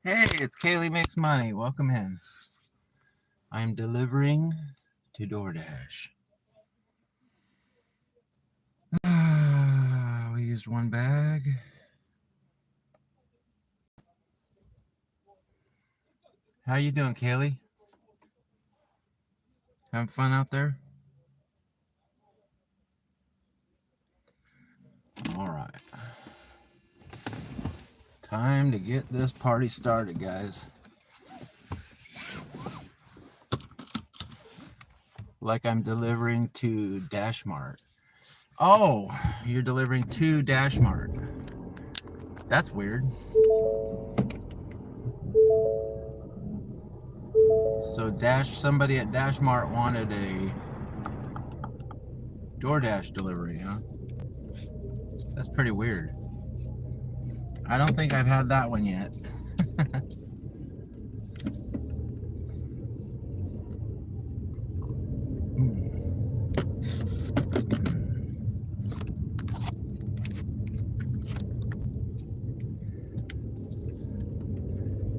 Hey, it's Kaylee Makes Money. Welcome in. I'm delivering to Doordash. We used one bag. How you doing, Kaylee? Having fun out there? All right. Time to get this party started, guys. Like I'm delivering to Dashmart. Oh, you're delivering to Dashmart. That's weird. So somebody at Dashmart wanted a DoorDash delivery, huh? That's pretty weird. I don't think I've had that one yet.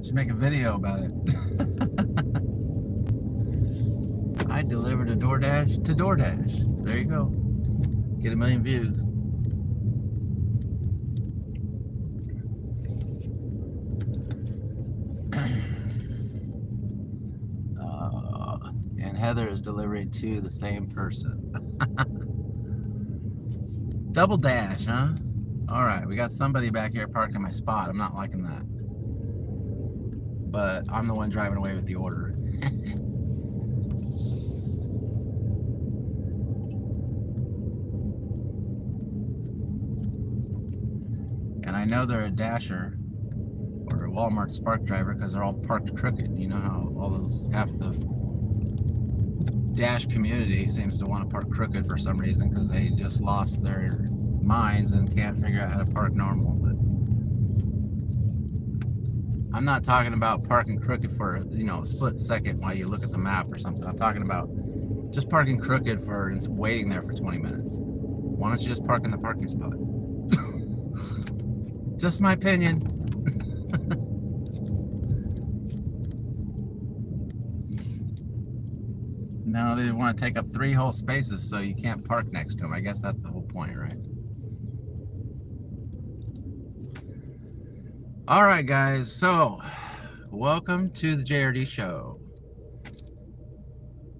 Should make a video about it. I delivered a DoorDash to Doordash. There you go. Get 1 million views. And Heather is delivering to the same person. Double dash, huh? All right, we got somebody back here parked in my spot. I'm not liking that. But I'm the one driving away with the order. And I know they're a Dasher or a Walmart Spark driver because they're all parked crooked. You know how all those, half the Dash community seems to want to park crooked for some reason because they just lost their minds and can't figure out how to park normal. But I'm not talking about parking crooked for, a split second while you look at the map or something. I'm talking about just parking crooked for and waiting there for 20 minutes. Why don't you just park in the parking spot? Just my opinion. No, they want to take up 3 whole spaces so you can't park next to them. I guess that's the whole point, right? All right, guys. So, welcome to the JRD show.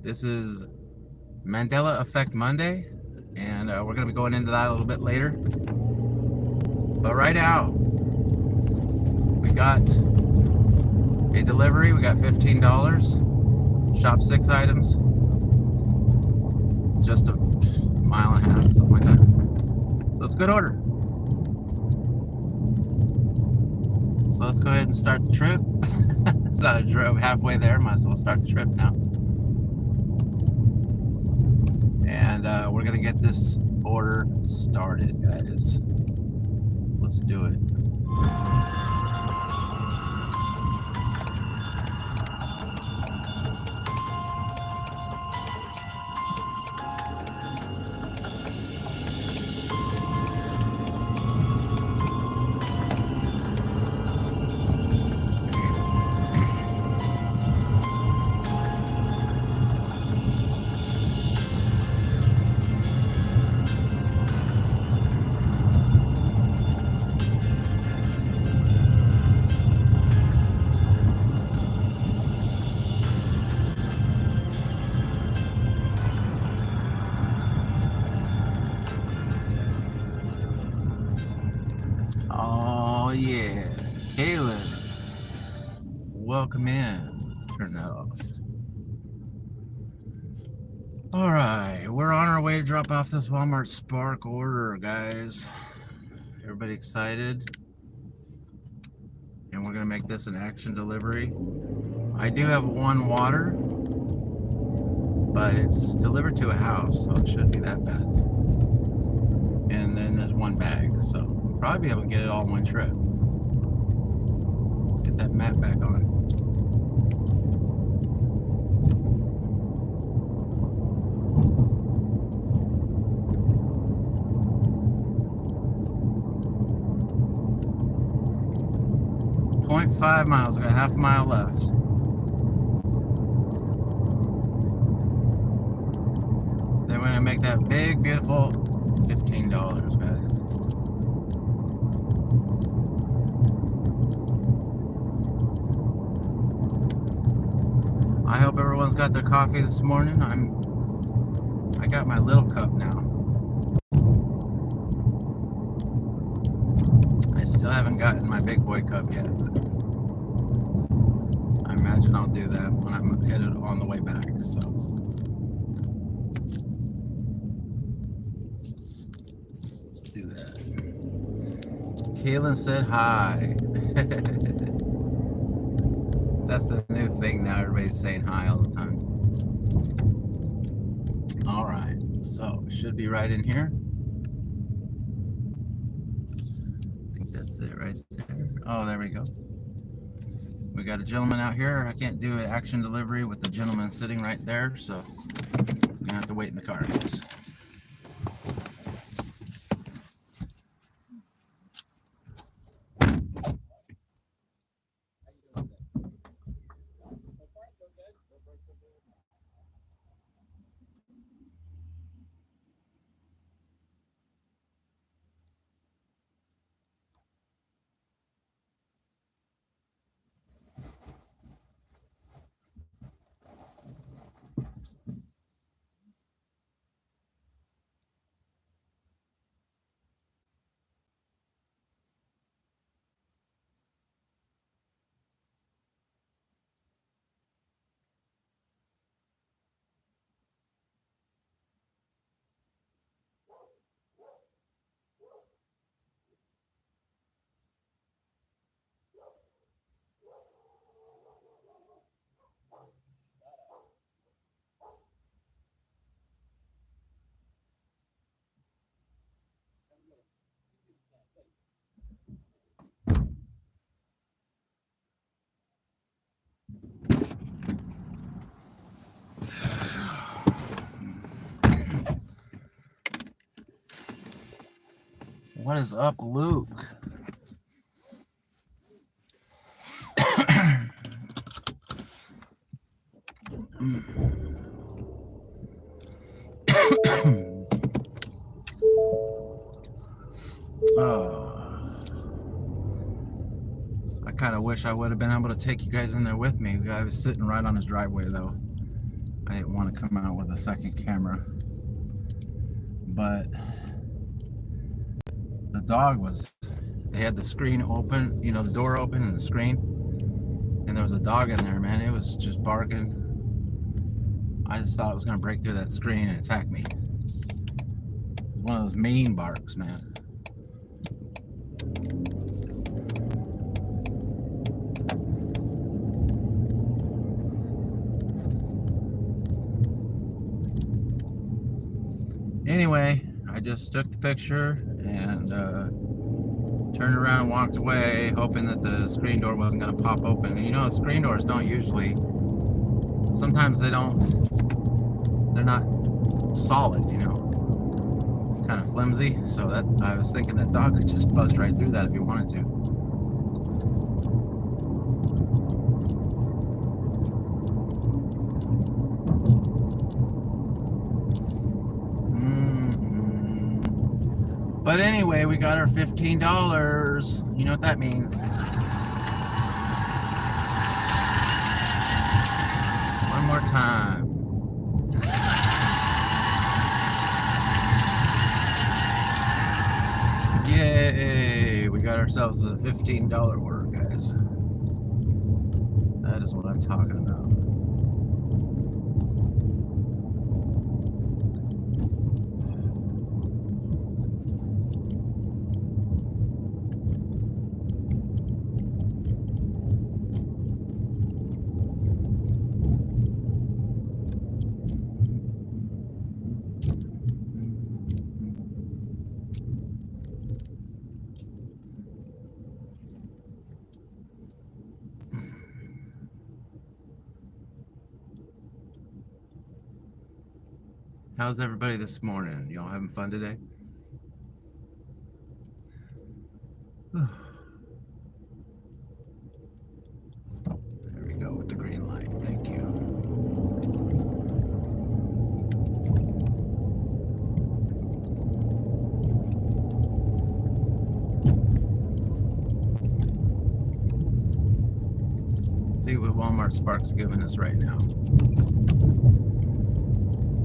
This is Mandela Effect Monday, and we're going to be going into that a little bit later. But right now, we got a delivery. We got $15. Shop 6 items. Just a mile and a half, something like that. So it's a good order. So let's go ahead and start the trip. So I drove halfway there, might as well start the trip now. And we're gonna get this order started, guys. Let's do it. Oh yeah, Kaylin, welcome in. Let's turn that off. All right, we're on our way to drop off this Walmart Spark order, guys. Everybody excited? and we're gonna make this an action delivery. I do have one water, but it's delivered to a house, so it shouldn't be that bad. And then there's one bag, so we'll probably be able to get it all in one trip. Let's get that map back on. .5 miles, we got half a mile left. Then we're gonna make that big, beautiful $15, guys. I hope everyone's got their coffee this morning. I got my little cup now. I still haven't gotten my big boy cup yet, but I imagine I'll do that when I'm headed on the way back, so. Let's do that. Kaylin said hi. That's the new thing now, everybody's saying hi all the time. All right, so it should be right in here. I think that's it right there. Oh, there we go. We got a gentleman out here. I can't do an action delivery with the gentleman sitting right there, so I'm gonna have to wait in the car, guys. What is up, Luke? I kind of wish I would have been able to take you guys in there with me. I was sitting right on his driveway, though. I didn't want to come out with a second camera. But the dog was, they had the screen open, you know, the door open and the screen. And there was a dog in there, man. It was just barking. I just thought it was going to break through that screen and attack me. It was one of those mean barks, man. Anyway, I just took the picture and turned around and walked away, hoping that the screen door wasn't going to pop open. And you know, screen doors don't usually, sometimes they don't, they're not solid, you know, kind of flimsy. So that, I was thinking that dog could just bust right through that if he wanted to. But anyway, we got our $15. You know what that means. One more time. Yay! We got ourselves a $15 order, guys. That is what I'm talking about. How's everybody this morning? Y'all having fun today? There we go with the green light. Thank you. Let's see what Walmart Spark's giving us right now.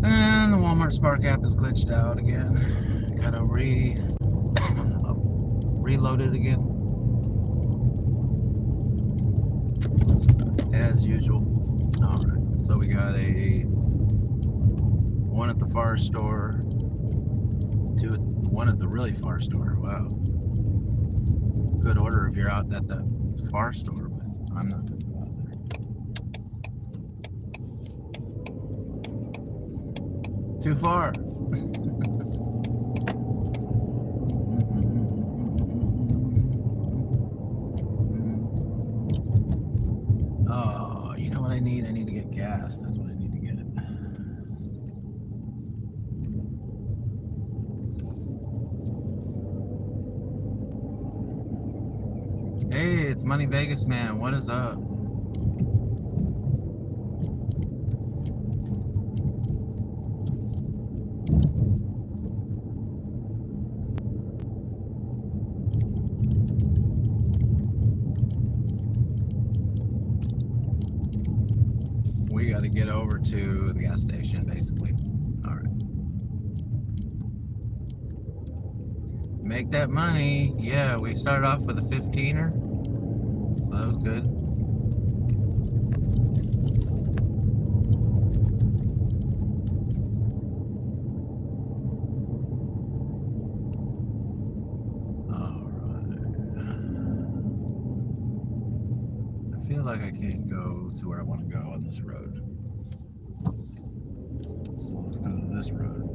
And the Walmart Spark app is glitched out again. Gotta reload it again. As usual. Alright, so we got one at the far store, one at the really far store. Wow. It's a good order if you're out at the far store, but I'm not going to go out there. Too far. Oh, you know what I need? I need to get gas. That's what I need to get. Hey, it's Money Vegas Man. What is up? We got to get over to the gas station, basically. All right. Make that money. Yeah, we started off with a 15er. So that was good. All right. I feel like I can't go to where I want to go on this road. So let's go to this road.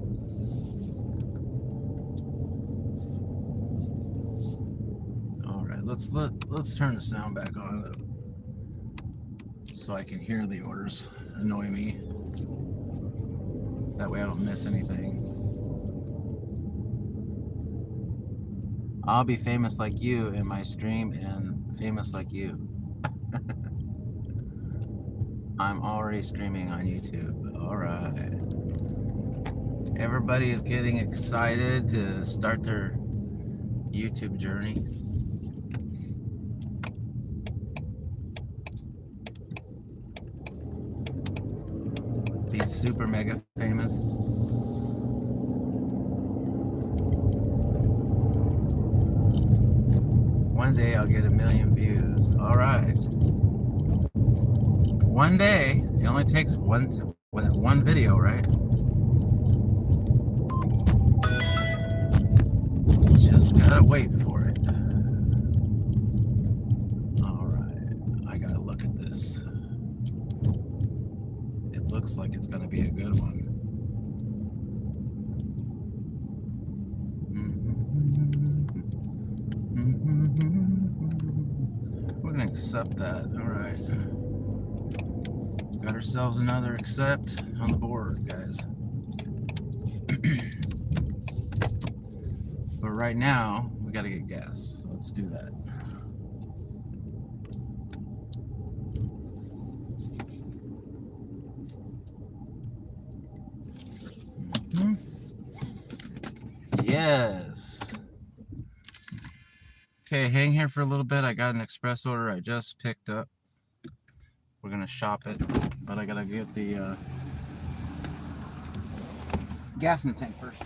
All right, let's turn the sound back on so I can hear the orders. Annoy me. That way I don't miss anything. I'll be famous like you in my stream and famous like you. I'm already streaming on YouTube. All right. Everybody is getting excited to start their YouTube journey. Be super mega famous. One day I'll get 1 million views. All right. One day. It only takes one video, right? Just gotta wait for it. All right. I gotta look at this. It looks like it's gonna be a good one. We're gonna accept that. All right. Got ourselves another accept on the board, guys. But right now, we gotta get gas. So let's do that. Yes. Okay, hang here for a little bit. I got an express order I just picked up. We're gonna shop it, but I gotta get the gas in the tank first.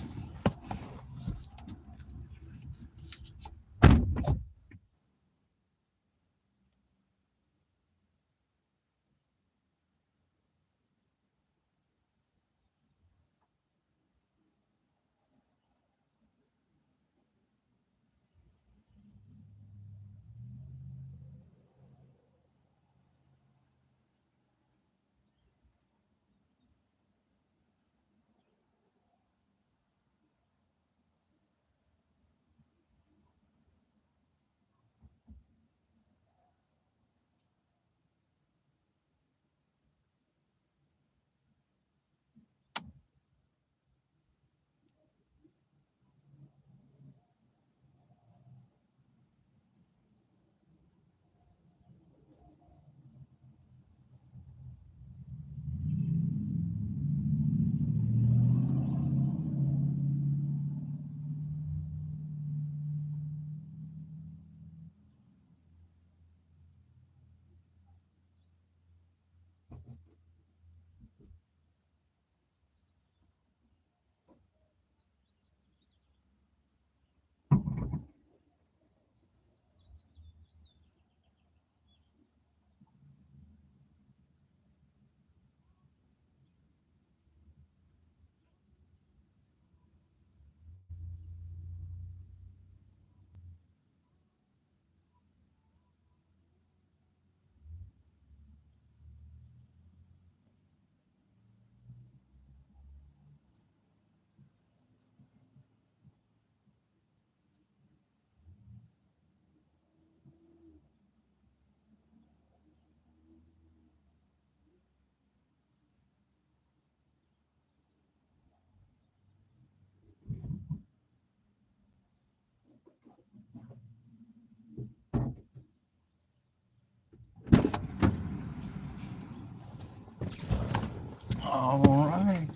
All right.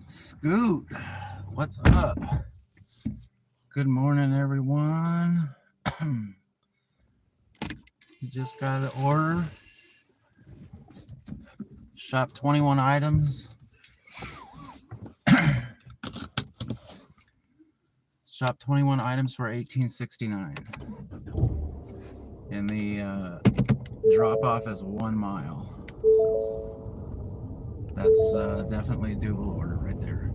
Scoot, what's up? Good morning, everyone. You just got an order. Shop 21 items. Shop 21 items for $18.69. And the drop off is 1 mile. So that's definitely a doable order right there.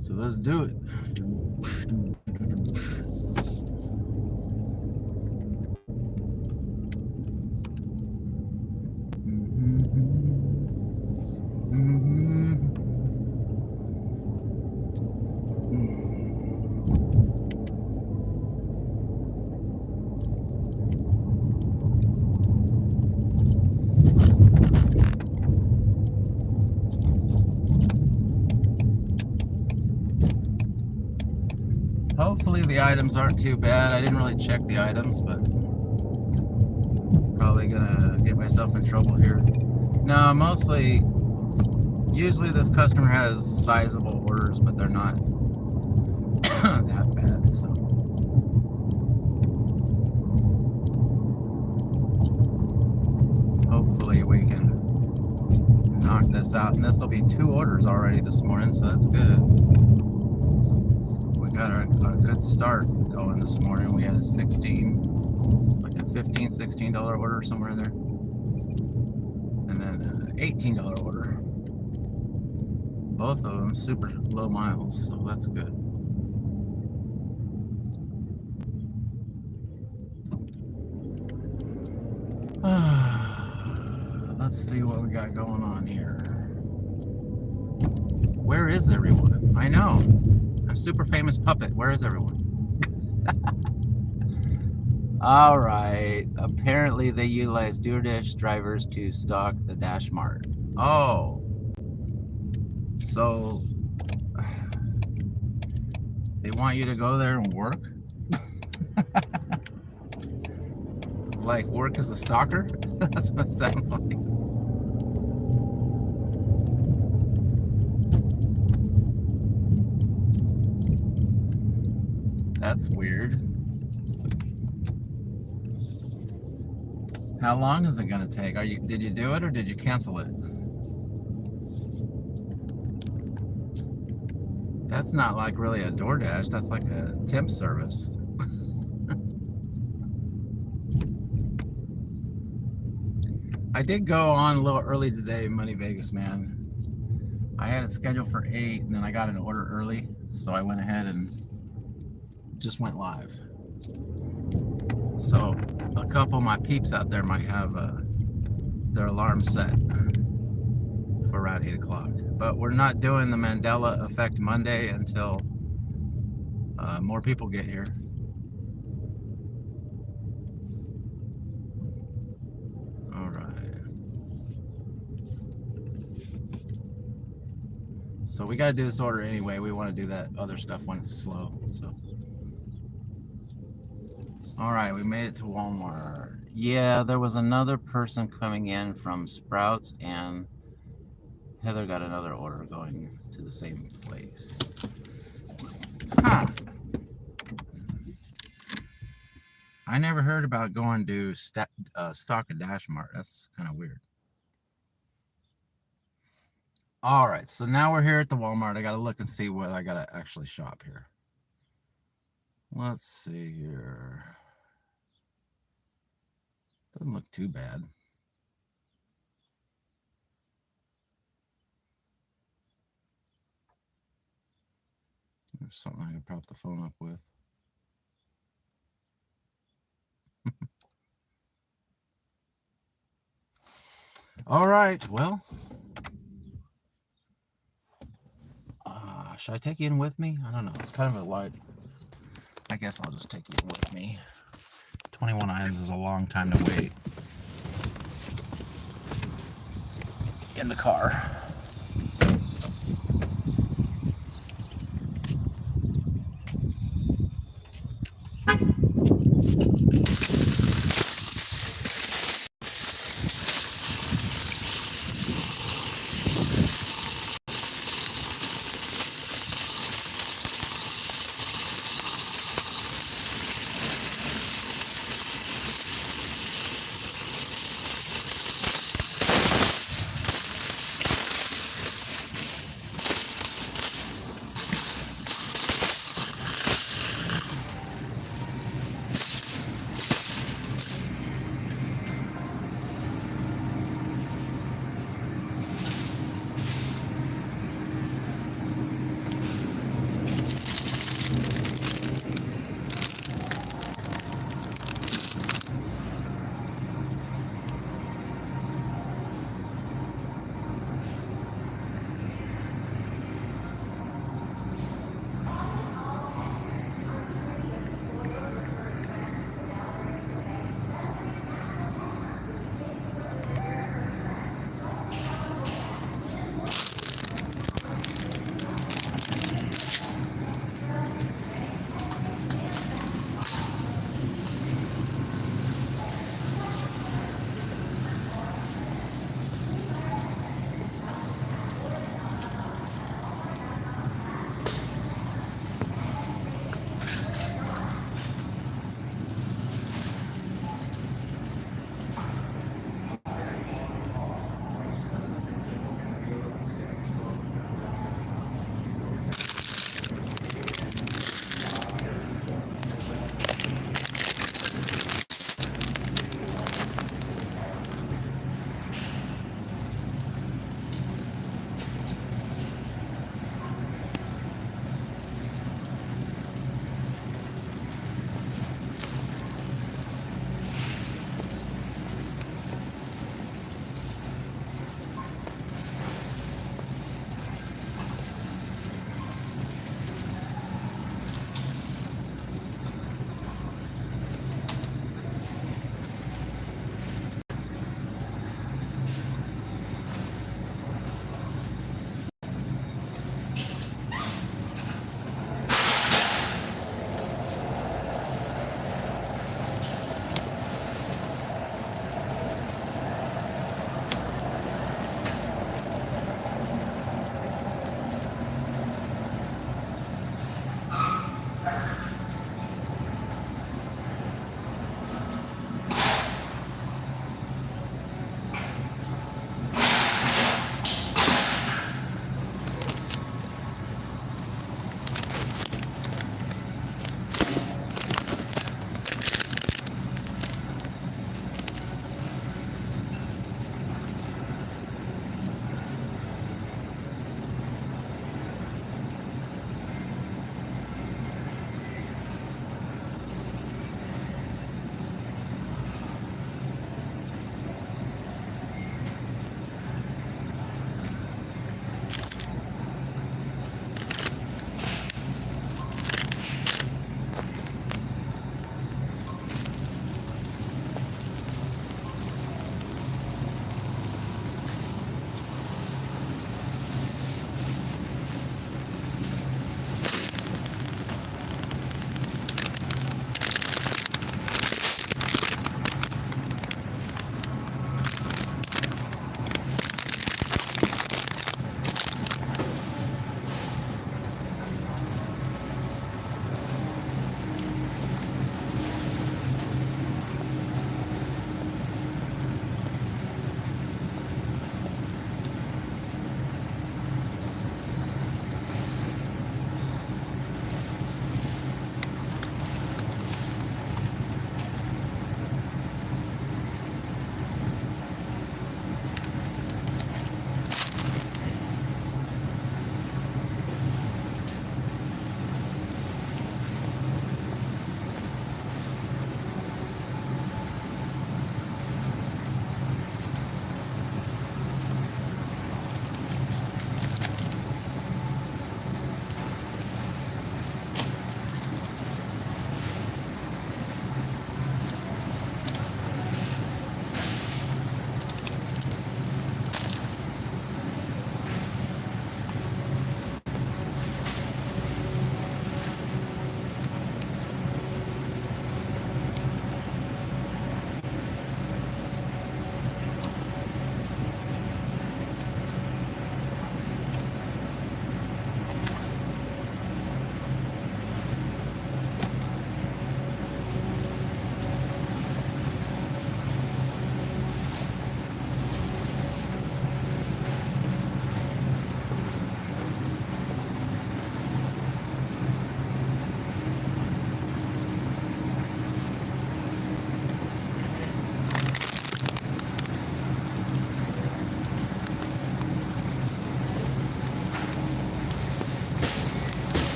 So let's do it. Hopefully the items aren't too bad. I didn't really check the items, but probably gonna get myself in trouble here. No, mostly, usually this customer has sizable orders, but they're not that bad, so. Hopefully we can knock this out, and this will be 2 orders already this morning, so that's good. We got a good start going this morning. We had a $15, $16 order somewhere in there, and then an $18 order. Both of them super low miles, so that's good. Let's see what we got going on here. Where is everyone? I know. I'm super famous puppet. Where is everyone? All right. Apparently they utilize Doordash drivers to stock the Dash Mart. Oh. So they want you to go there and work? Like work as a stalker? That's what it sounds like. That's weird. How long is it gonna take? Did you do it or did you cancel it? That's not like really a DoorDash, that's like a temp service. I did go on a little early today, Money Vegas man. I had it scheduled for 8 and then I got an order early, so I went ahead and just went live. So a couple of my peeps out there might have their alarm set for around 8 o'clock. But we're not doing the Mandela Effect Monday until more people get here. All right. So we got to do this order anyway. We want to do that other stuff when it's slow. So. All right, we made it to Walmart. Yeah, there was another person coming in from Sprouts, and Heather got another order going to the same place. Huh. I never heard about going to stock a Dash Mart. That's kind of weird. All right, so now we're here at the Walmart. I got to look and see what I got to actually shop here. Let's see here. Doesn't look too bad. There's something I can prop the phone up with. All right, well, should I take you in with me? I don't know. It's kind of a light. I guess I'll just take you in with me. 21 items is a long time to wait in the car.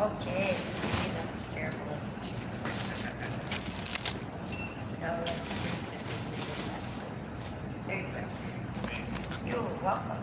Okay, see, that's careful. No, there you go. You're welcome.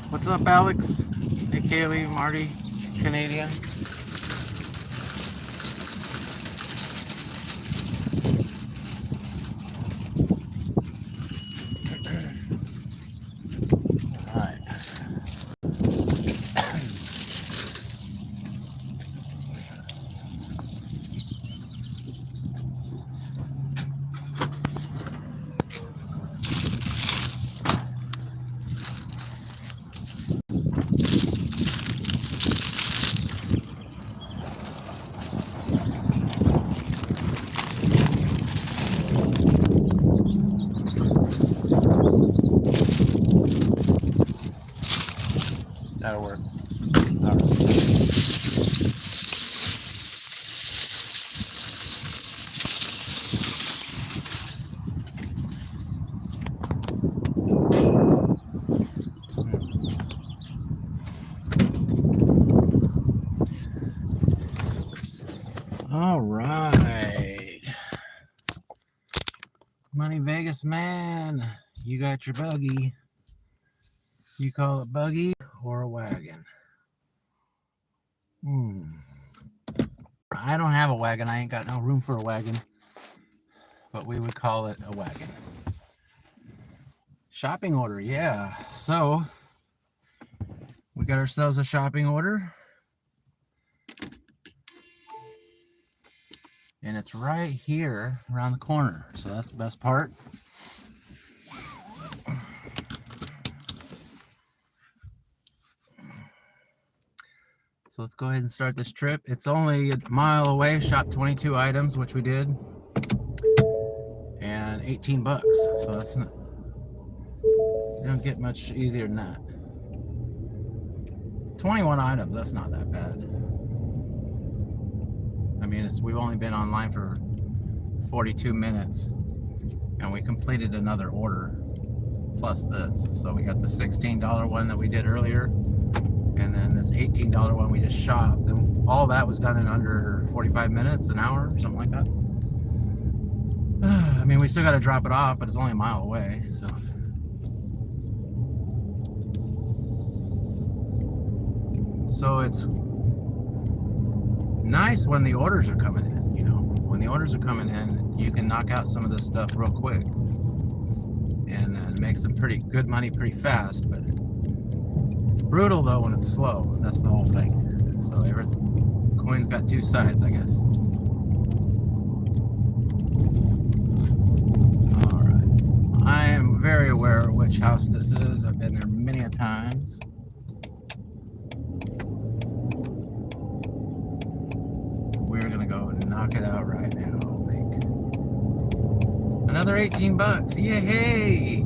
What's up, Alex? Hey, Kaylee, Marty, Canadian. That'll work. All right. All right. Money Vegas man, you got your buggy. You call it buggy or a wagon? I don't have a wagon. I ain't got no room for a wagon, but we would call it a wagon. Shopping order, yeah. So we got ourselves a shopping order, and it's right here around the corner. So that's the best part. So let's go ahead and start this trip. It's only a mile away. Shop 22 items, which we did, and 18 bucks. So that's not, you don't get much easier than that. 21 items, that's not that bad. I mean, we've only been online for 42 minutes, and we completed another order plus this. So we got the $16 one that we did earlier, and then this $18 one we just shopped, and all that was done in under 45 minutes, an hour, something like that. I mean, we still got to drop it off, but it's only a mile away, so. So it's nice when the orders are coming in, you know. When the orders are coming in, you can knock out some of this stuff real quick and make some pretty good money pretty fast, but it's brutal though when it's slow. That's the whole thing. So every coin's got two sides, I guess. All right. I am very aware of which house this is. I've been there many a times. We're gonna go knock it out right now. Make another 18 bucks. Yay!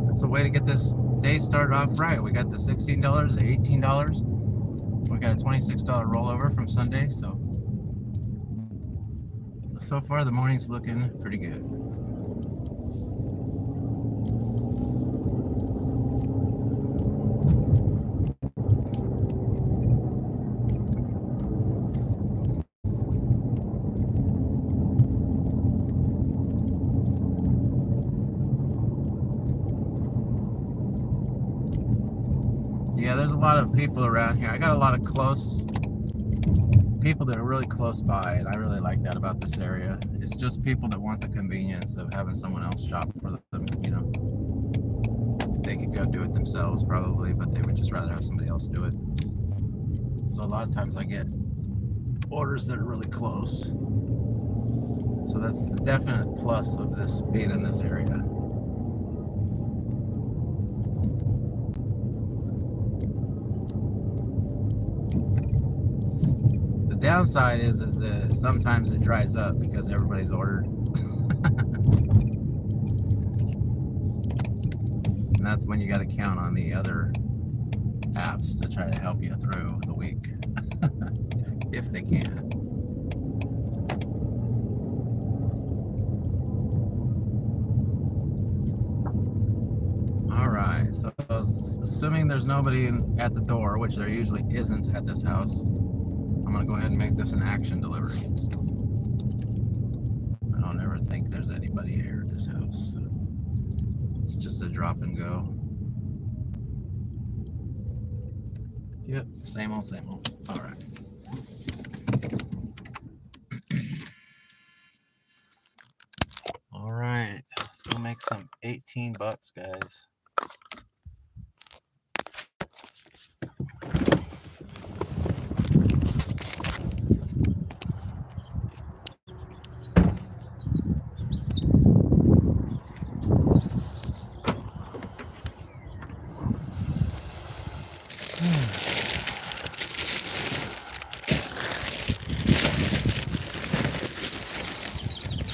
That's the way to get this day started off right. We got the $16, the $18. We got a $26 rollover from Sunday, so far the morning's looking pretty good. Yeah, there's a lot of people around here. I got a lot of close people that are really close by, and I really like that about this area. It's just people that want the convenience of having someone else shop for them, you know. They could go do it themselves probably, but they would just rather have somebody else do it. So a lot of times I get orders that are really close. So that's the definite plus of this being in this area. The downside is that sometimes it dries up because everybody's ordered. And that's when you got to count on the other apps to try to help you through the week, if they can. All right, so assuming there's nobody at the door, which there usually isn't at this house, I'm gonna go ahead and make this an action delivery. So I don't ever think there's anybody here at this house. So it's just a drop and go. Yep, same old, same old. All right. All right, let's go make some 18 bucks, guys.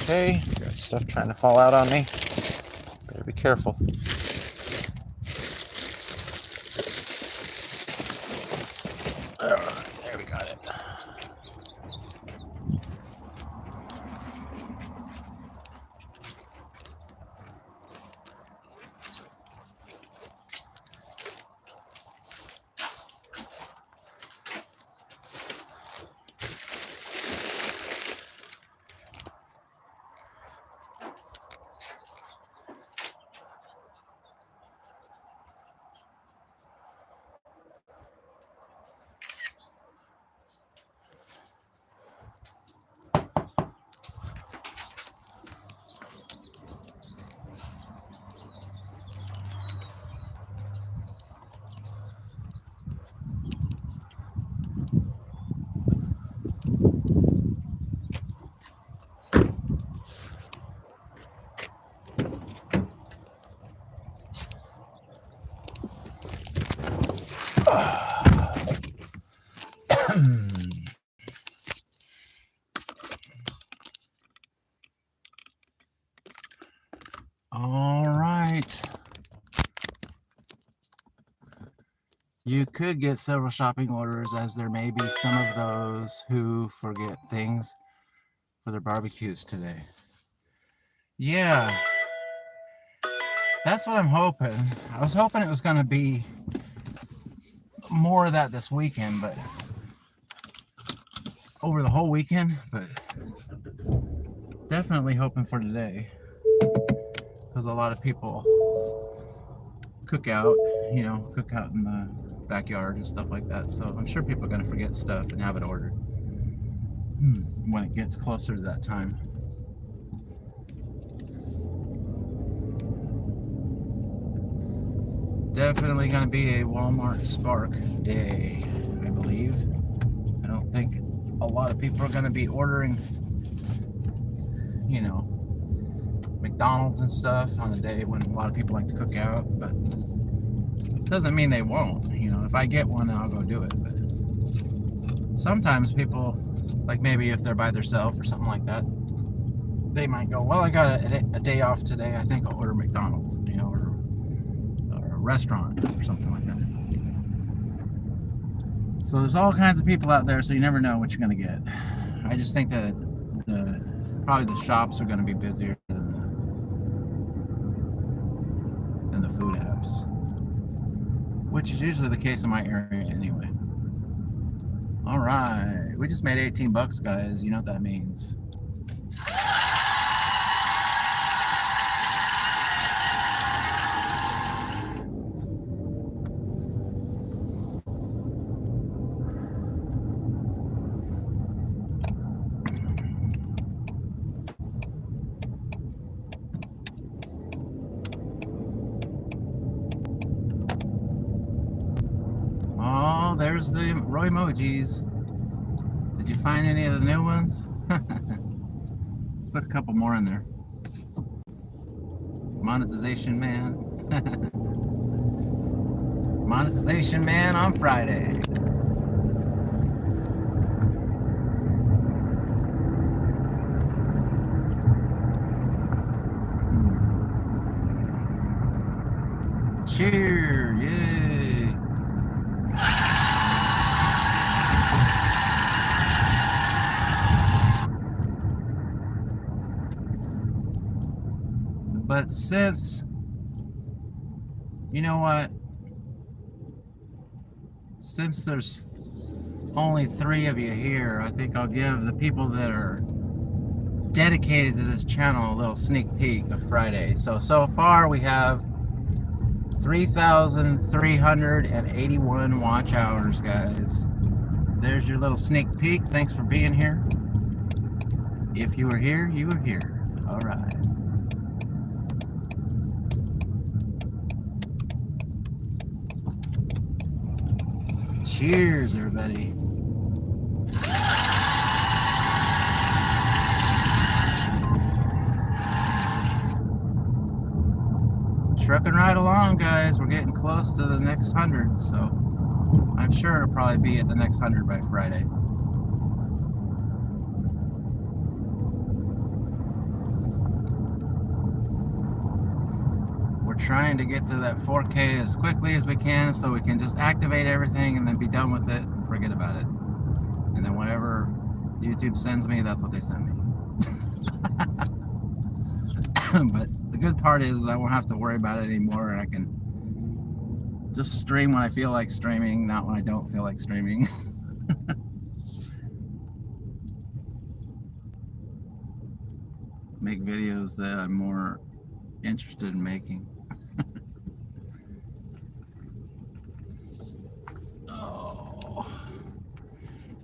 Okay, got stuff trying to fall out on me. Better be careful. There we got it. All right. You could get several shopping orders, as there may be some of those who forget things for their barbecues today. Yeah, that's what I'm hoping. I was hoping it was going to be more of that this weekend, but over the whole weekend, but definitely hoping for today, because a lot of people cook out, you know, cook out in the backyard and stuff like that. So I'm sure people are going to forget stuff and have it ordered when it gets closer to that time. Definitely going to be a Walmart Spark day, I believe. I don't think a lot of people are going to be ordering, you know, McDonald's and stuff on a day when a lot of people like to cook out, but it doesn't mean they won't. You know, if I get one, I'll go do it. But sometimes people, like maybe if they're by themselves or something like that, they might go, well, I got a day off today, I think I'll order McDonald's, you know, or a restaurant or something like that. So there's all kinds of people out there, so you never know what you're going to get. I just think that probably the shops are going to be busier than the food apps, which is usually the case in my area anyway. All right, we just made 18 bucks, guys. You know what that means. Oh, there's the Roy emojis. Did you find any of the new ones? Put a couple more in there. Monetization man. Monetization man on Friday. Cheer, yay. But since, you know what? Since there's only 3 of you here, I think I'll give the people that are dedicated to this channel a little sneak peek of Friday. So far we have 3,381 watch hours, guys. There's your little sneak peek. Thanks for being here. If you were here, you were here. All right. Cheers, everybody. Trucking right along, guys. We're getting close to the next 100, so I'm sure it'll probably be at the next 100 by Friday. We're trying to get to that 4K as quickly as we can so we can just activate everything and then be done with it and forget about it. And then whatever YouTube sends me, that's what they send me. But the good part is I won't have to worry about it anymore, and I can just stream when I feel like streaming, not when I don't feel like streaming. Make videos that I'm more interested in making. Oh,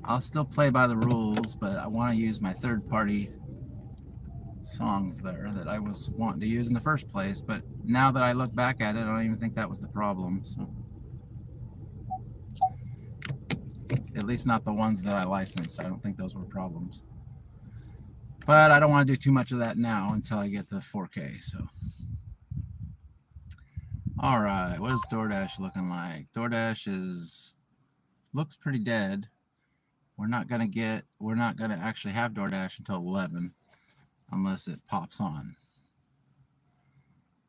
I'll still play by the rules, but I want to use my third-party songs there that I was wanting to use in the first place. But now that I look back at it, I don't even think that was the problem. So, at least not the ones that I licensed. I don't think those were problems. But I don't want to do too much of that now until I get the 4K. So, all right, what is Doordash looking like? Doordash looks pretty dead. We're not gonna actually have Doordash until 11, unless it pops on.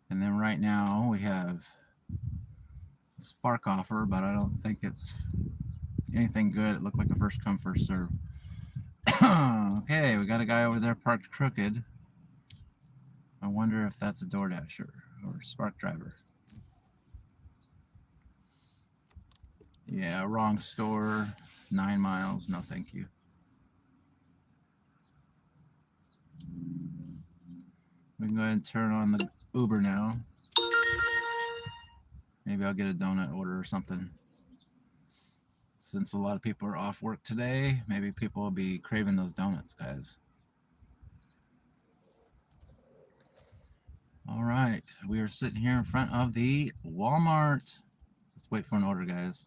And then right now we have a Spark offer, but I don't think it's anything good. It looked like a first come, first serve. Okay, we got a guy over there parked crooked. I wonder if that's a DoorDasher or Spark driver. Yeah, wrong store, 9 miles. No, thank you. We can go ahead and turn on the Uber now. Maybe I'll get a donut order or something. Since a lot of people are off work today, maybe people will be craving those donuts, guys. All right, we are sitting here in front of the Walmart. Let's wait for an order, guys.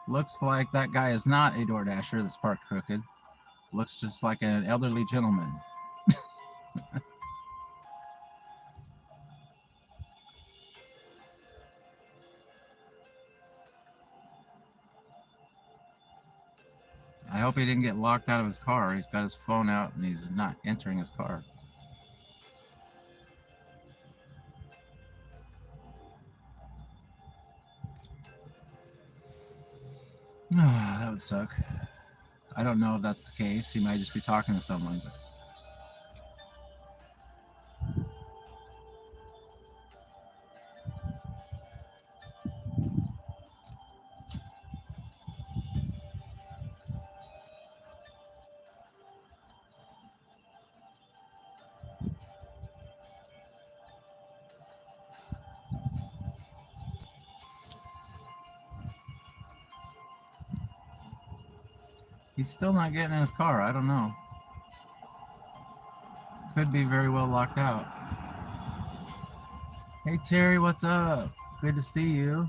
Looks like that guy is not a DoorDasher that's parked crooked. Looks just like an elderly gentleman. I hope he didn't get locked out of his car. He's got his phone out and he's not entering his car. That would suck. I don't know if that's the case. He might just be talking to someone. But... He's still not getting in his car. I don't know. Could be very well locked out. Hey, Terry, what's up? Good to see you.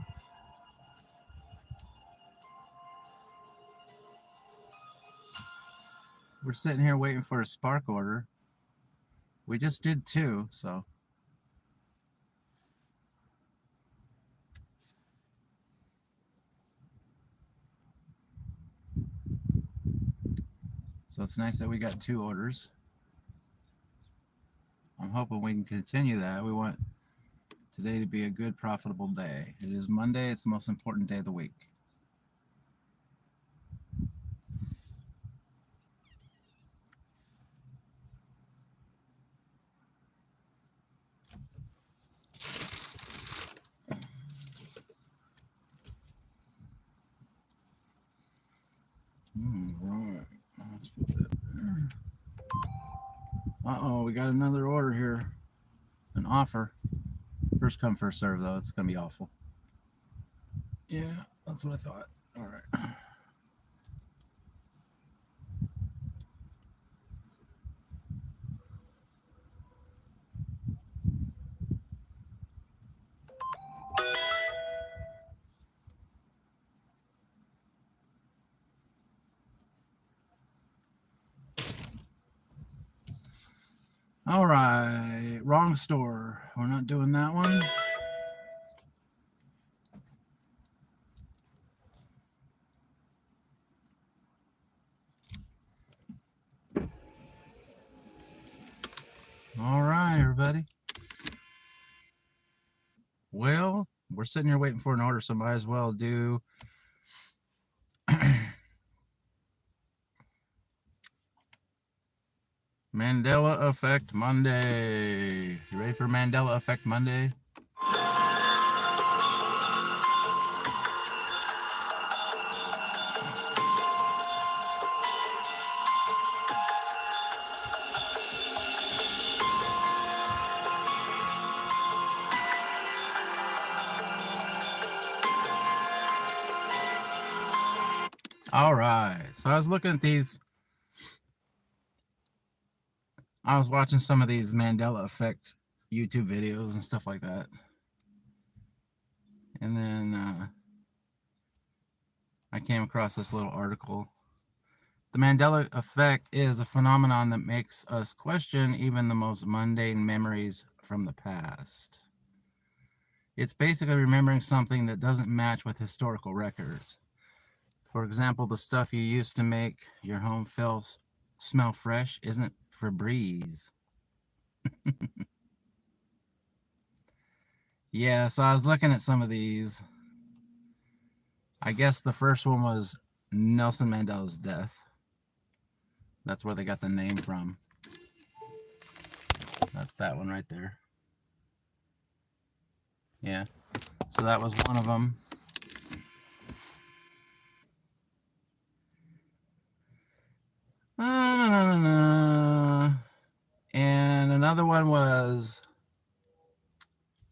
We're sitting here waiting for a Spark order. We just did 2, so. So it's nice that we got 2 orders. I'm hoping we can continue that. We want today to be a good, profitable day. It is Monday. It's the most important day of the week. Right. Let's put that there. Uh-oh, we got another order here. An offer. First come, first serve, though. It's going to be awful. Yeah, that's what I thought. All right. All right. Wrong store. We're not doing that one. All right, everybody. Well, we're sitting here waiting for an order, so might as well do Mandela Effect Monday. You ready for Mandela Effect Monday? All right. So I was looking at these. I was watching some of these Mandela Effect YouTube videos and stuff like that. And then I came across this little article. The Mandela Effect is a phenomenon that makes us question even the most mundane memories from the past. It's basically remembering something that doesn't match with historical records. For example, the stuff you used to make your home smell fresh isn't Febreze. Yeah, so I was looking at some of these. I guess the first one was Nelson Mandela's death. That's where they got the name from. That's that one right there. Yeah. So that was one of them. And another one was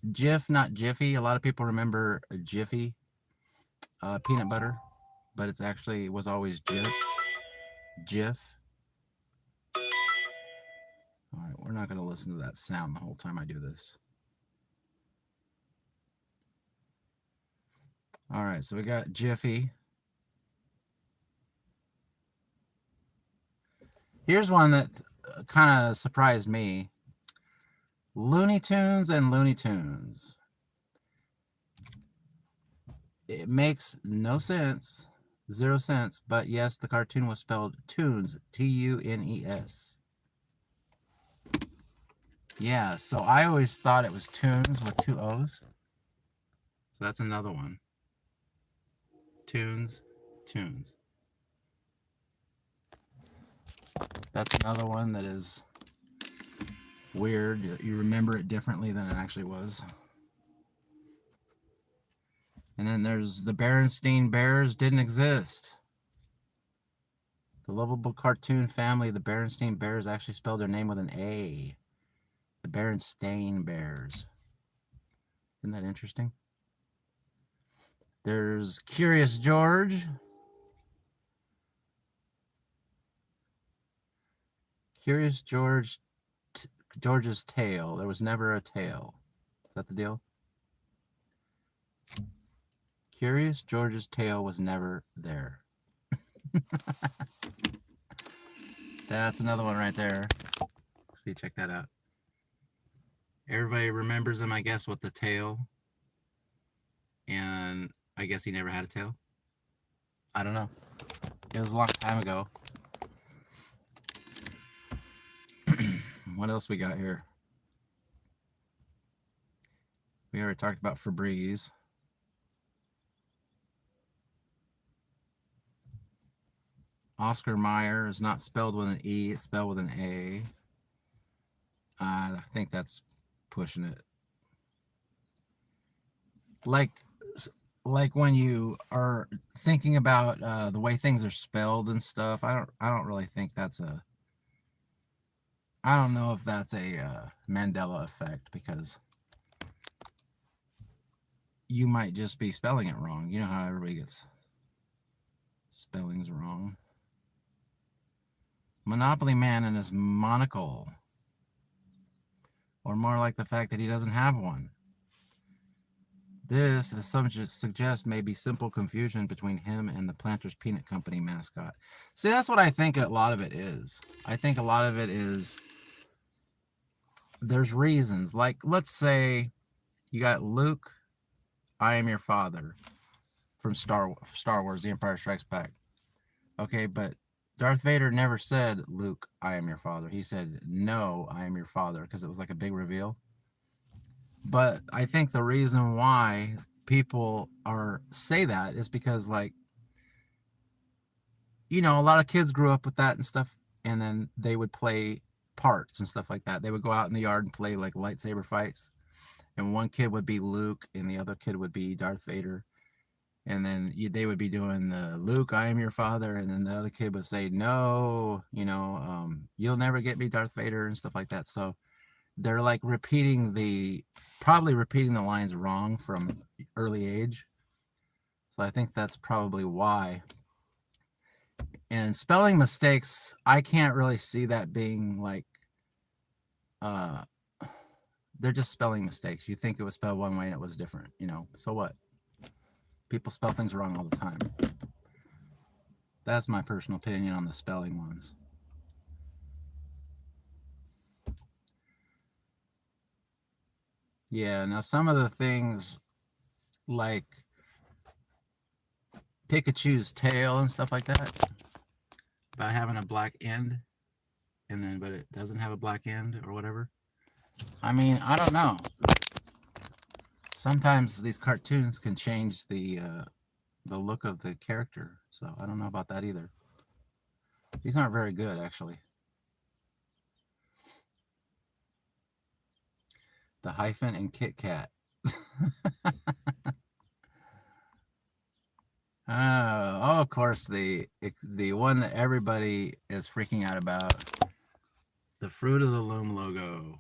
Jif, not Jiffy. A lot of people remember Jiffy peanut butter, but it's actually was always Jif. Jif. All right, we're not going to listen to that sound the whole time I do this. All right, so we got Jiffy. Here's one that kind of surprised me. Looney Tunes and Looney Tunes. It makes no sense, 0 cents. But yes, the cartoon was spelled Tunes, Tunes. Yeah, so I always thought it was Tunes with 2 O's. So that's another one. Tunes. That's another one that is weird. You remember it differently than it actually was. And then there's the Berenstain Bears didn't exist. The lovable cartoon family, the Berenstain Bears, actually spelled their name with an A. The Berenstain Bears. Isn't that interesting? There's Curious George. Curious George's tail. There was never a tail. Is that the deal? Curious George's tail was never there. That's another one right there. See, check that out. Everybody remembers him, I guess, with the tail. And I guess he never had a tail. I don't know. It was a long time ago. What else we got here? We already talked about Febreze. Oscar Mayer is not spelled with an E, it's spelled with an A. I think that's pushing it. Like when you are thinking about the way things are spelled and stuff, I don't really think that's a. I don't know if that's a Mandela effect, because you might just be spelling it wrong. You know how everybody gets spellings wrong. Monopoly Man and his monocle. Or more like the fact that he doesn't have one. This, as some suggest, may be simple confusion between him and the Planters Peanut Company mascot. See, that's what I think a lot of it is. I think a lot of it is there's reasons. Like, let's say you got Luke, I am your father, from Star Wars, The Empire Strikes Back. Okay, but Darth Vader never said, Luke, I am your father. He said, no, I am your father, because it was like a big reveal. But I think the reason why people say that is because, like, you know, a lot of kids grew up with that and stuff, and then they would play parts and stuff like that. They would go out in the yard and play like lightsaber fights, and one kid would be Luke and the other kid would be Darth Vader. And then they would be doing the Luke, I am your father. And then the other kid would say, no, you know, you'll never get me, Darth Vader, and stuff like that. So they're like probably repeating the lines wrong from early age. So I think that's probably why. And spelling mistakes, I can't really see that being like, they're just spelling mistakes. You think it was spelled one way and it was different, you know, so what? People spell things wrong all the time. That's my personal opinion on the spelling ones. Yeah, now some of the things like Pikachu's tail and stuff like that, about having a black end, and then but it doesn't have a black end or whatever. I mean, I don't know. Sometimes these cartoons can change the look of the character, so I don't know about that either. These aren't very good, actually. The hyphen and Kit Kat. Oh, of course, the one that everybody is freaking out about, the Fruit of the Loom logo.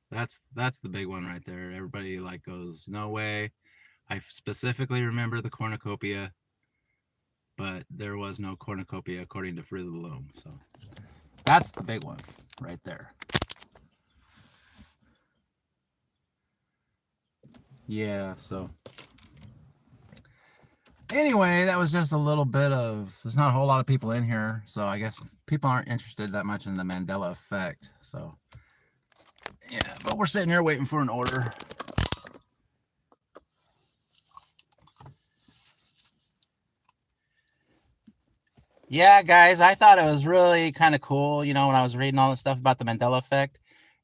That's the big one right there. Everybody like goes, no way. I specifically remember the cornucopia, but there was no cornucopia according to Fruit of the Loom. So that's the big one right there. Yeah, so anyway, that was just a little bit of, there's not a whole lot of people in here, so I guess people aren't interested that much in the Mandela effect. So yeah, but we're sitting here waiting for an order. Yeah, guys, I thought it was really kind of cool, you know, when I was reading all this stuff about the Mandela effect,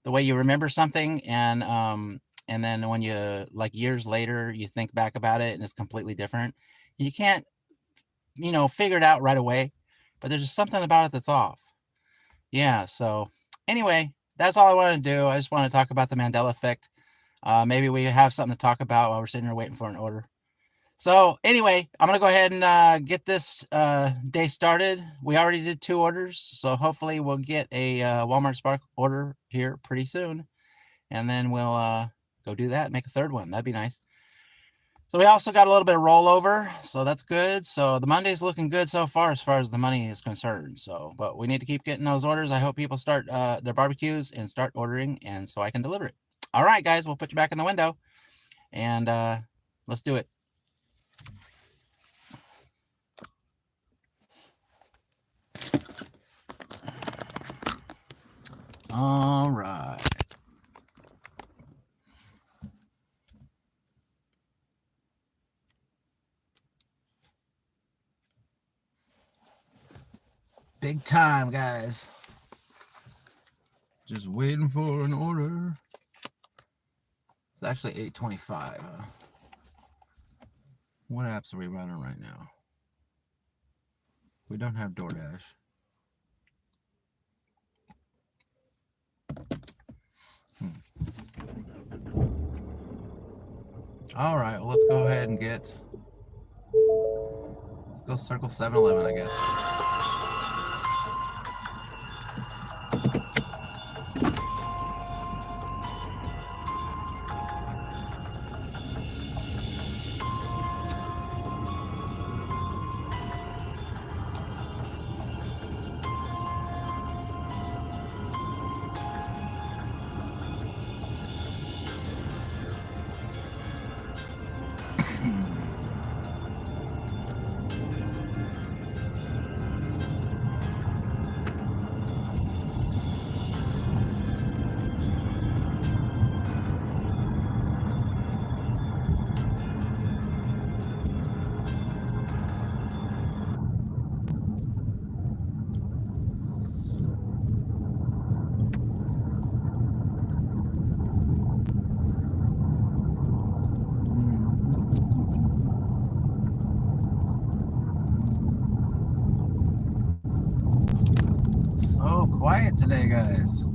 the way you remember something and then when you like years later you think back about it and it's completely different. You can't, you know, figure it out right away, but there's just something about it that's off. Yeah, so anyway, that's all I wanted to do. I just want to talk about the Mandela effect. Maybe we have something to talk about while we're sitting here waiting for an order. So anyway, I'm gonna go ahead and get this day started. We already did 2 orders, so hopefully we'll get a Walmart Spark order here pretty soon, and then we'll go do that and make a 3rd one. That'd be nice. So we also got a little bit of rollover, so that's good. So the Monday's looking good so far as the money is concerned. So, but we need to keep getting those orders. I hope people start their barbecues and start ordering, and so I can deliver it. All right, guys, we'll put you back in the window, and let's do it. All right. Big time, guys. Just waiting for an order. It's actually 8:25. What apps are we running right now? We don't have Doordash. All right, well, let's go ahead and let's go circle 7-Eleven, I guess. So quiet today, guys.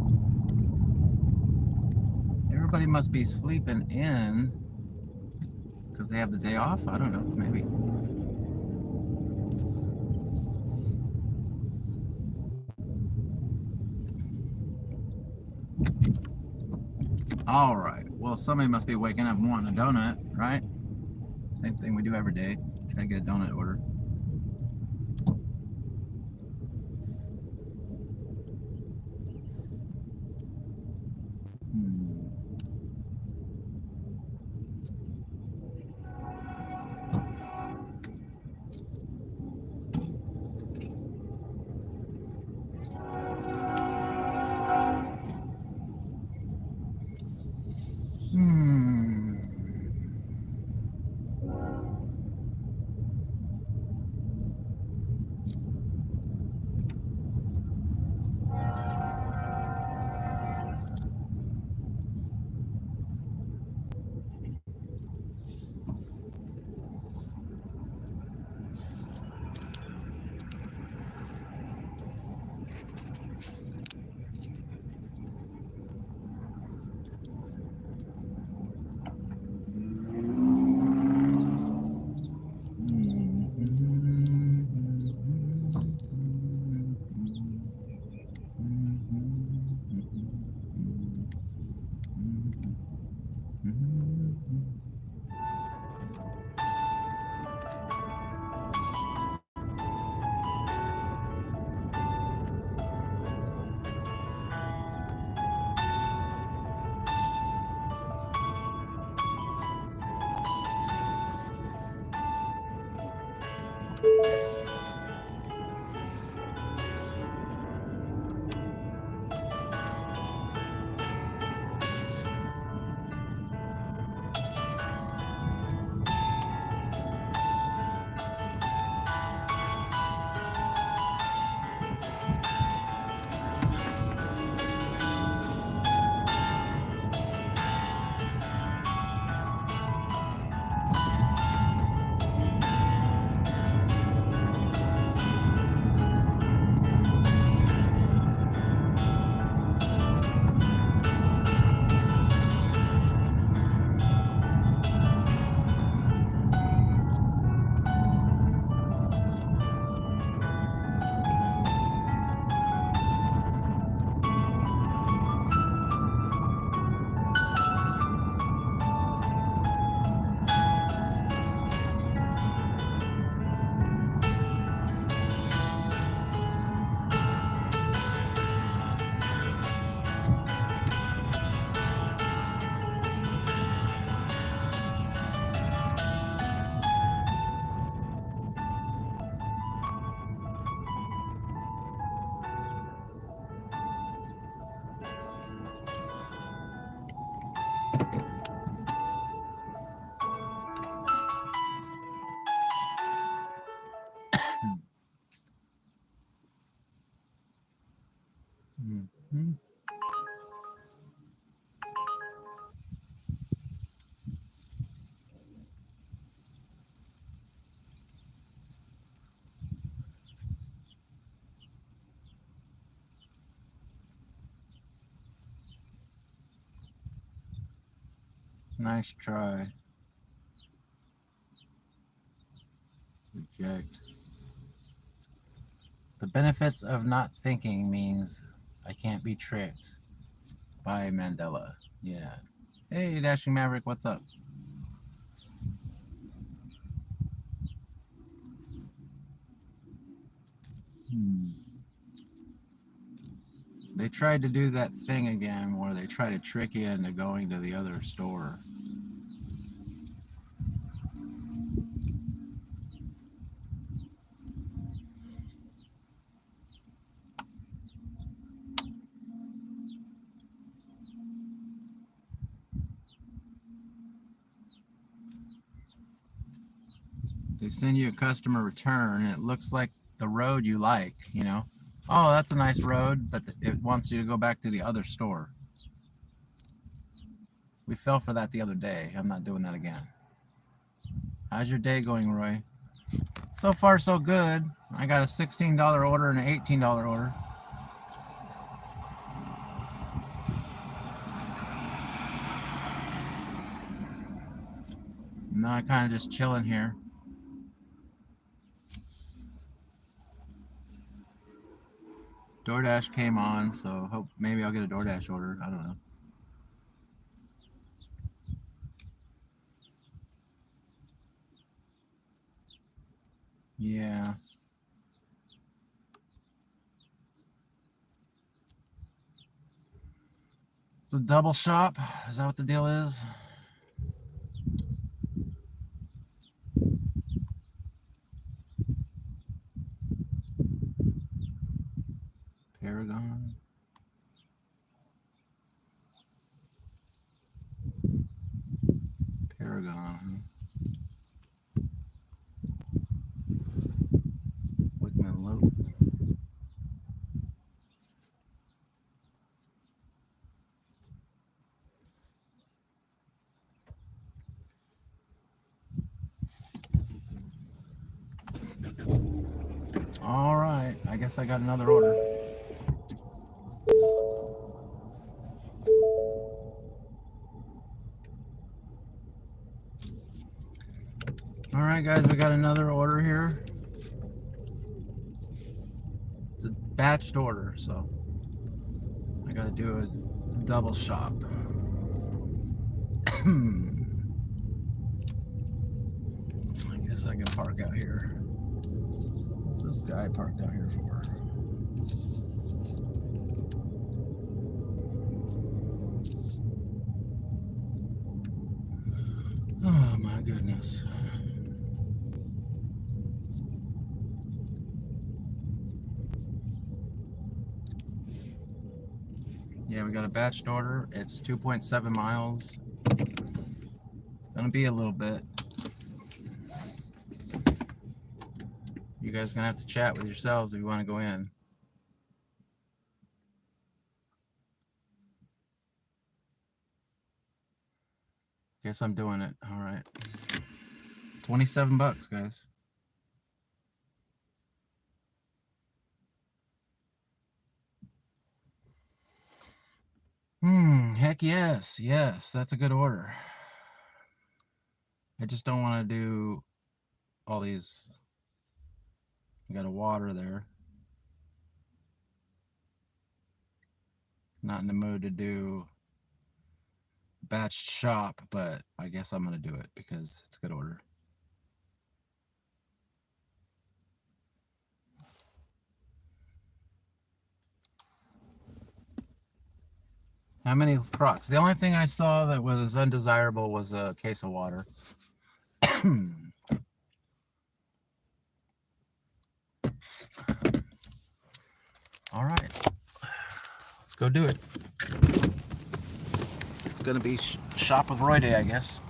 Everybody must be sleeping in because they have the day off. I don't know, maybe. All right. Well, somebody must be waking up wanting a donut, right? Same thing we do every day. Try to get a donut order. Mhm. Nice try. Reject. The benefits of not thinking means I can't be tricked by Mandela. Yeah. Hey, Dashing Maverick, what's up? They tried to do that thing again where they try to trick you into going to the other store. They send you a customer return and it looks like the road you like, you know. Oh, that's a nice road, but it wants you to go back to the other store. We fell for that the other day. I'm not doing that again. How's your day going, Roy? So far, so good. I got a $16 order and an $18 order. Now I'm kind of just chilling here. Doordash came on, so hope maybe I'll get a Doordash order. I don't know. Yeah. It's a double shop. Is that what the deal is? Paragon. Paragon. Wickman Loop. All right. I guess I got another order. All right, guys, we got another order here. It's a batched order, so I got to do a double shop. I guess I can park out here. What's this guy parked out here for? Oh my goodness. Yeah, we got a batched order. It's 2.7 miles. It's gonna be a little bit. You guys are gonna have to chat with yourselves if you want to go in. Guess I'm doing it. All right. 27 bucks, guys. Heck yes. Yes, that's a good order. I just don't want to do all these. I got a water there. Not in the mood to do batch shop, but I guess I'm going to do it because it's a good order. How many Crocs? The only thing I saw that was undesirable was a case of water. All right. Let's go do it. It's going to be Shop with Roy Day, I guess.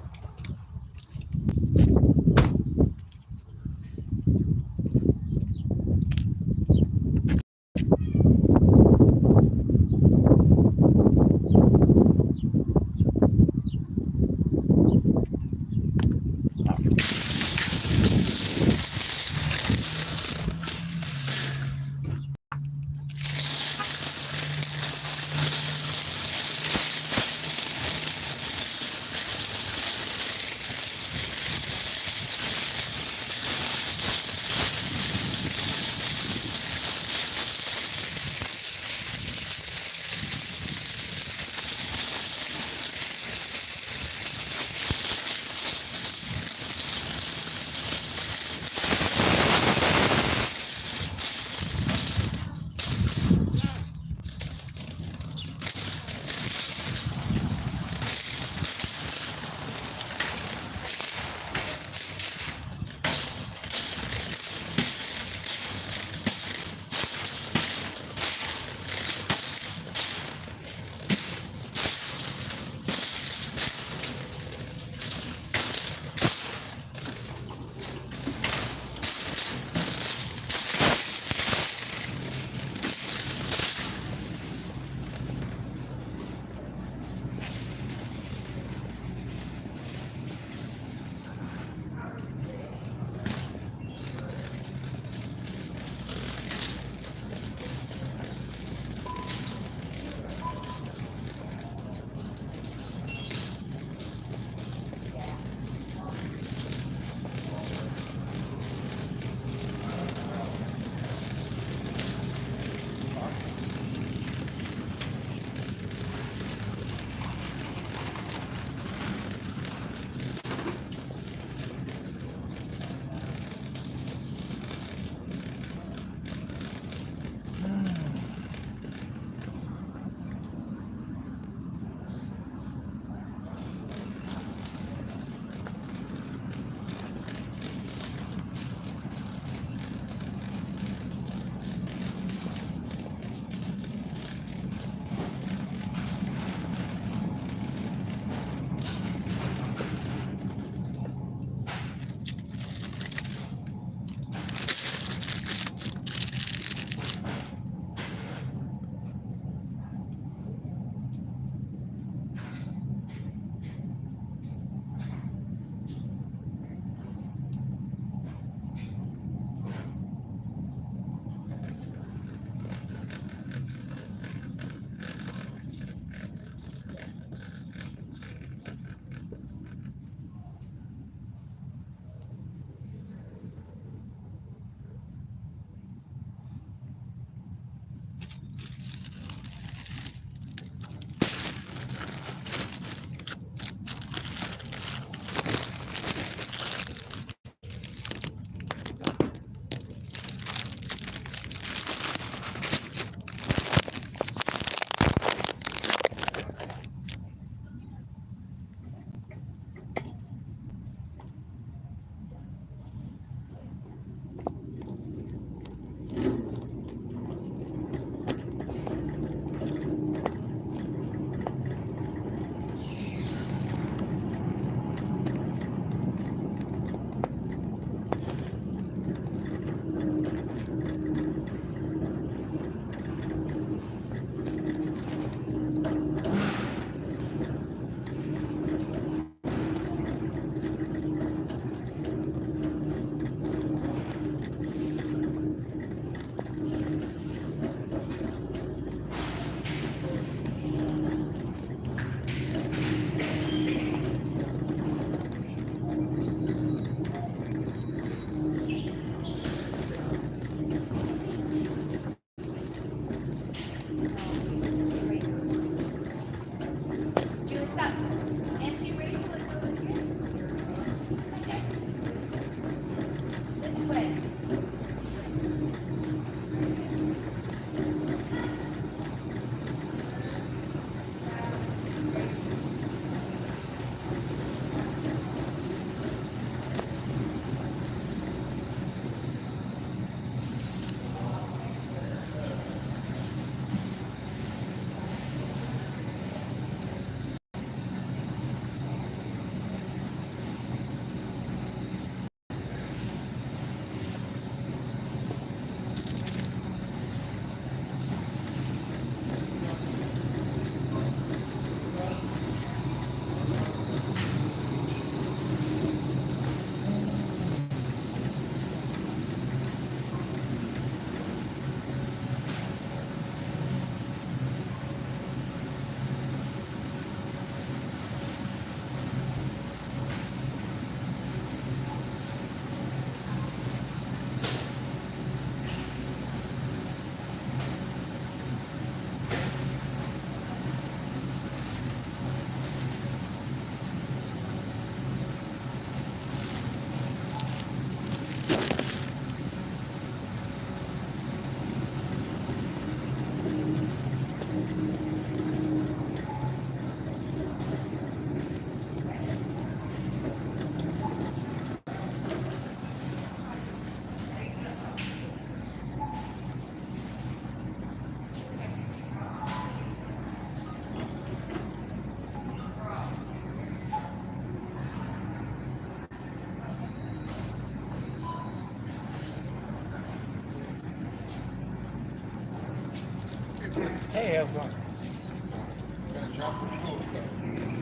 Hey, how's it going?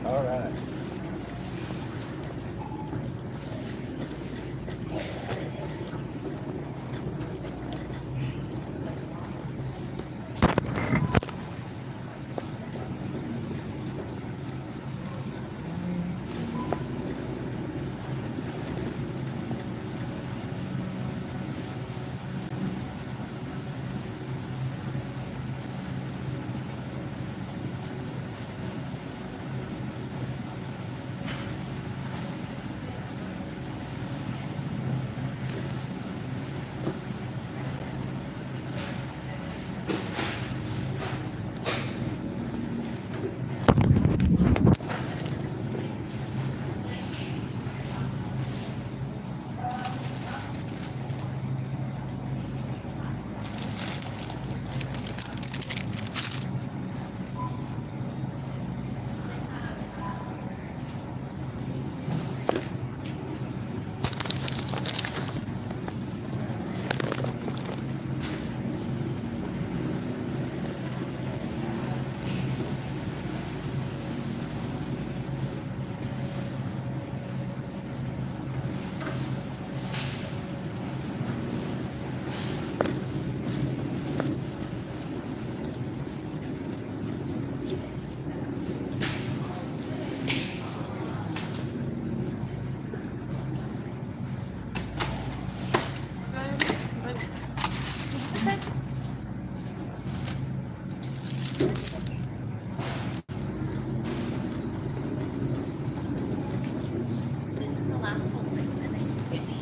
All right. This is the last whole place, and then maybe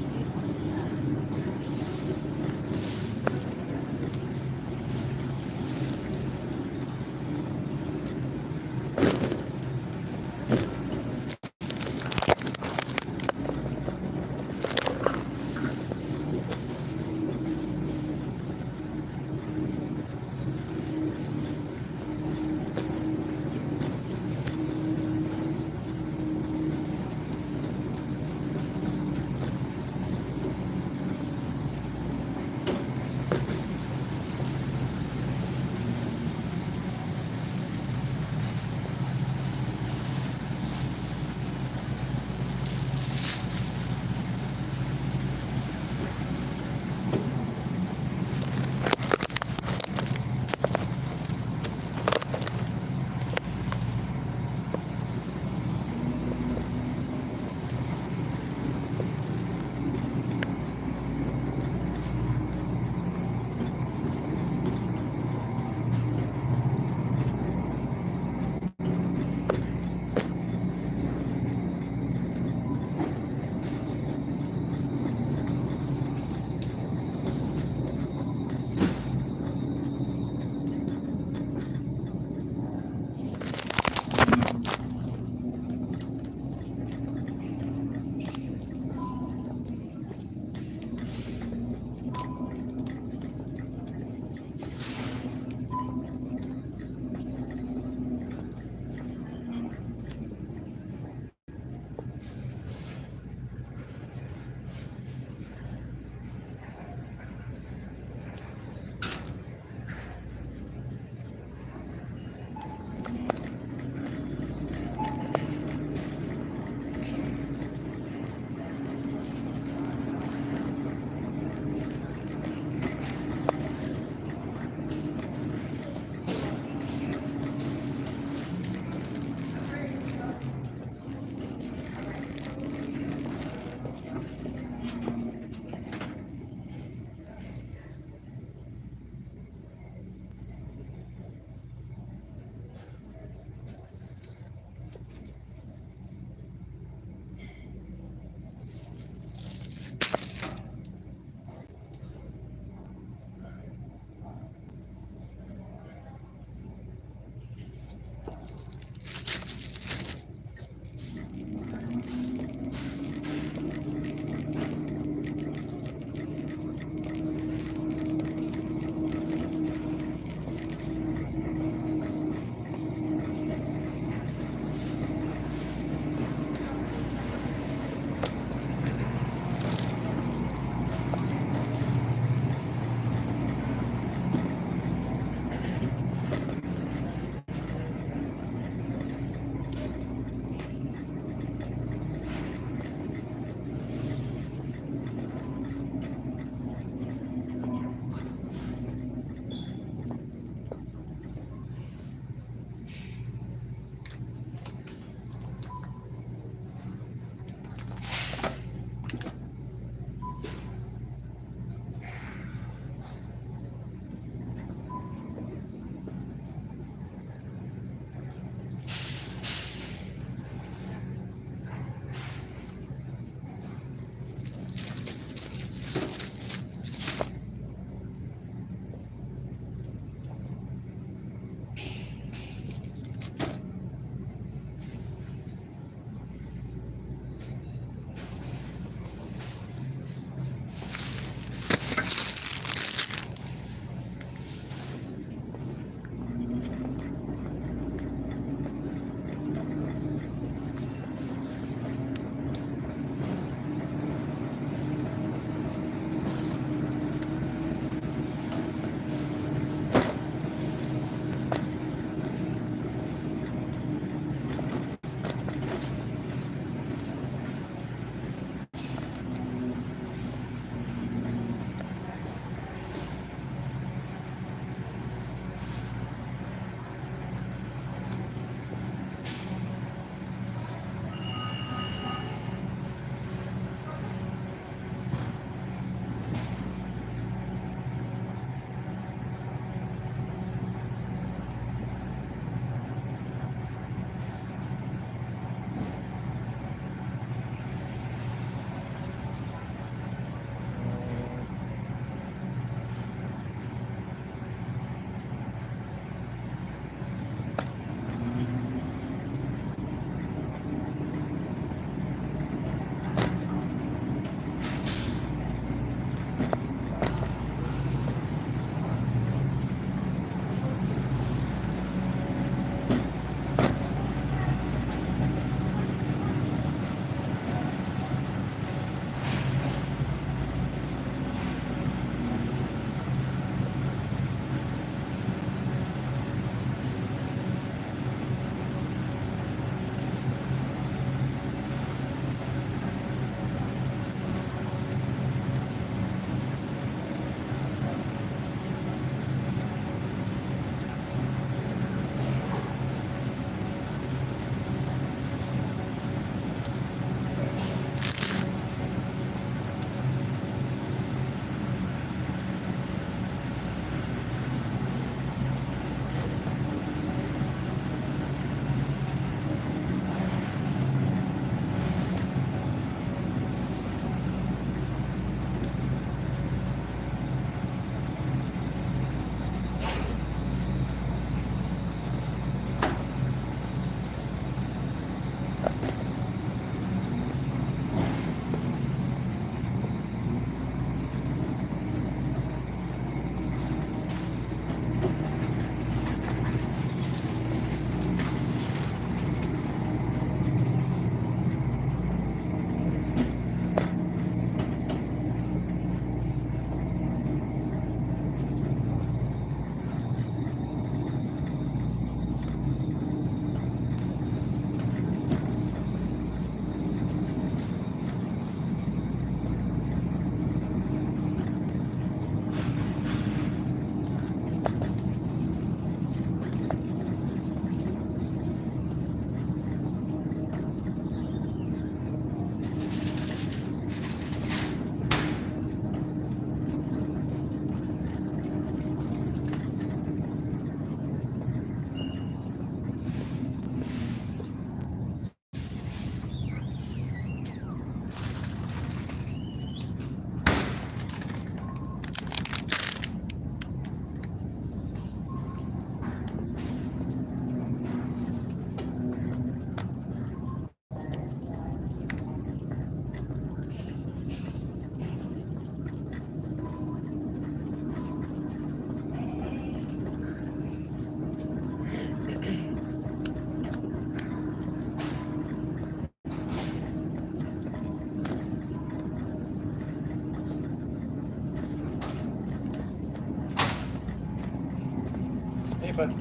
Hey, bud.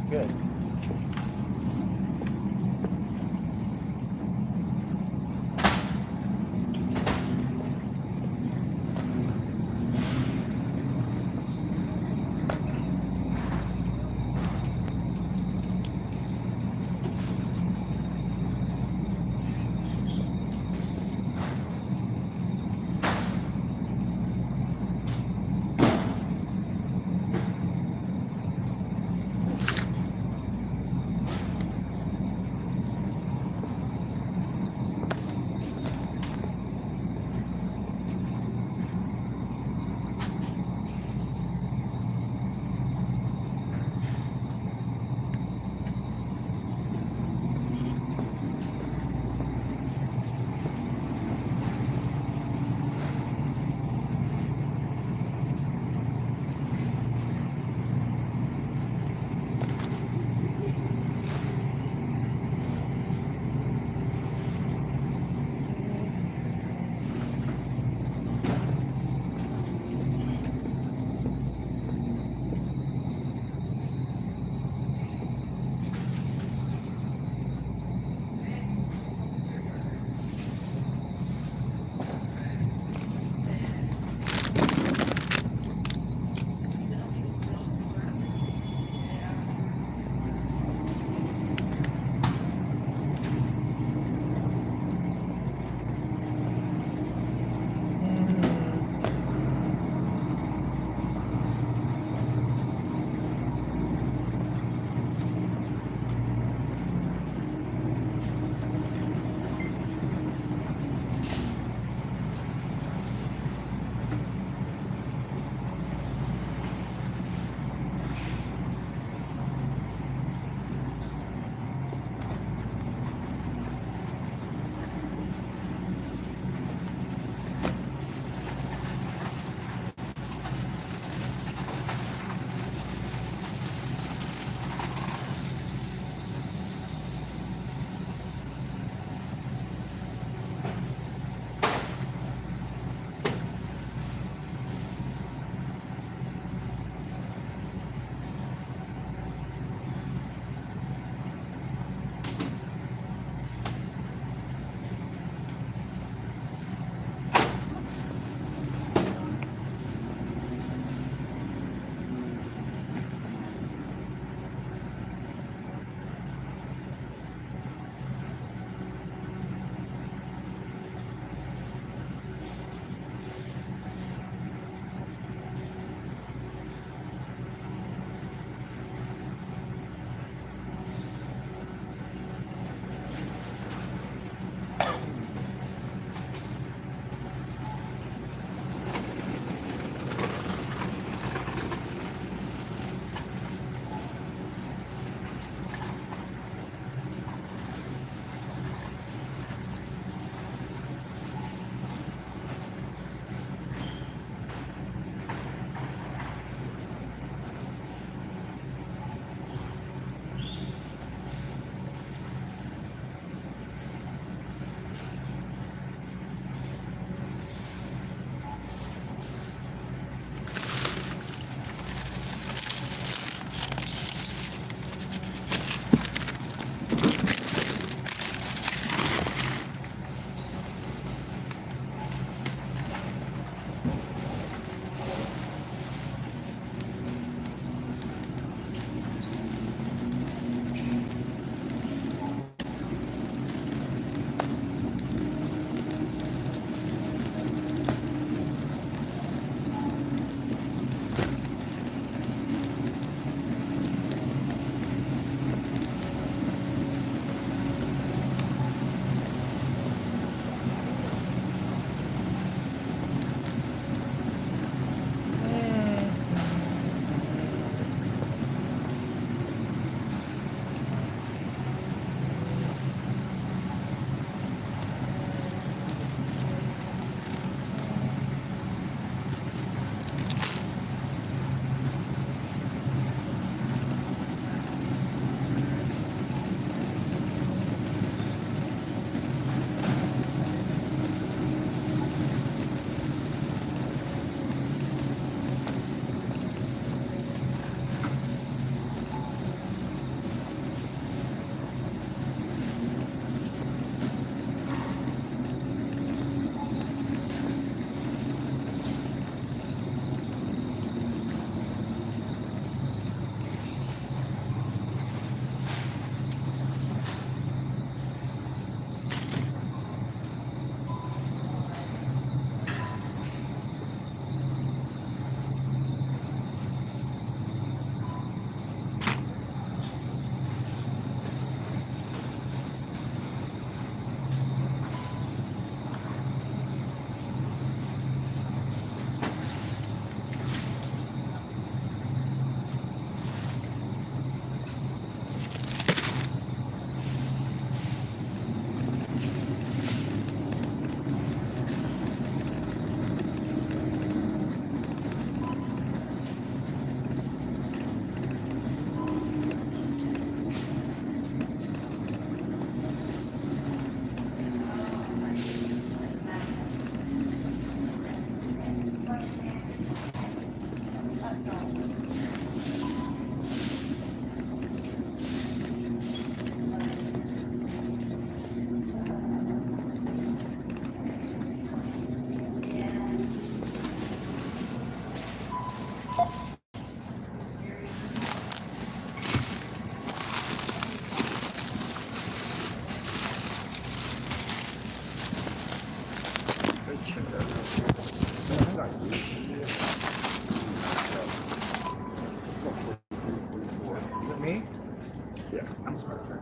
Good.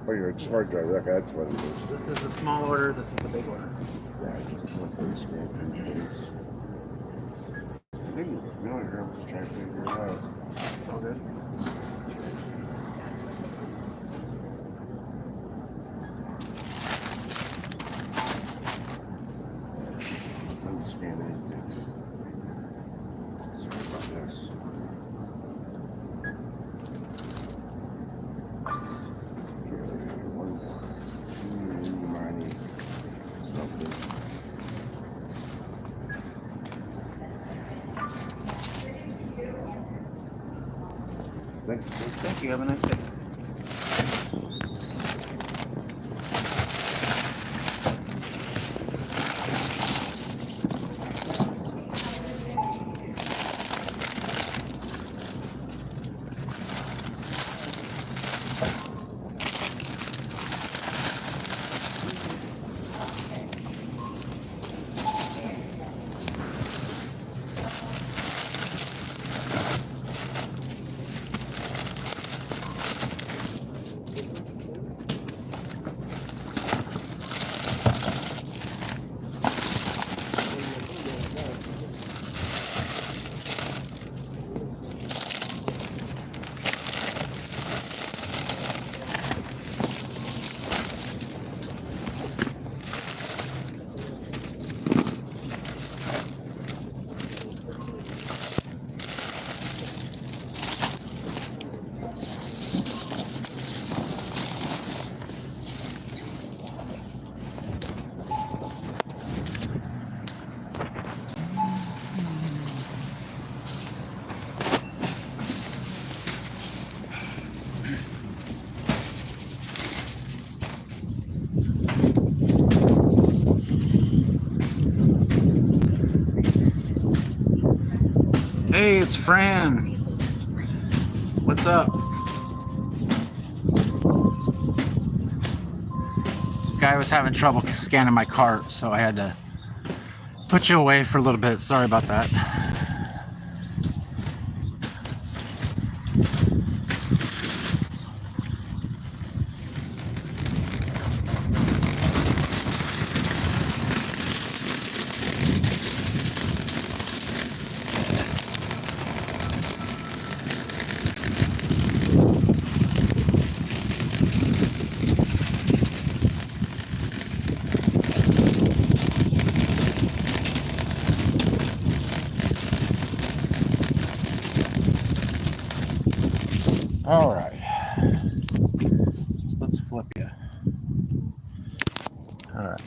Oh, you're a smart driver. Okay, that's what it is. This is the small order, this is the big order. Yeah, I just want to scan through things. I think you're familiar. I'm just trying to figure it out. It's all good. Don't scan anything. Sorry about this. One more. You might need something. Thank you. Have a nice day. Hey, it's Fran. What's up? Guy was having trouble scanning my cart, so I had to put you away for a little bit. Sorry about that. All right, let's flip you. All right.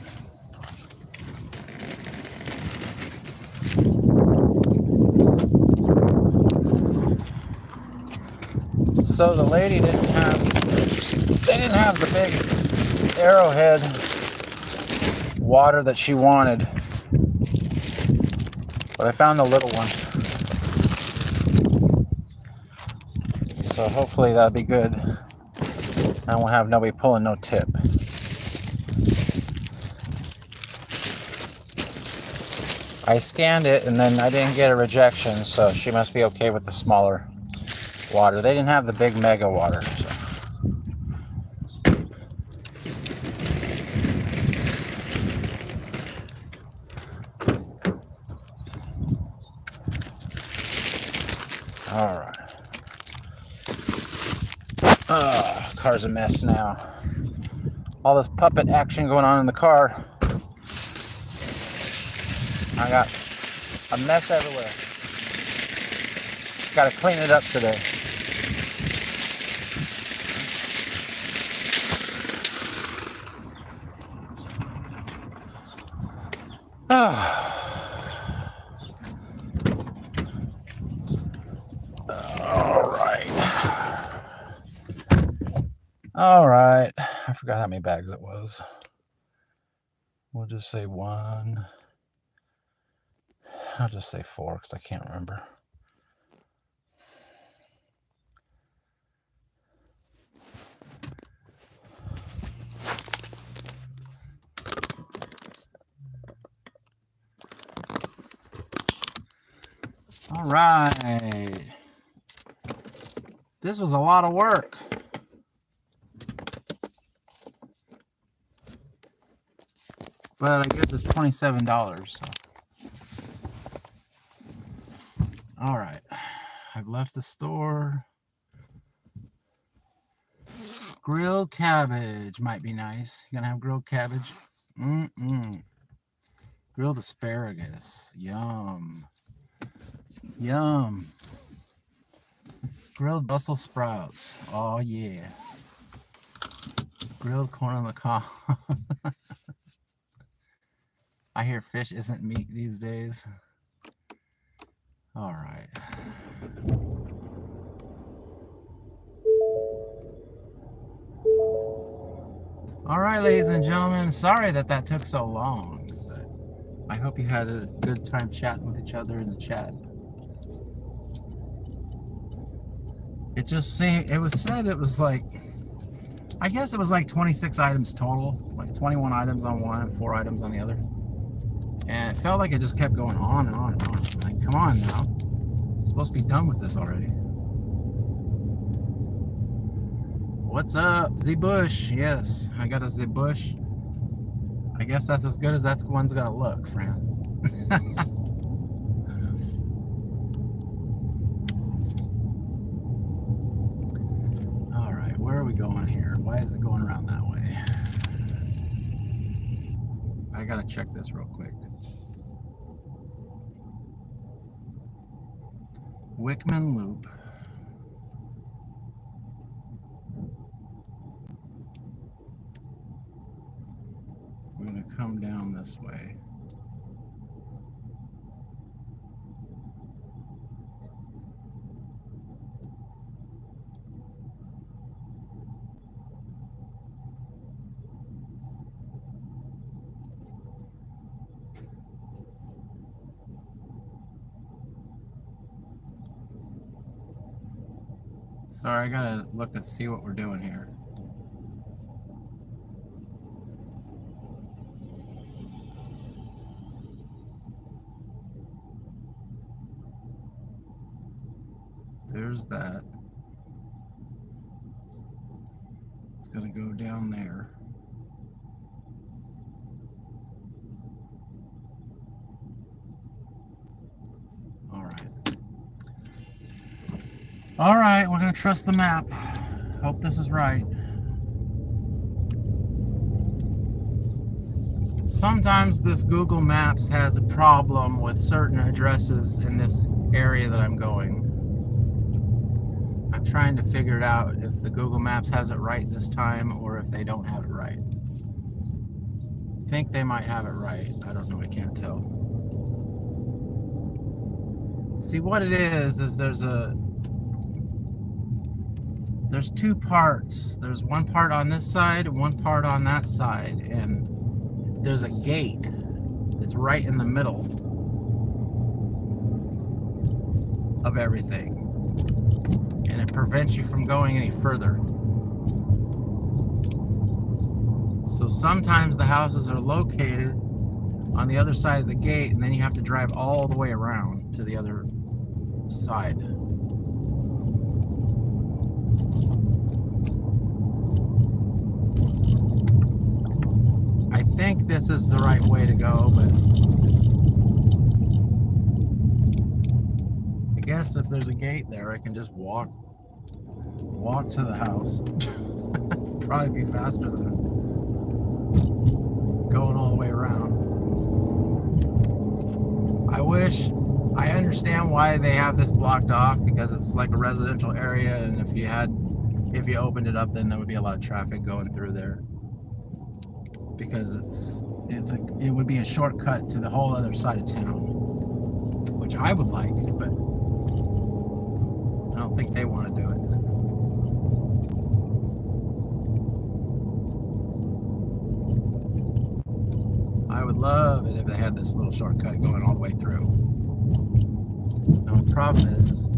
So the lady didn't have the big arrowhead water that she wanted, but I found the little one. So hopefully that'll be good. I won't have nobody pulling no tip. I scanned it and then I didn't get a rejection, so she must be okay with the smaller water. They didn't have the big mega water. So. All right. Car's a mess now. All this puppet action going on in the car. I got a mess everywhere. Got to clean it up today. All right. I forgot how many bags it was. We'll just say 1. I'll just say 4 because I can't remember. All right. This was a lot of work. But I guess it's $27. So. All right. I've left the store. Grilled cabbage might be nice. You gonna have grilled cabbage? Grilled asparagus. Yum. Yum. Grilled Brussels sprouts. Oh yeah. Grilled corn on the cob. I hear fish isn't meat these days. All right. All right, ladies and gentlemen. Sorry that took so long, but I hope you had a good time chatting with each other in the chat. It just seemed, it was said it was like, I guess it was like 26 items total, like 21 items on one and 4 items on the other. And it felt like it just kept going on and on and on. Like, come on now. I'm supposed to be done with this already. What's up, Z Bush? Yes, I got a Z Bush. I guess that's as good as that one's gonna look, friend. All right, where are we going here? Why is it going around that way? I gotta check this real quick. Wickman Loop. We're going to come down this way. Sorry, I gotta look and see what we're doing here. There's that. It's gonna go down there. All right, we're gonna trust the map. Hope this is right. Sometimes this Google Maps has a problem with certain addresses in this area that I'm going. I'm trying to figure it out if the Google Maps has it right this time or if they don't have it right. I think they might have it right. I don't know, I can't tell. See, what it is there's two parts. There's one part on this side and one part on that side, and there's a gate that's right in the middle of everything, and it prevents you from going any further. So sometimes the houses are located on the other side of the gate, and then you have to drive all the way around to the other side. I think this is the right way to go, but I guess if there's a gate there, I can just walk to the house. Probably be faster than going all the way around. I understand why they have this blocked off, because it's like a residential area, and if you opened it up, then there would be a lot of traffic going through there, because it would be a shortcut to the whole other side of town, which I would like, but I don't think they want to do it. I would love it if they had this little shortcut going all the way through. Now the problem is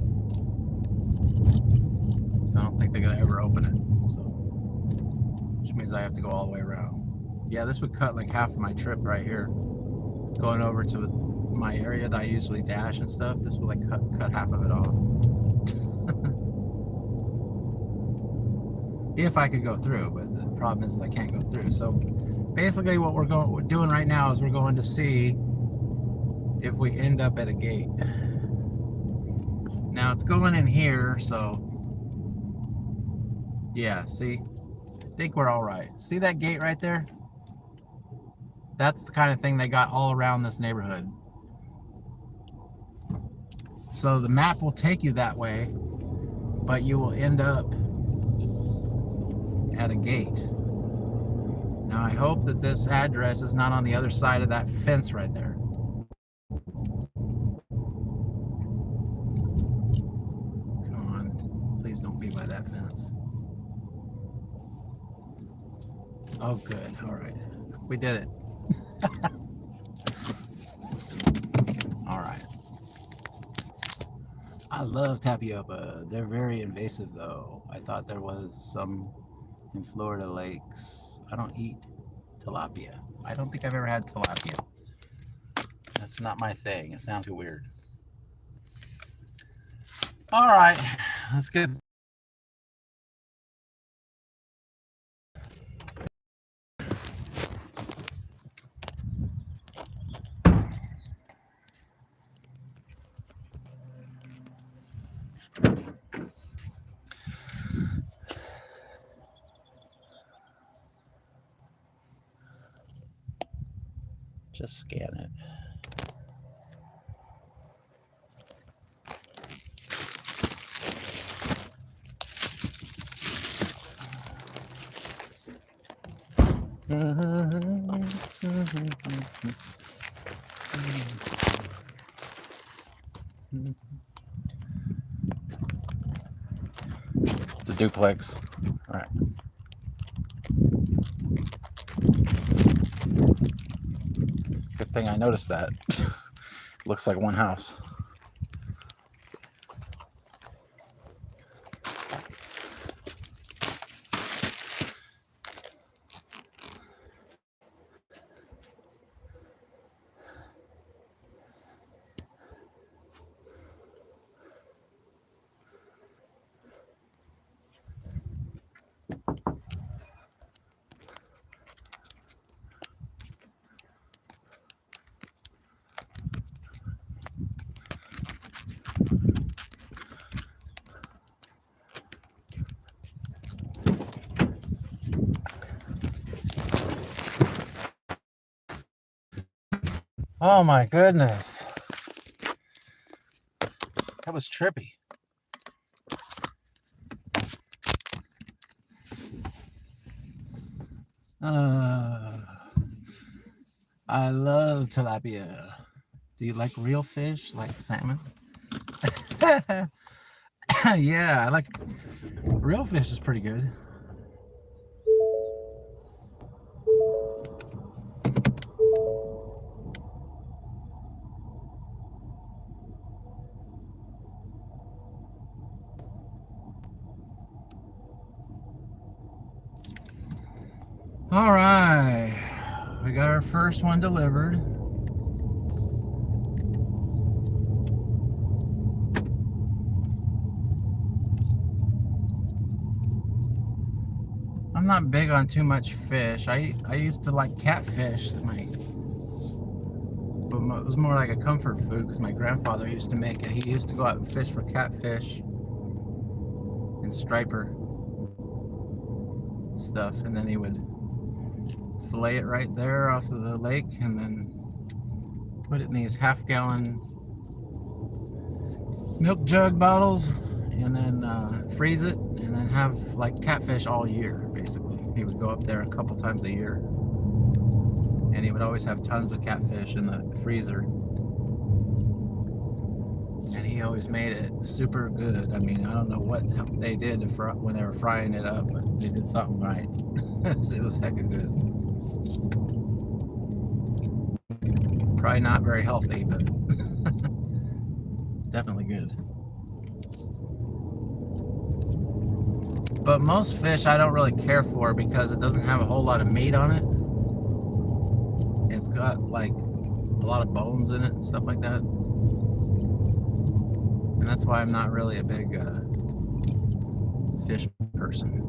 I don't think they're gonna ever open it, so which means I have to go all the way around. Yeah, this would cut like half of my trip right here, going over to my area that I usually dash and stuff. This would like cut half of it off. If I could go through, but the problem is I can't go through. So basically what we're doing right now is we're going to see if we end up at a gate. Now it's going in here, so yeah, see, I think we're all right. See that gate right there? That's the kind of thing they got all around this neighborhood. So the map will take you that way, but you will end up at a gate. Now I hope that this address is not on the other side of that fence right there. Come on, please don't be by that fence. Oh good, all right, we did it. All right. I love tapioca. They're very invasive though. I thought there was some in Florida lakes. I don't eat tilapia. I don't think I've ever had tilapia. That's not my thing. It sounds too weird. All right, let's get. Just scan it. It's a duplex. All right. Good thing I noticed that. Looks like one house. Oh my goodness. That was trippy. I love tilapia. Do you like real fish, like salmon? Yeah, I like real fish is pretty good. All right, we got our first one delivered. I'm not big on too much fish. I used to like catfish. But it was more like a comfort food because my grandfather used to make it. He used to go out and fish for catfish and striper stuff, and then he would fillet it right there off of the lake and then put it in these half-gallon milk jug bottles and then freeze it and then have like catfish all year. Basically, he would go up there a couple times a year and he would always have tons of catfish in the freezer, and he always made it super good. I mean, I don't know what they did when they were frying it up, but they did something right. It was hecka good. Probably not very healthy, but definitely good. But most fish I don't really care for because it doesn't have a whole lot of meat on it. It's got like a lot of bones in it and stuff like that. And that's why I'm not really a big fish person.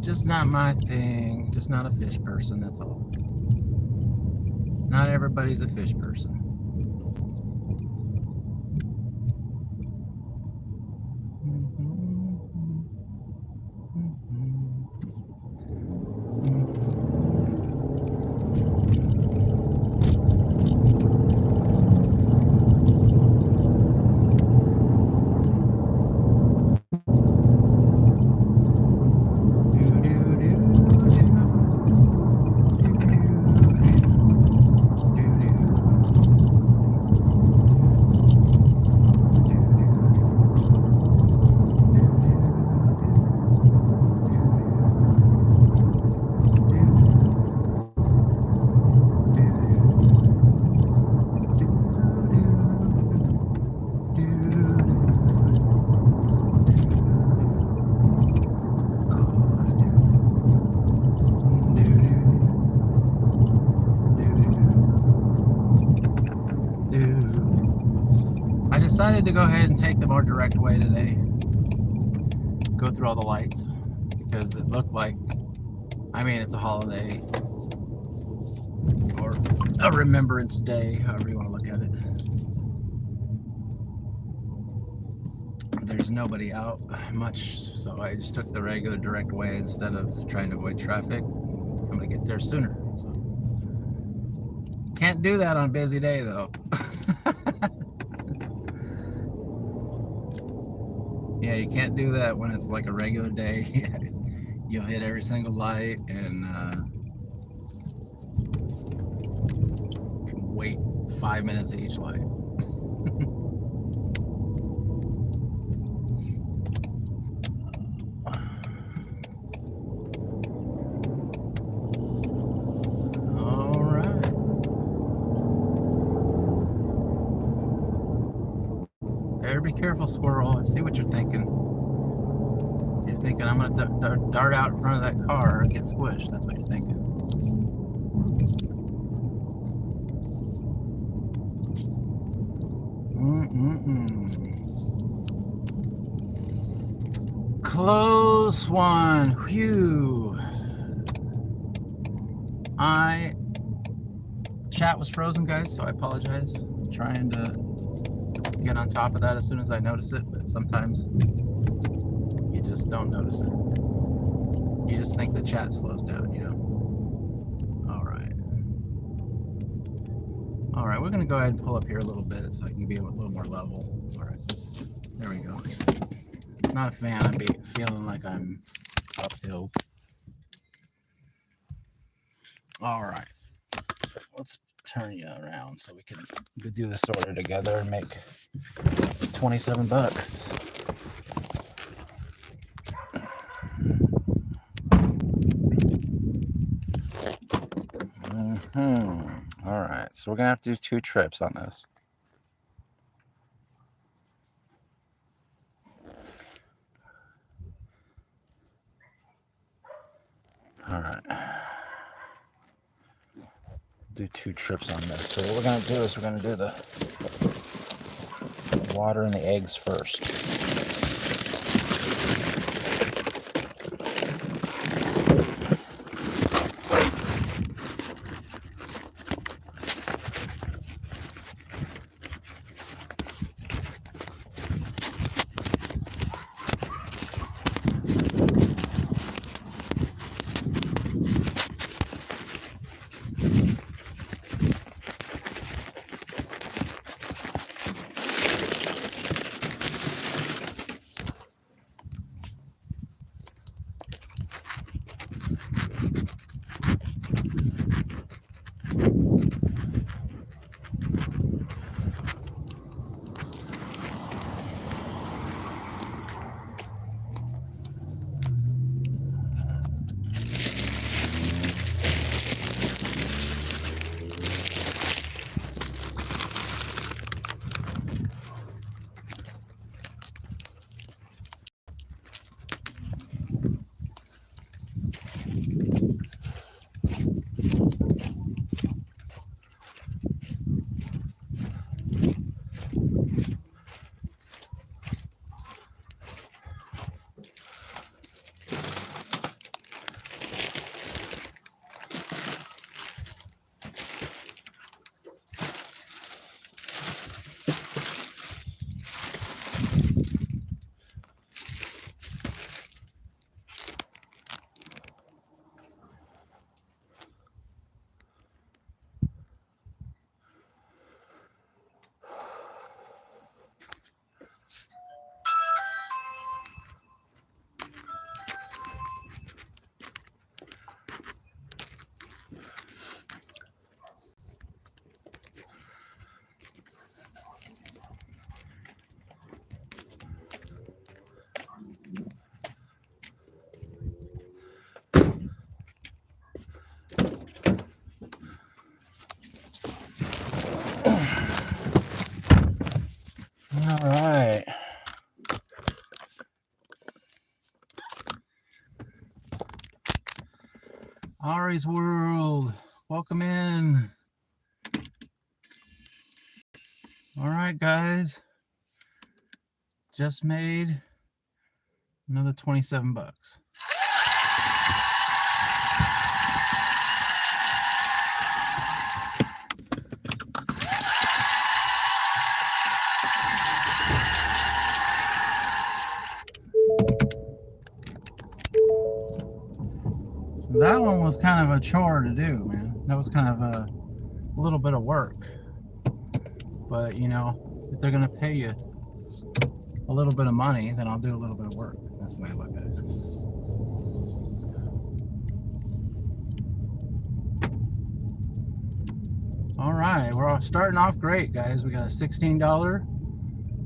just not my thing. Just not a fish person, that's all. Not everybody's a fish person. I decided to go ahead and take the more direct way today. Go through all the lights because it looked like, I mean, it's a holiday or a remembrance day, however you want to look at it. There's nobody out much, so I just took the regular direct way instead of trying to avoid traffic. I'm gonna get there sooner. So. Can't do that on a busy day though. Yeah, you can't do that when it's like a regular day. You'll hit every single light and wait 5 minutes at each light. All right. Better be careful, squirrel. I see what you're thinking. You're thinking I'm going to dart out in front of that car and get squished. That's what you're thinking. Close one. Whew. Chat was frozen, guys, so I apologize. I'm trying to get on top of that as soon as I notice it, but sometimes you just don't notice it. You just think the chat slows down, you know. All right, we're gonna go ahead and pull up here a little bit so I can be a little more level. All right, there we go. Not a fan. I'm feeling like I'm uphill. All right, let's turn you around so we can do this order together and make 27 bucks. All right, so we're gonna have to do 2 trips on this. All right, do 2 trips on this. So what we're gonna do is we're gonna do the water and the eggs first. Ari's World, welcome in. All right, guys, just made another 27 bucks. That one was kind of a chore to do, man. That was kind of a little bit of work. But, you know, if they're going to pay you a little bit of money, then I'll do a little bit of work. That's the way I look at it. All right, we're starting off great, guys. We got a $16,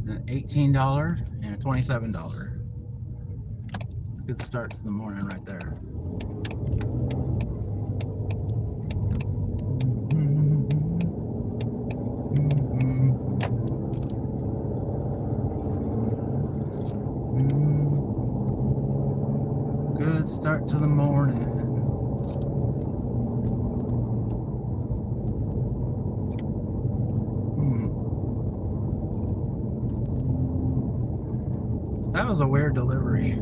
an $18, and a $27. It's a good start to the morning right there. Good start to the morning. That was a weird delivery. It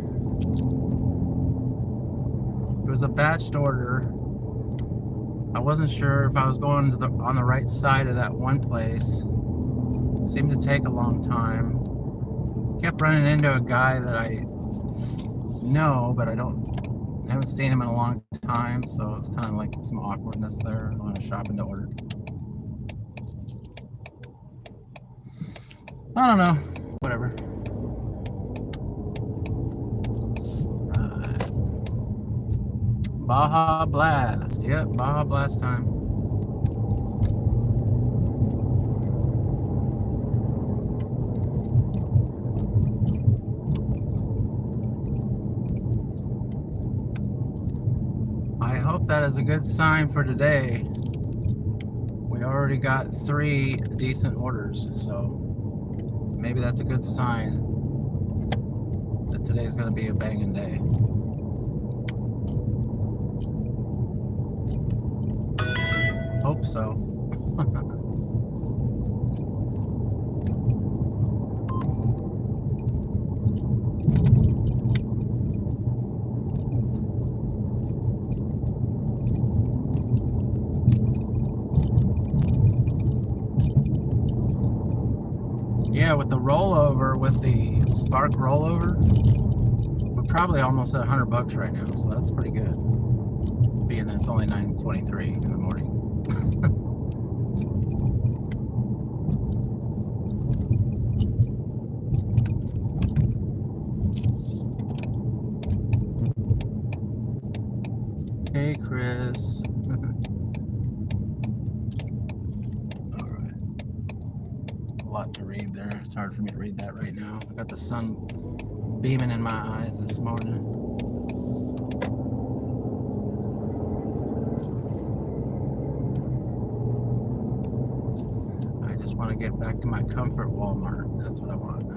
was a batched order. I wasn't sure if I was going to on the right side of that one place. Seemed to take a long time. Kept running into a guy that I know, but I haven't seen him in a long time, so it's kind of like some awkwardness there on a shopping to order. I don't know. Whatever. Right. Baja Blast. Yep, Baja Blast time. I hope that is a good sign for today. We already got 3 decent orders, so maybe that's a good sign that today's going to be a banging day. Hope so. Yeah, with the rollover, with the Spark rollover, we're probably almost at 100 bucks right now, so that's pretty good. Being that it's only 9:23 in the morning. Hey, Chris. Lot to read there. It's hard for me to read that right now. I got the sun beaming in my eyes this morning. I just want to get back to my comfort Walmart. That's what I want.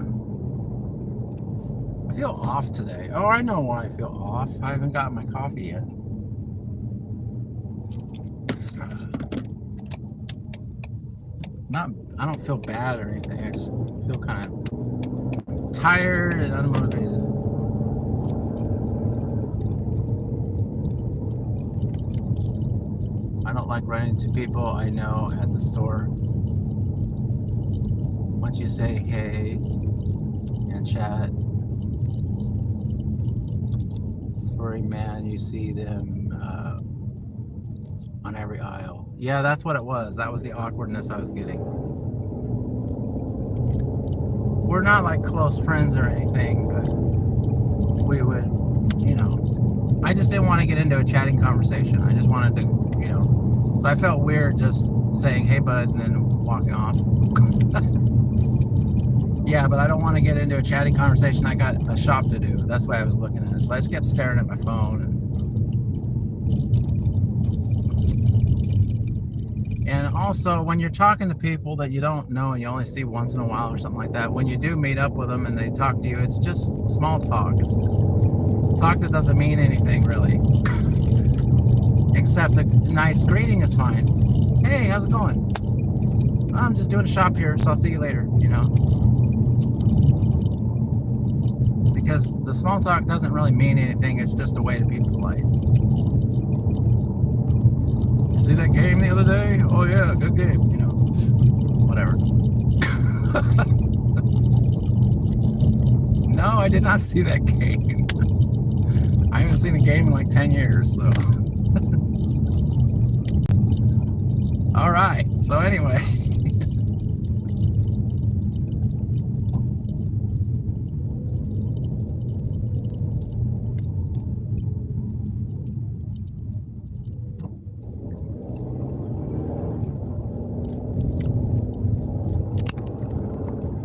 I feel off today. Oh, I know why I feel off. I haven't gotten my coffee yet. I don't feel bad or anything. I just feel kind of tired and unmotivated. I don't like running into people I know at the store. Once you say hey and chat, for a man, you see them on every aisle. Yeah, that's what it was. That was the awkwardness I was getting. We're not like close friends or anything, but we would, you know, I just didn't want to get into a chatting conversation. I just wanted to, you know, so I felt weird just saying, hey, bud, and then walking off. Yeah, but I don't want to get into a chatting conversation. I got a shop to do. That's why I was looking at it. So I just kept staring at my phone. And also, when you're talking to people that you don't know and you only see once in a while or something like that, when you do meet up with them and they talk to you, it's just small talk. It's talk that doesn't mean anything, really. Except a nice greeting is fine. Hey, how's it going? I'm just doing a shop here, so I'll see you later, you know. Because the small talk doesn't really mean anything, it's just a way to be polite. You see that game the other day? Oh yeah, good game, you know. Whatever. No, I did not see that game. I haven't seen a game in like 10 years, so. Alright, so anyway.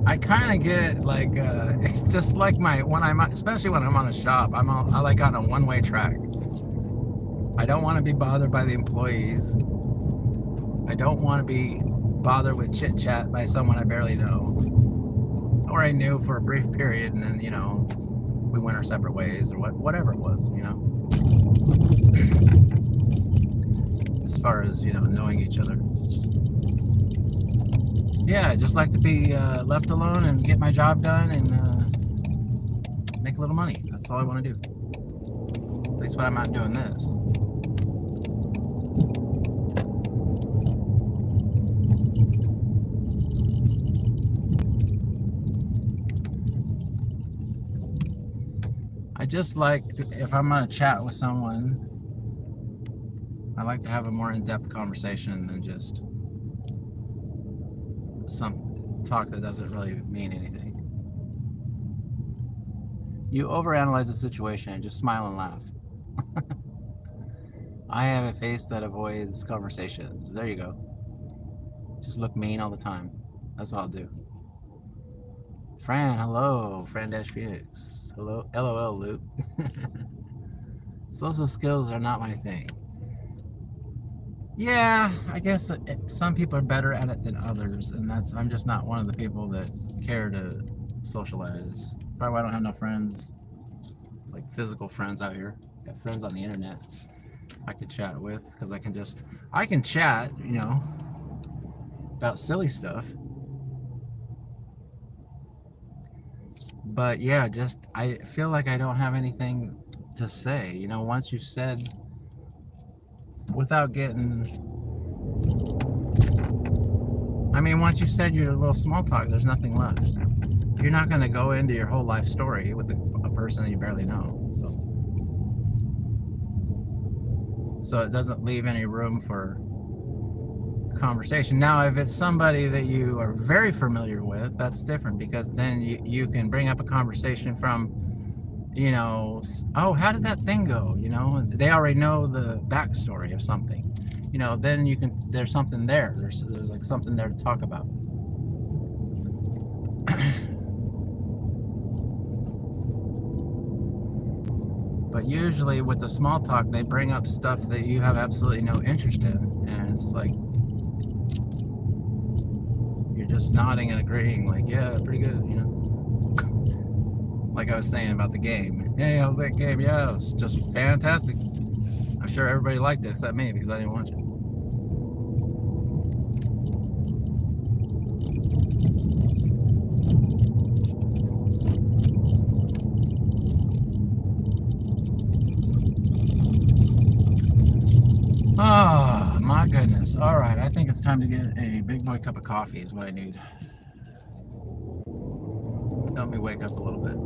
I kind of get like, it's just like especially when I'm on a shop, I like on a one-way track. I don't want to be bothered by the employees. I don't want to be bothered with chit chat by someone I barely know, or I knew for a brief period, and then, you know, we went our separate ways, or whatever it was, you know. As far as, you know, knowing each other. Yeah, I just like to be left alone and get my job done and make a little money. That's all I want to do. At least when I'm not doing this. I just like, if I'm going to chat with someone, I like to have a more in-depth conversation than just some talk that doesn't really mean anything. You overanalyze the situation and just smile and laugh. I have a face that avoids conversations. There you go. Just look mean all the time. That's what I'll do. Fran, hello. Fran-Phoenix. Hello. LOL, Luke. Social skills are not my thing. Yeah, I guess some people are better at it than others, and I'm just not one of the people that care to socialize. Probably why I don't have no friends, like physical friends out here. Got friends on the internet I could chat with, because I can chat, you know, about silly stuff. But yeah, I feel like I don't have anything to say. You know, once you've said, without getting, I mean, once you've said your little small talk, there's nothing left. You're not going to go into your whole life story with a person that you barely know. So it doesn't leave any room for conversation. Now, if it's somebody that you are very familiar with, that's different, because then you can bring up a conversation from, you know, oh, how did that thing go? You know, they already know the backstory of something. You know, then there's something there. There's like something there to talk about. But usually with the small talk, they bring up stuff that you have absolutely no interest in, and it's like you're just nodding and agreeing, like, yeah, pretty good, you know. Like I was saying about the game. Hey, how was that game? Yeah, it was just fantastic. I'm sure everybody liked it except me, because I didn't watch it. Oh, my goodness. All right, I think it's time to get a big boy cup of coffee is what I need. Help me wake up a little bit.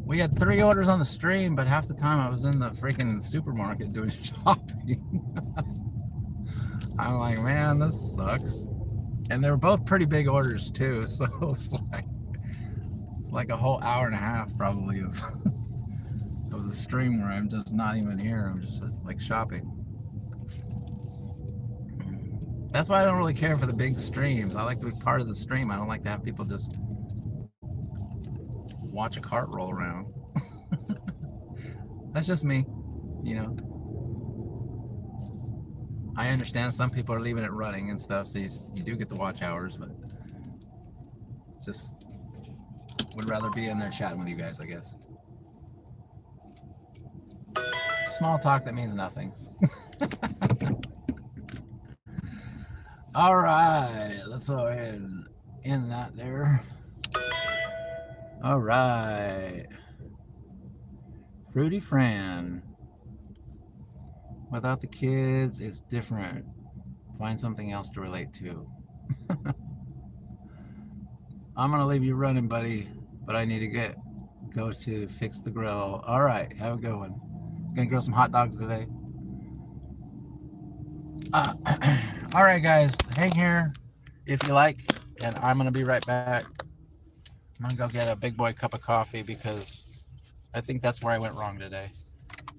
We had 3 orders on the stream, but half the time I was in the freaking supermarket doing shopping. I'm like, man, this sucks. And they were both pretty big orders too, so it's like a whole hour and a half probably of the stream where I'm just not even here. I'm just like shopping. That's why I don't really care for the big streams. I like to be part of the stream. I don't like to have people just watch a cart roll around. That's just me, you know. I understand some people are leaving it running and stuff, so you do get the watch hours, but just would rather be in there chatting with you guys, I guess. small talk that means nothing. All right, let's go ahead and end that there. All right. Fruity Fran. Without the kids, it's different. Find something else to relate to. I'm gonna leave you running, buddy, but I need to go to fix the grill. All right, have a good one. Gonna grill some hot dogs today. All right, guys, hang here if you like, and I'm gonna be right back. I'm gonna go get a big boy cup of coffee because I think that's where I went wrong today.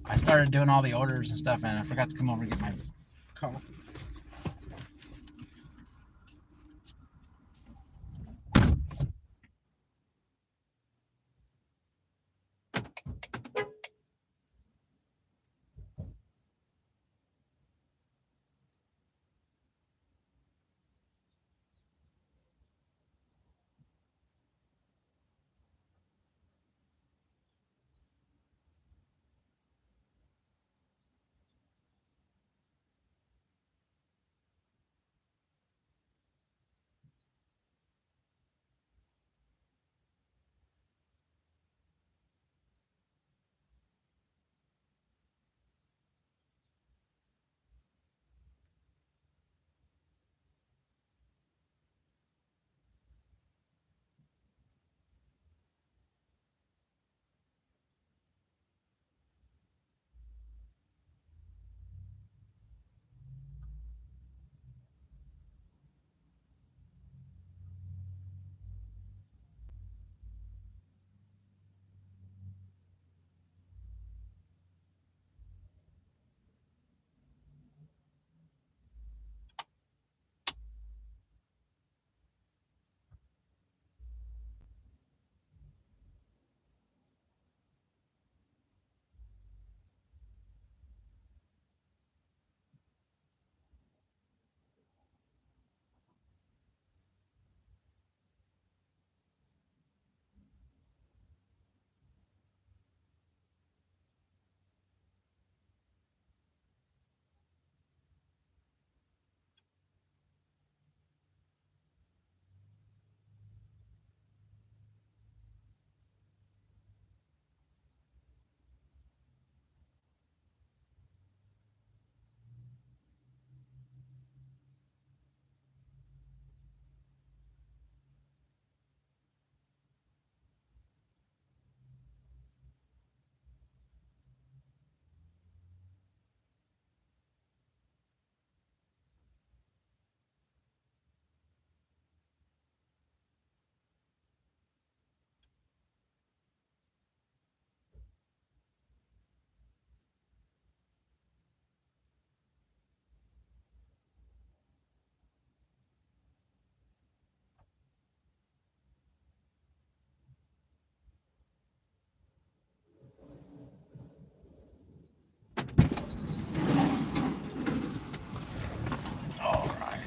I started doing all the orders and stuff, and I forgot to come over and get my coffee. All right.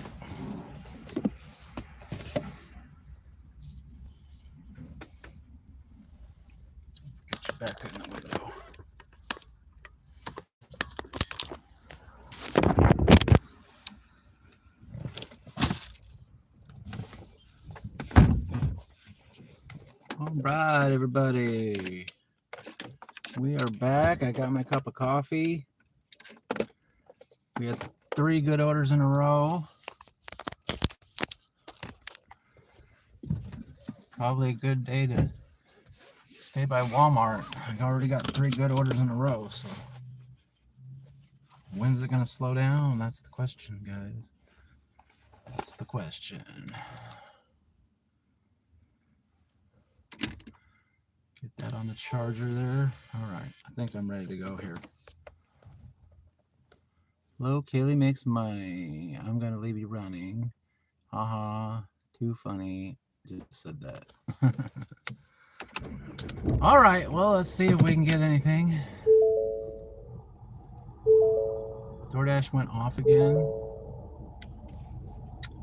Let's get you back in the window. All right, everybody. We are back. I got my cup of coffee. We had 3 good orders in a row. Probably a good day to stay by Walmart. I already got 3 good orders in a row, so when's it gonna slow down? That's the question, guys. That's the question. Get that on the charger there. All right, I think I'm ready to go here. Hello, Kaylee makes money. I'm gonna leave you running. Haha, too funny. Just said that. All right, well, let's see if we can get anything. Doordash went off again.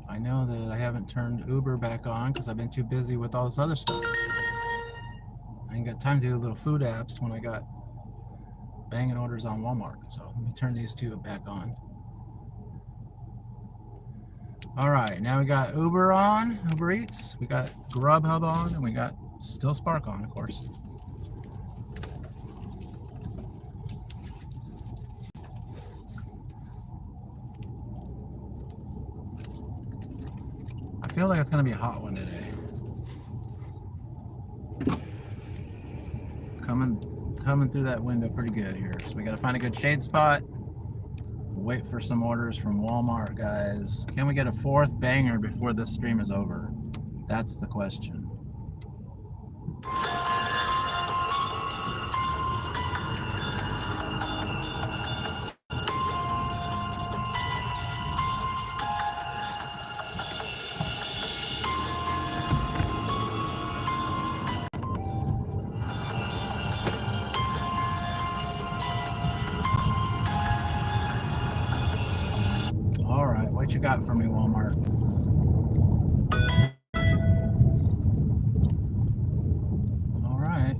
I know that I haven't turned Uber back on because I've been too busy with all this other stuff. I ain't got time to do little food apps when I got banging orders on Walmart. So let me turn these two back on. All right, now we got Uber on, Uber Eats. We got GrubHub on, and we got still Spark on, of course. I feel like it's gonna be a hot one today. It's coming through that window pretty good here. So we gotta find a good shade spot. Wait for some orders from Walmart, guys. Can we get a fourth banger before this stream is over? That's the question. All right, what you got for me, Walmart? All right.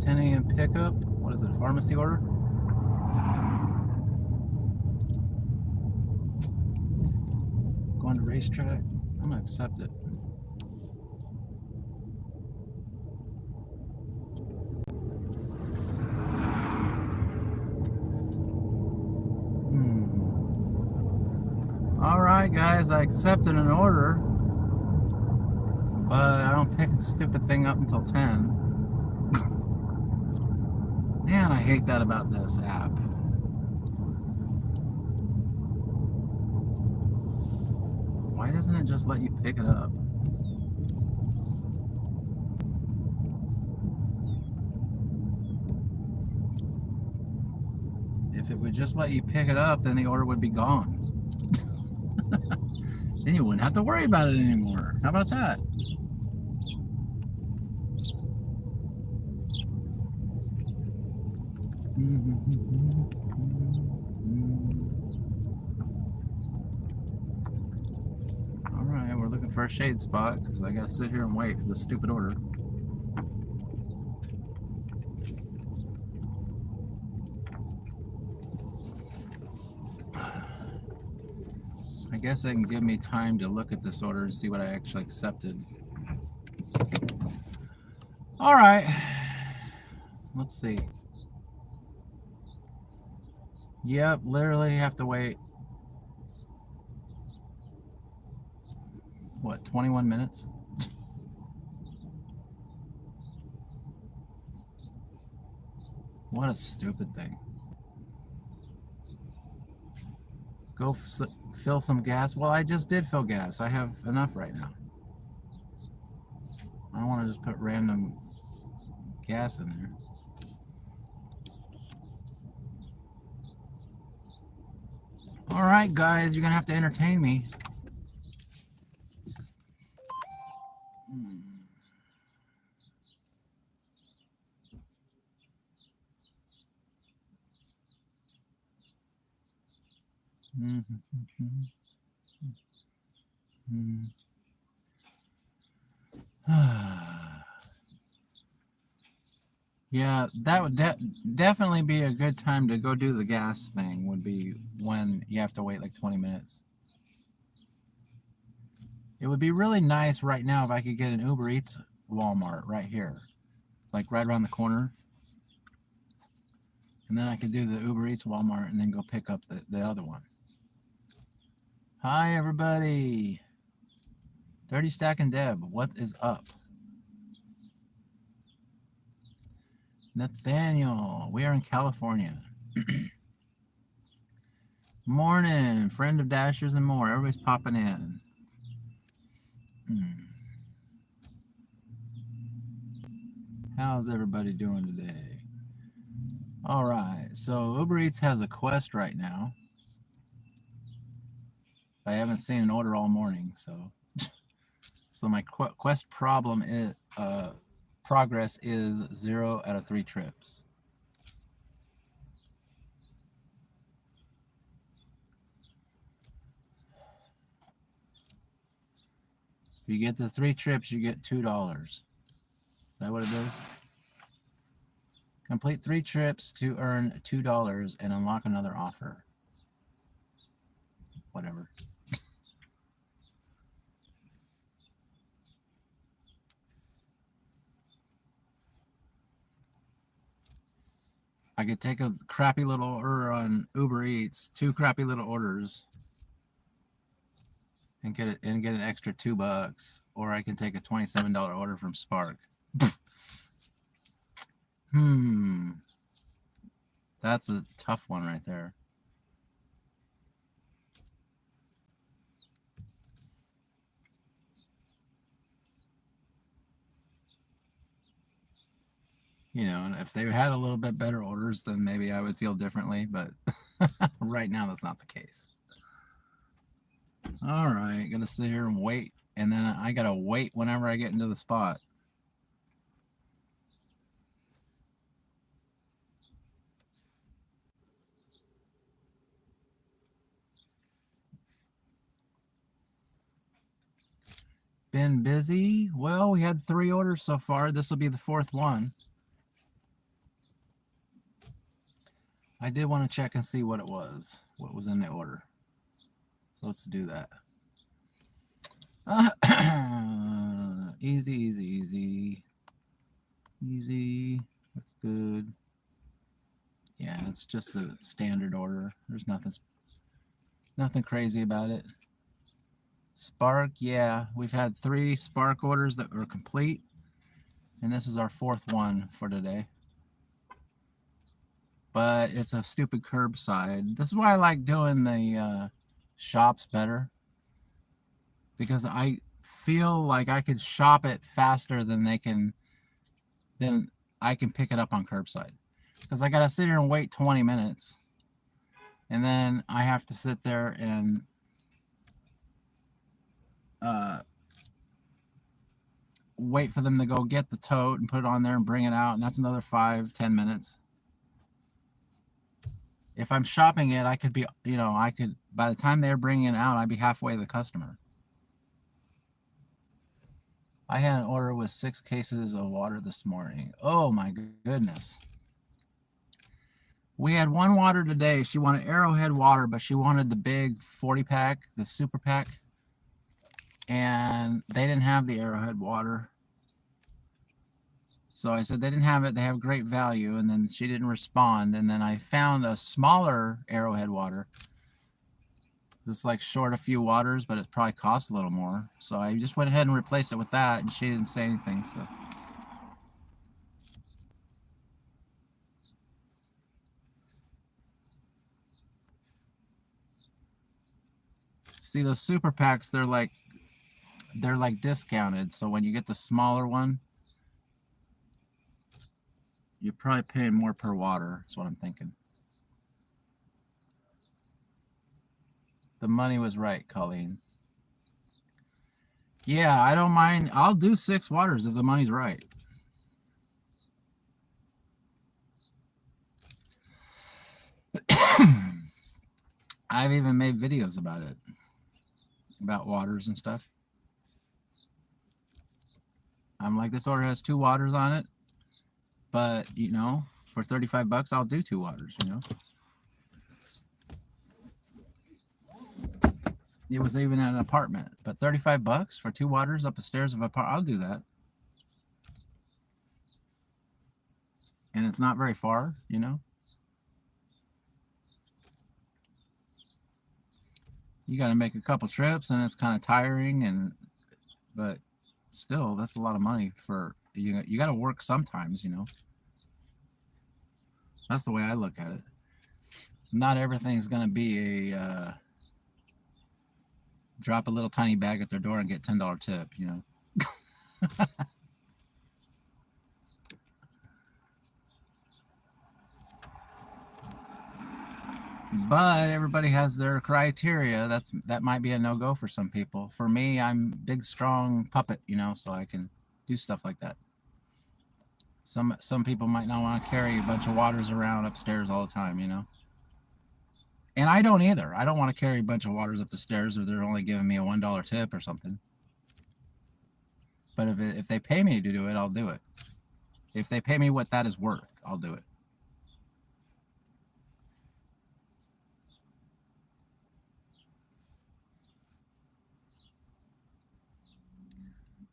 10 a.m. pickup. What is it, a pharmacy order? Going to racetrack. I'm gonna accept it. All right, guys, I accepted an order, but I don't pick the stupid thing up until 10. Man, I hate that about this app. Why doesn't it just let you pick it up? If it would just let you pick it up, then the order would be gone. Then you wouldn't have to worry about it anymore. How about that? All right, we're looking for a shade spot because I gotta sit here and wait for the stupid order. I guess they can give me time to look at this order and see what I actually accepted. All right, let's see. Yep, literally have to wait. What, 21 minutes? What a stupid thing. Go fill some gas. Well, I just did fill gas. I have enough right now. I don't want to just put random gas in there. All right, guys, you're gonna have to entertain me. Yeah, that would definitely be a good time to go do the gas thing, would be when you have to wait like 20 minutes. It would be really nice right now if I could get an Uber Eats Walmart right here, like right around the corner. And then I could do the Uber Eats Walmart and then go pick up the other one. Hi, everybody. 30 Stack and Deb, what is up? Nathaniel, we are in California. Morning, friend of Dashers and more. Everybody's popping in. How's everybody doing today? All right, so Uber Eats has a quest right now. I haven't seen an order all morning, so my quest problem is progress is 0 out of 3 trips. If you get the 3 trips, you get $2. Is that what it is? Complete 3 trips to earn $2 and unlock another offer. Whatever. I could take a crappy little order on UberEats, 2 crappy little orders, and get an extra $2, or I can take a $27 order from Spark. That's a tough one right there. You know, and if they had a little bit better orders, then maybe I would feel differently, but right now that's not the case. All right, gonna sit here and wait, and then I gotta wait whenever I get into the spot. Been busy? Well, we had 3 orders so far. This will be the 4th one. I did want to check and see what it was, what was in the order. So let's do that. Easy, easy, easy. Easy. That's good. Yeah, it's just a standard order. There's nothing crazy about it. Spark, yeah, we've had 3 Spark orders that were complete, and this is our 4th one for today. But it's a stupid curbside. This is why I like doing the shops better, because I feel like I could shop it faster than I can pick it up on curbside, because I gotta sit here and wait 20 minutes, and then I have to sit there and wait for them to go get the tote and put it on there and bring it out, and that's another 5-10 minutes. If I'm shopping it, I could be, you know, by the time they're bringing it out, I'd be halfway to the customer. I had an order with 6 cases of water this morning. Oh my goodness. We had one water today. She wanted Arrowhead water, but she wanted the big 40-pack, the super pack. And they didn't have the Arrowhead water. So I said they didn't have it. They have great value. And then she didn't respond. And then I found a smaller Arrowhead water. It's like short a few waters, but it probably costs a little more. So I just went ahead and replaced it with that, and she didn't say anything. So see, those super packs, they're like discounted. So when you get the smaller one, you're probably paying more per water. That's what I'm thinking. The money was right, Colleen. Yeah, I don't mind. I'll do 6 waters if the money's right. I've even made videos about it, about waters and stuff. I'm like, this order has 2 waters on it, but you know, for 35 bucks, I'll do 2 waters, you know. It was even at an apartment, but 35 bucks for 2 waters up the stairs of a apartment, I'll do that. And it's not very far, you know. You got to make a couple trips, and it's kind of tiring, but still, that's a lot of money for you. You got to work sometimes, you know. That's the way I look at it. Not everything's gonna be a drop a little tiny bag at their door and get $10 tip, you know. But everybody has their criteria. That might be a no-go for some people. For me, I'm big, strong puppet, you know, so I can do stuff like that. Some people might not want to carry a bunch of waters around upstairs all the time, you know. And I don't either. I don't want to carry a bunch of waters up the stairs if they're only giving me a $1 tip or something. But if they pay me to do it, I'll do it. If they pay me what that is worth, I'll do it.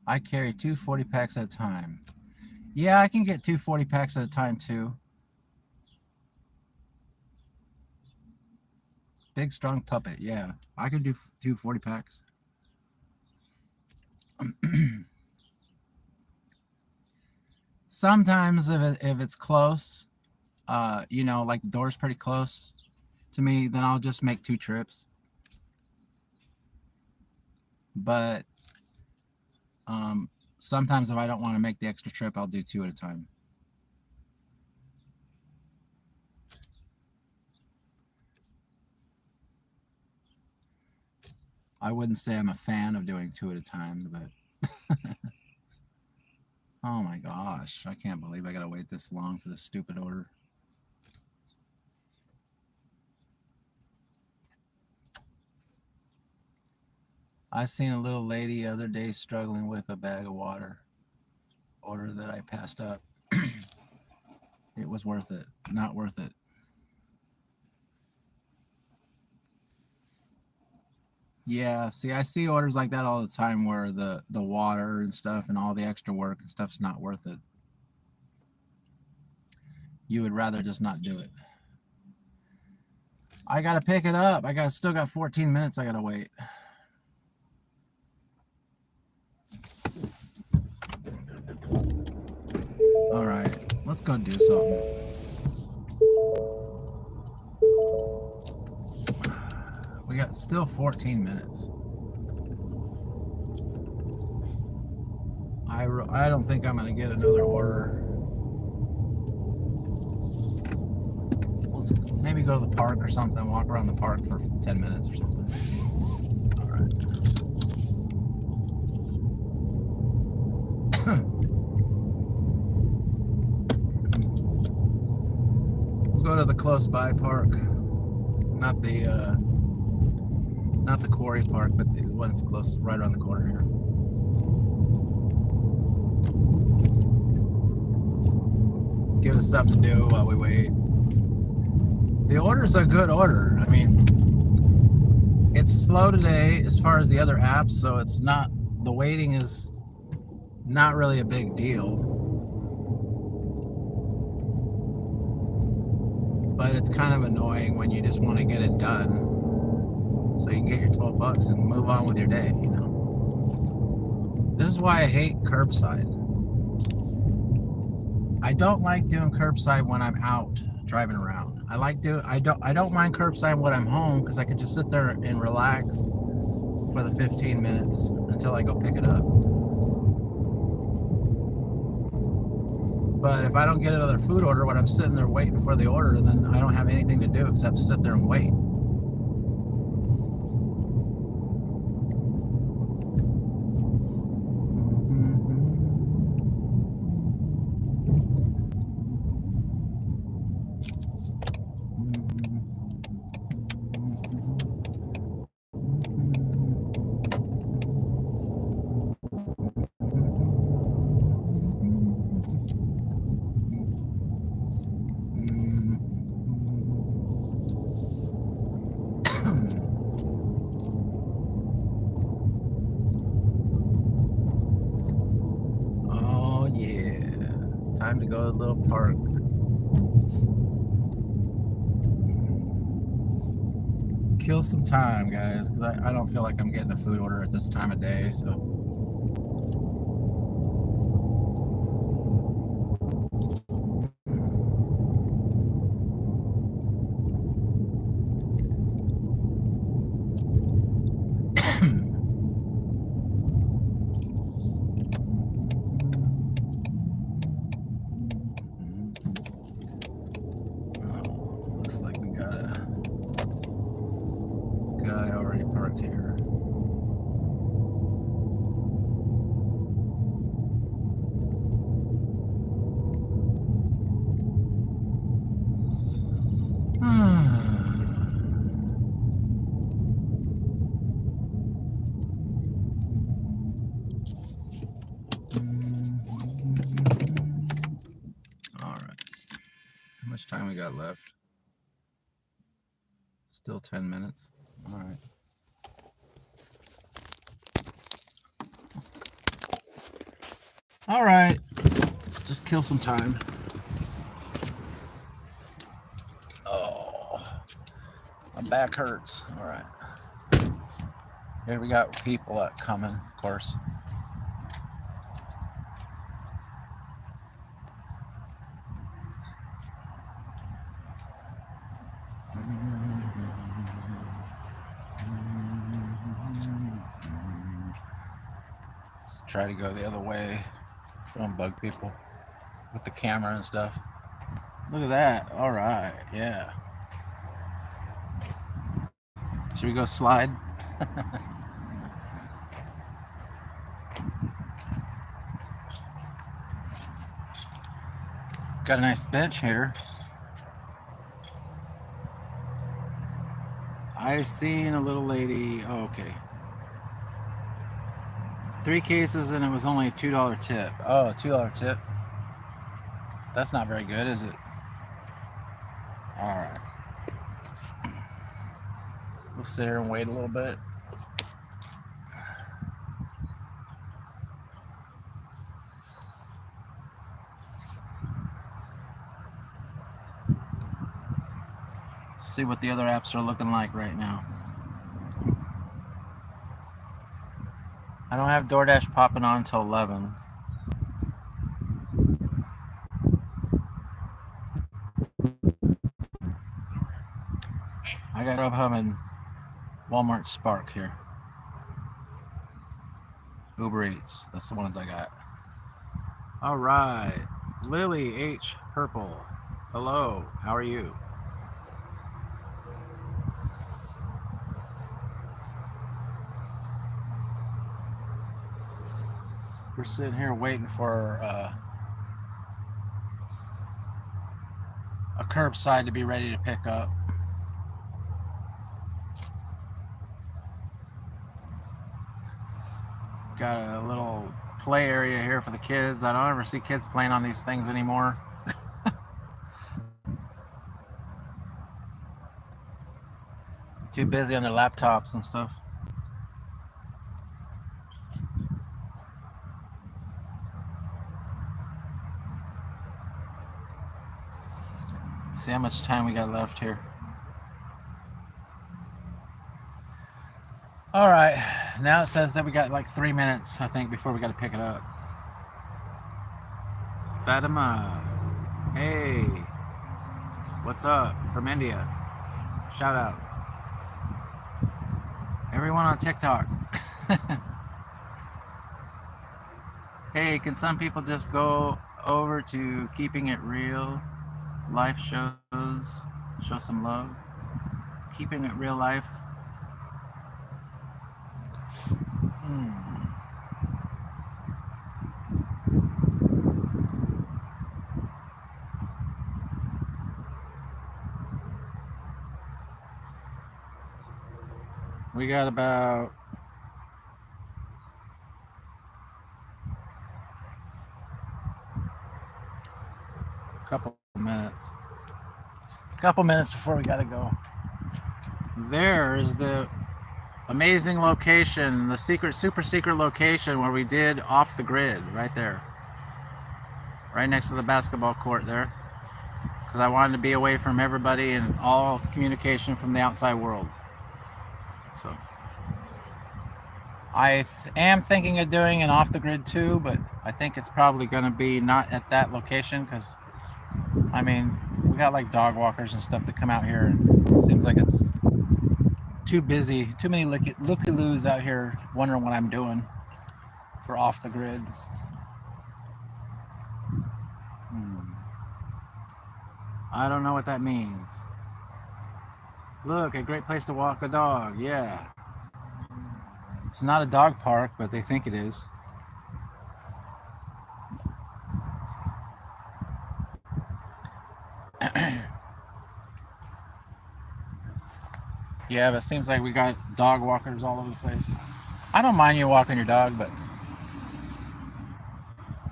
I carry 2 40 packs at a time. Yeah, I can get 2 40 packs at a time too. Big strong puppet. Yeah, I can do 2 40 packs. Sometimes if it's close, you know, like the door's pretty close to me, then I'll just make 2 trips. But sometimes if I don't want to make the extra trip, I'll do 2 at a time. I wouldn't say I'm a fan of doing 2 at a time, but oh my gosh, I can't believe I gotta wait this long for this stupid order. I seen a little lady the other day struggling with a bag of water. Order that I passed up. It was worth it. Not worth it. Yeah, see, I see orders like that all the time where the water and stuff and all the extra work and stuff's not worth it. You would rather just not do it. I gotta pick it up. Still got 14 minutes I gotta wait. All right, let's go do something. We got still 14 minutes. I don't think I'm gonna get another order. Let's maybe go to the park or something, walk around the park for 10 minutes or something. All right. Go to the close by park, not the quarry park, but the one that's close, right around the corner here. Give us something to do while we wait. The order's a good order. I mean, it's slow today as far as the other apps, so it's not, the waiting is not really a big deal. But it's kind of annoying when you just want to get it done so you can get your 12 bucks and move on with your day, you know. This is why I hate curbside. I don't like doing curbside when I'm out driving around. I don't mind curbside when I'm home because I can just sit there and relax for the 15 minutes until I go pick it up. But if I don't get another food order when I'm sitting there waiting for the order, then I don't have anything to do except sit there and wait. Time to go to a little park. Kill some time, guys, because I don't feel like I'm getting a food order at this time of day, so. much time we got left? Still 10 minutes. All right. All right. Let's just kill some time. Oh, my back hurts. All right. Here we got people coming, of course. Let's try to go the other way. So don't bug people with the camera and stuff. Look at that. All right. Yeah. Should we go slide? Got a nice bench here. I seen a little lady. Oh, okay. 3 cases and it was only a $2 tip. Oh, a $2 tip. That's not very good, is it? All right. We'll sit here and wait a little bit. See what the other apps are looking like right now. I don't have Doordash popping on until 11. I got GrubHub and Walmart Spark here. UberEats, that's the ones I got. All right, Lily H. Purple. Hello, how are you? We're sitting here waiting for a curbside to be ready to pick up. Got a little play area here for the kids. I don't ever see kids playing on these things anymore. Too busy on their laptops and stuff. See how much time we got left here. All right, now it says that we got like 3 minutes, I think, before we got to pick it up. Fatima, hey, what's up from India? Shout out. Everyone on TikTok. Hey, can some people just go over to Keeping It Real life shows, show some love? Keeping It Real life. We got about a couple minutes before we gotta go. There is the amazing location, the super secret location where we did Off the Grid, right there, right next to the basketball court there, because I wanted to be away from everybody and all communication from the outside world. So I am thinking of doing an Off the Grid too, but I think it's probably going to be not at that location, because I mean, we got like dog walkers and stuff that come out here, and it seems like it's too busy, too many looky-loos out here wondering what I'm doing for Off the Grid. I don't know what that means. Look, a great place to walk a dog. Yeah. It's not a dog park, but they think it is. Yeah, but it seems like we got dog walkers all over the place. I don't mind you walking your dog, but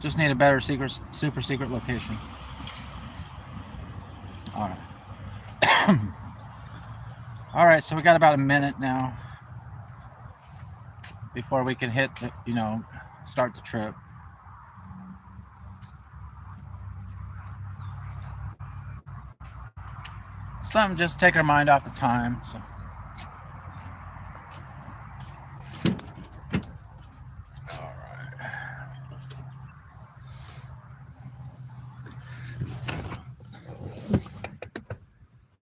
just need a better super secret location. All right. All right, so we got about a minute now before we can hit the, start the trip. Something just take our mind off the time. So. All right.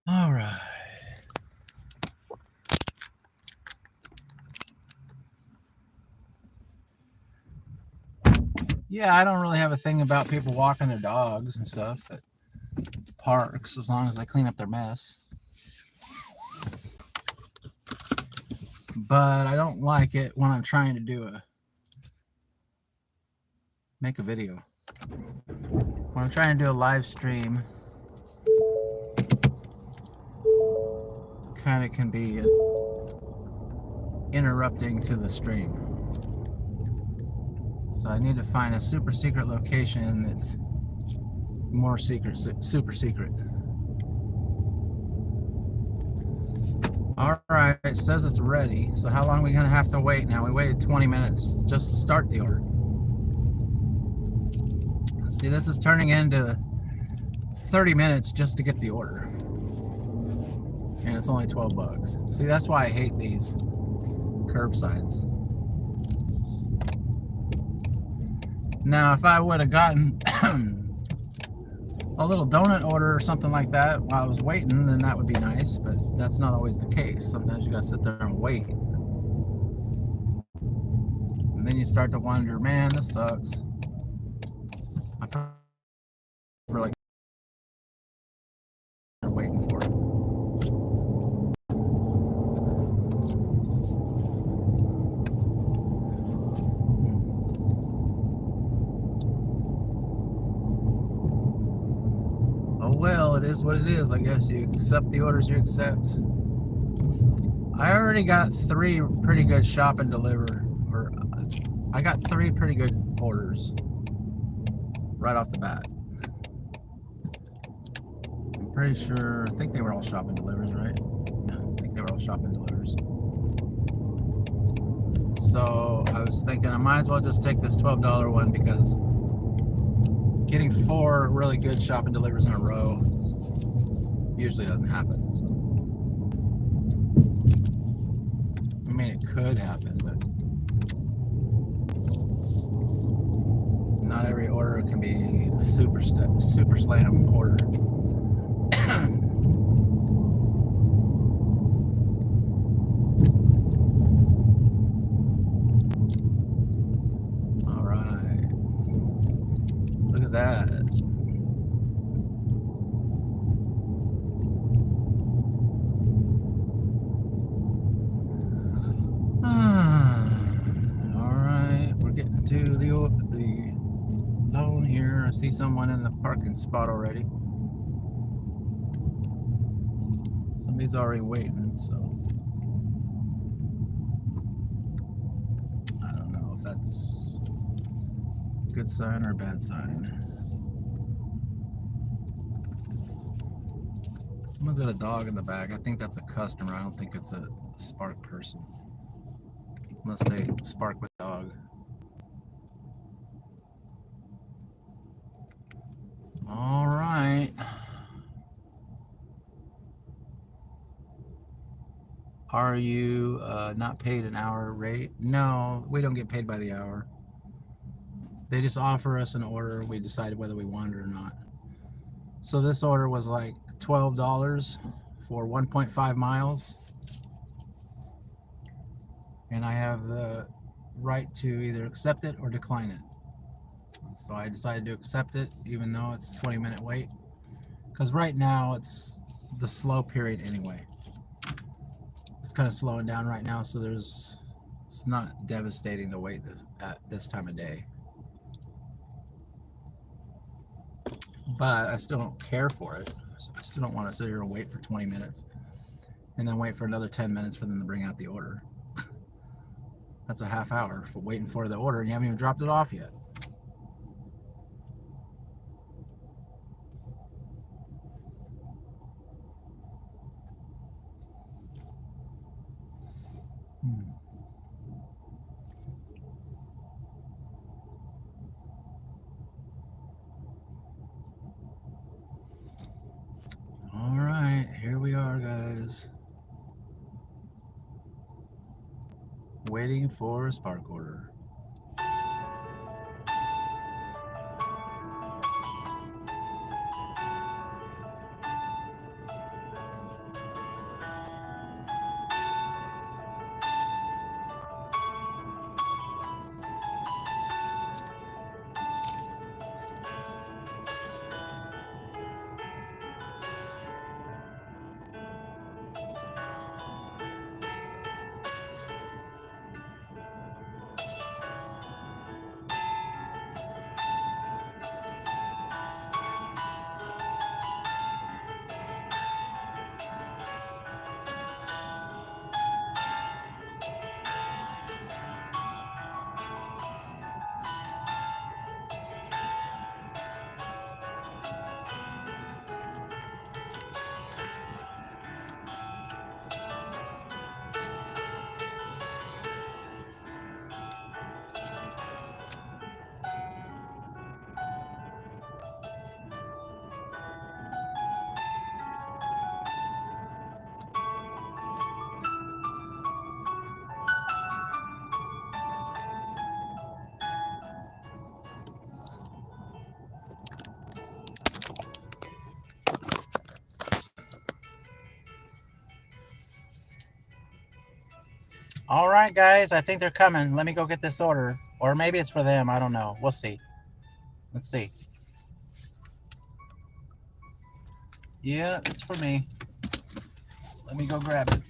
All right. Yeah, I don't really have a thing about people walking their dogs and stuff at parks as long as they clean up their mess. But I don't like it when I'm trying to make a video. When I'm trying to do a live stream, kind of can be interrupting to the stream. So I need to find a super secret location that's more secret, super secret. All right, it says it's ready. So how long are we gonna have to wait now? We waited 20 minutes just to start the order. See, this is turning into 30 minutes just to get the order. And it's only 12 bucks. See, that's why I hate these curbsides. Now, if I would have gotten a little donut order or something like that while I was waiting, then that would be nice, but that's not always the case. Sometimes you gotta sit there and wait. And then you start to wonder, man, this sucks. I prefer like waiting for it. Well, it is what it is. I guess you accept the orders you accept. I already got 3 pretty good shop and deliver, or I got 3 pretty good orders right off the bat. I'm pretty sure, I think they were all shop and delivers, right? Yeah, I think they were all shop and delivers. So I was thinking I might as well just take this $12 one because getting 4 really good shop and delivers in a row usually doesn't happen. So. I mean, it could happen, but not every order can be a super slam order. All right, look at that. To the zone here. I see someone in the parking spot already. Somebody's already waiting, so I don't know if that's a good sign or a bad sign. Someone's got a dog in the back. I think that's a customer. I don't think it's a Spark person, unless they Spark with dog. All right. Are you not paid an hour rate? No, we don't get paid by the hour. They just offer us an order. We decide whether we want it or not. So this order was like $12 for 1.5 miles. And I have the right to either accept it or decline it. So I decided to accept it, even though it's a 20-minute wait. Because right now it's the slow period anyway. It's kind of slowing down right now, so it's not devastating to wait at this time of day. But I still don't care for it. I still don't want to sit here and wait for 20 minutes and then wait for another 10 minutes for them to bring out the order. That's a half hour for waiting for the order and you haven't even dropped it off yet. Here we are, guys. Waiting for a Spark order. All right, guys, I think they're coming. Let me go get this order. Or maybe it's for them. I don't know. We'll see. Let's see. Yeah, it's for me. Let me go grab it.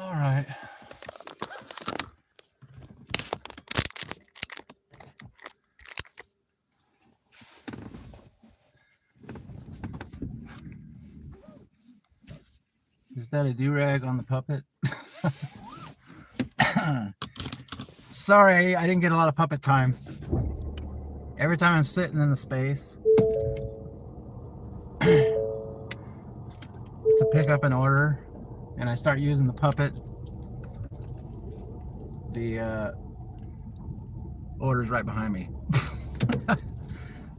All right. Is that a do-rag on the puppet? Sorry, I didn't get a lot of puppet time. Every time I'm sitting in the space to pick up an order and I start using the puppet, the order's right behind me.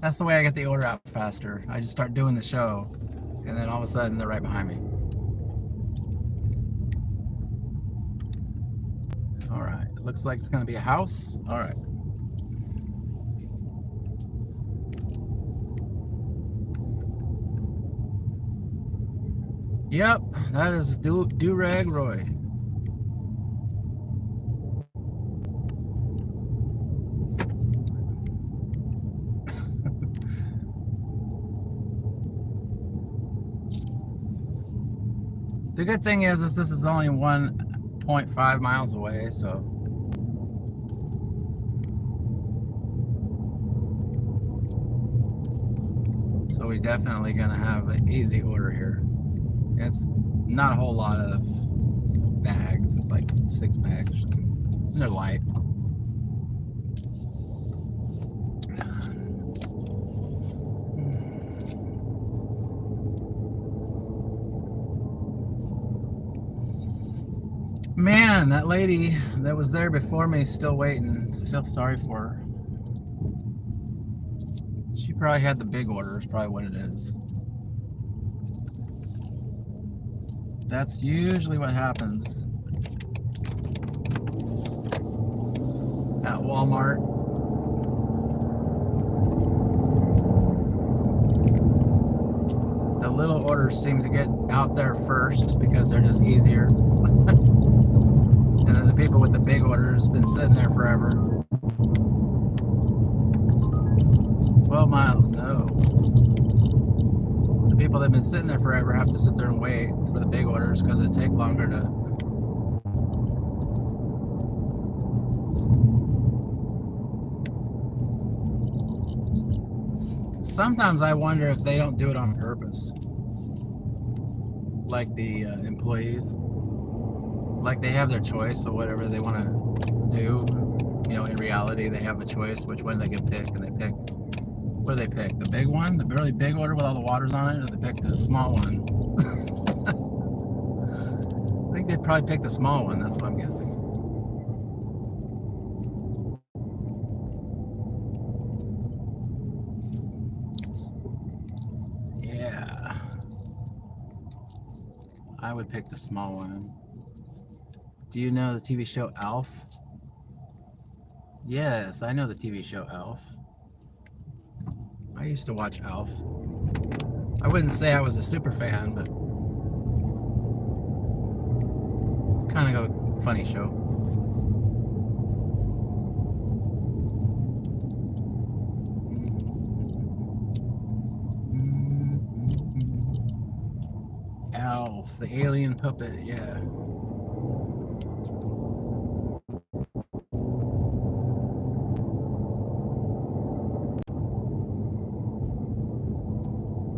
That's the way I get the order out faster. I just start doing the show and then all of a sudden they're right behind me. All right, it looks like it's gonna be a house. All right. Yep, that is Do-Rag Roy. The good thing is this is only 1.5 miles away, so we definitely gonna have an easy order here. It's not a whole lot of bags. It's like 6 bags. And they're light. Man, that lady that was there before me is still waiting. I feel sorry for her. She probably had the big order, is probably what it is. That's usually what happens at Walmart. The little orders seem to get out there first because they're just easier. And then the people with the big orders been sitting there forever. 12 miles, no. The people that have been sitting there forever have to sit there and wait for the big orders because it take longer to. Sometimes I wonder if they don't do it on purpose. Like the employees. Like they have their choice of whatever they want to do. You know, in reality, they have a choice which one they can pick, and they pick. What do they pick? The big one? The really big order with all the waters on it? Or they pick the small one? I think they'd probably pick the small one. That's what I'm guessing. Yeah. I would pick the small one. Do you know the TV show Alf? Yes, I know the TV show Alf. I used to watch Alf. I wouldn't say I was a super fan, but it's kind of a funny show. Alf, the alien puppet, yeah.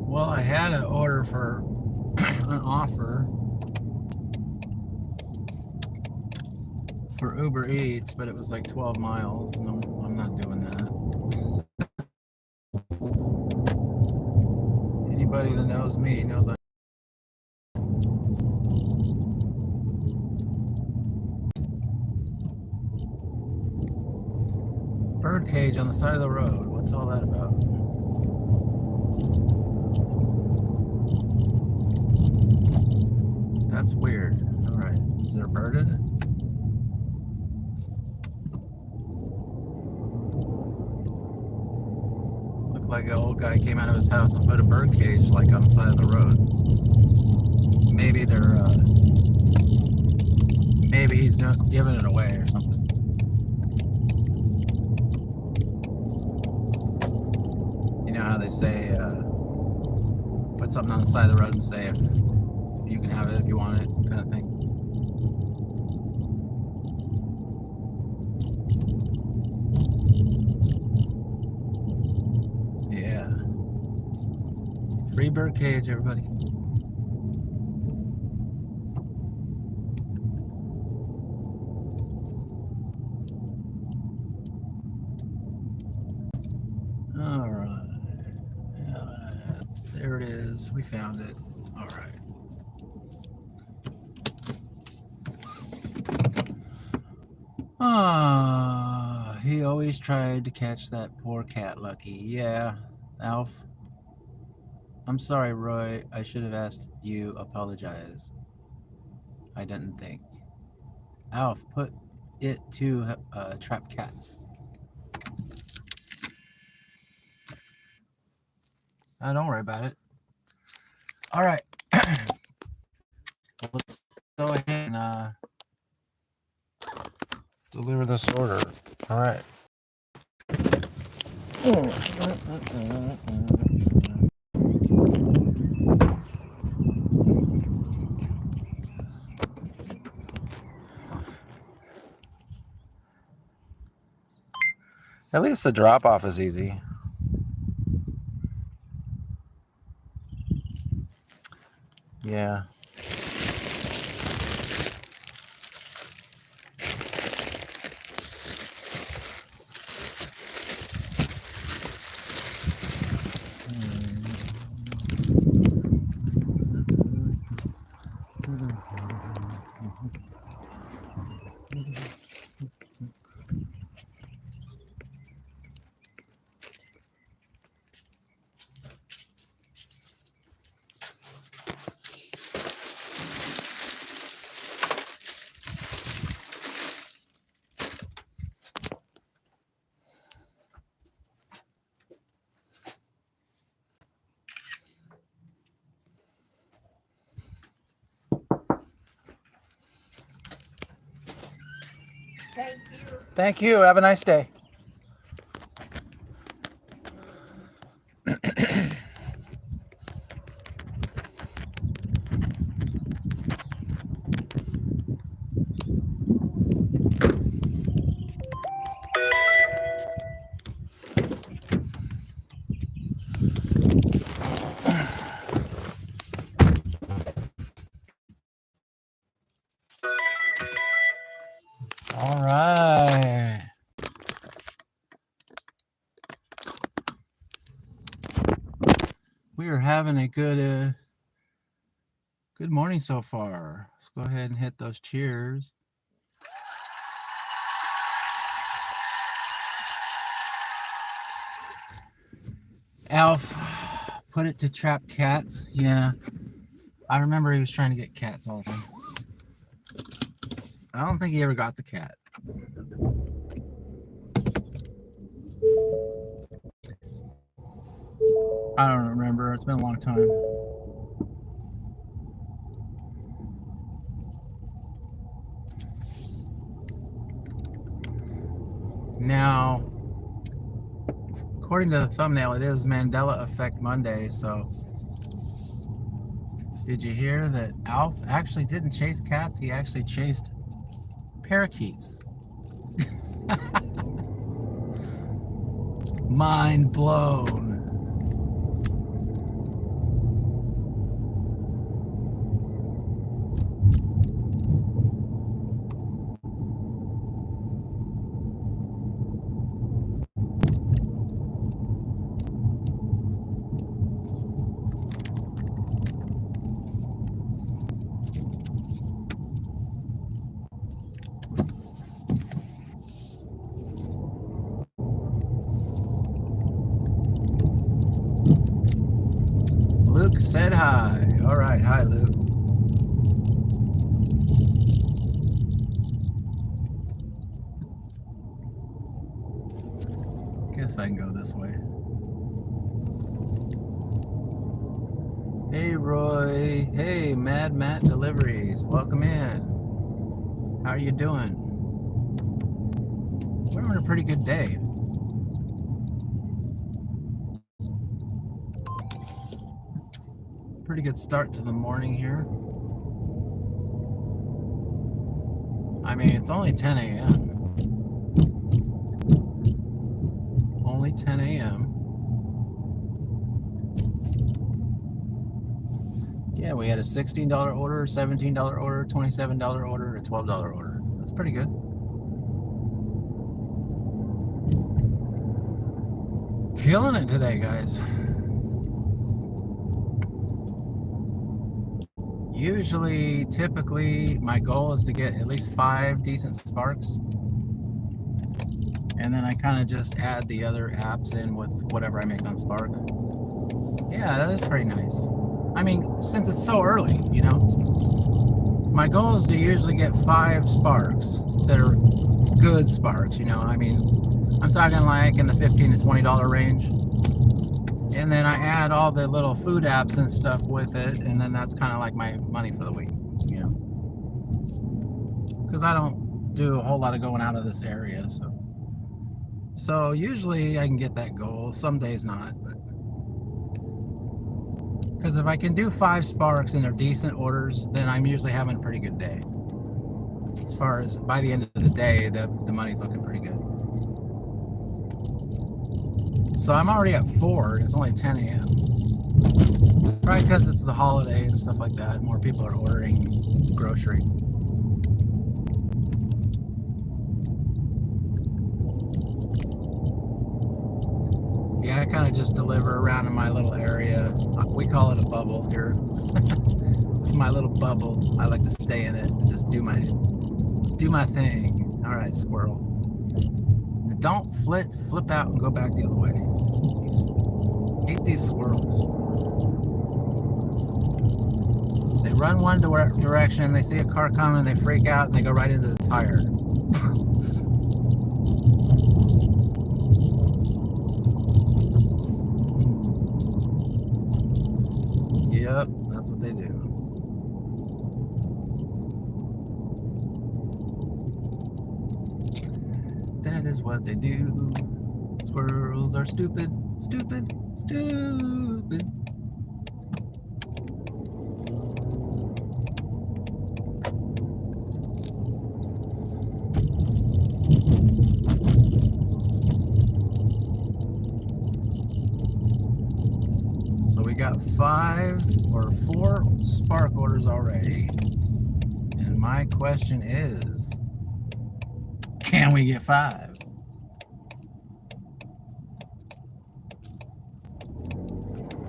Well, I had an order for an offer for UberEats, but it was like 12 miles, and I'm not doing that. Anybody that knows me knows I. Birdcage on the side of the road. What's all that about? That's weird. All right. Is there a bird in it? Looked like an old guy came out of his house and put a bird cage like on the side of the road. Maybe they're, maybe he's giving it away or something. You know how they say, put something on the side of the road and say if you can have it if you want it, kind of thing. Yeah. Free bird cage, everybody. All right. There it is. We found it. All right. Ah, he always tried to catch that poor cat, Lucky. Yeah, Alf. I'm sorry, Roy. I should have asked you. Apologize. I didn't think. Alf, put it to trap cats. Don't worry about it. All right. Let's go ahead and deliver this order. All right. At least the drop off is easy. Yeah. Thank you. Thank you. Have a nice day. All right. We are having a good morning so far. Let's go ahead and hit those cheers. Alf put it to trap cats. Yeah, I remember he was trying to get cats all the time. I don't think he ever got the cat. I don't remember. It's been a long time. Now, according to the thumbnail, it is Mandela Effect Monday, so did you hear that Alf actually didn't chase cats? He actually chased parakeets. Mind blown. Luke said hi. All right, hi, Luke. Guess I can go this way. Hey, Roy. Hey, Mad Matt Deliveries. Welcome in. How are you doing? We're having a pretty good day. Pretty good start to the morning here. I mean, it's only 10 a.m. Only 10 a.m. Yeah, we had a $16 order, $17 order, $27 order, and a $12 order. That's pretty good. Killing it today, guys. Usually, typically, my goal is to get at least 5 decent sparks. And then I kind of just add the other apps in with whatever I make on Spark. Yeah, that is pretty nice. I mean, since it's so early, you know, my goal is to usually get 5 sparks that are good sparks, you know. I mean, I'm talking like in the $15 to $20 range. And then I add all the little food apps and stuff with it, and then that's kind of like my money for the week, you know. Because I don't do a whole lot of going out of this area, so usually I can get that goal. Some days not, but because if I can do 5 sparks and they're decent orders, then I'm usually having a pretty good day. As far as by the end of the day, the money's looking pretty good. So I'm already at 4. It's only 10 a.m. Probably because it's the holiday and stuff like that. More people are ordering grocery. Yeah, I kind of just deliver around in my little area. We call it a bubble here. It's my little bubble. I like to stay in it and just do my thing. All right, squirrel. Don't flip out and go back the other way. I hate these squirrels. They run one direction, they see a car coming, they freak out, and they go right into the tire. Yep, that's what they do. That is what they do. Squirrels are stupid, stupid, stupid. So we got 5 or 4 Spark orders already. And my question is, Can we get 5?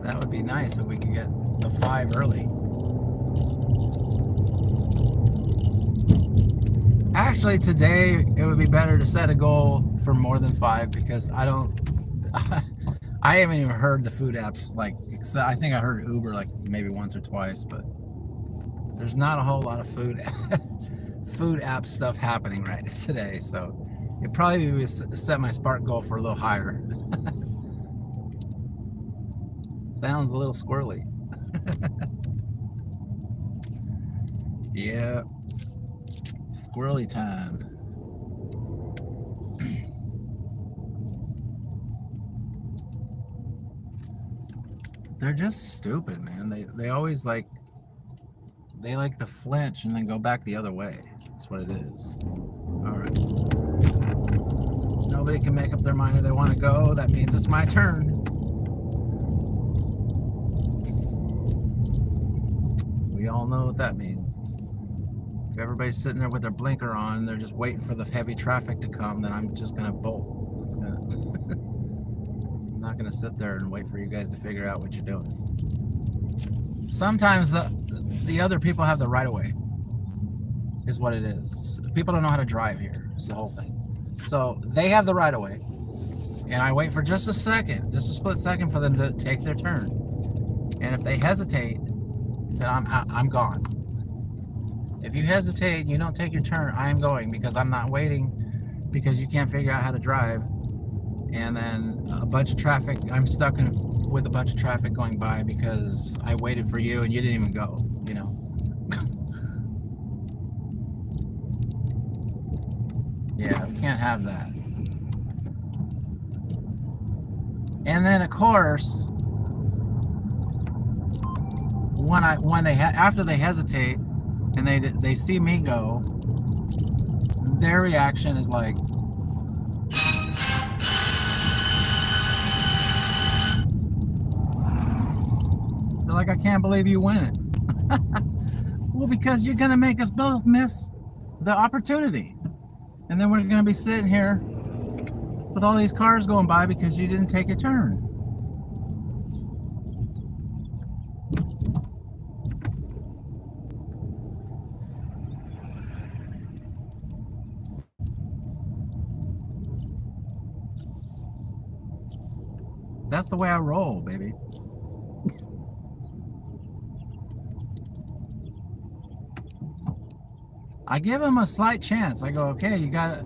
That would be nice if we could get the 5 early. Actually, today it would be better to set a goal for more than 5 because I don't. I haven't even heard the food apps like. I think I heard Uber like maybe once or twice, but there's not a whole lot of food app stuff happening right today. So it probably would set my Spark goal for a little higher. Sounds a little squirrely. Yeah, squirrely time. They're just stupid, man. They always like to flinch and then go back the other way. That's what it is. All right. Nobody can make up their mind where they want to go. That means it's my turn. We all know what that means. If everybody's sitting there with their blinker on, they're just waiting for the heavy traffic to come, then I'm just gonna bolt. That's gonna. I'm not gonna sit there and wait for you guys to figure out what you're doing. Sometimes the other people have the right of way. Is what it is. People don't know how to drive here. It's the whole thing. So they have the right of way, and I wait for just a second, just a split second, for them to take their turn. And if they hesitate, then I'm gone. If you hesitate and you don't take your turn, I am going, because I'm not waiting because you can't figure out how to drive. And then a bunch of traffic, I'm stuck with a bunch of traffic going by because I waited for you and you didn't even go, you know. Yeah, we can't have that. And then of course, after they hesitate and they see me go, their reaction is like, they're like, I can't believe you went. Well, because you're gonna make us both miss the opportunity, and then we're gonna be sitting here with all these cars going by because you didn't take your turn. That's the way I roll, baby. I give them a slight chance. I go, okay, you got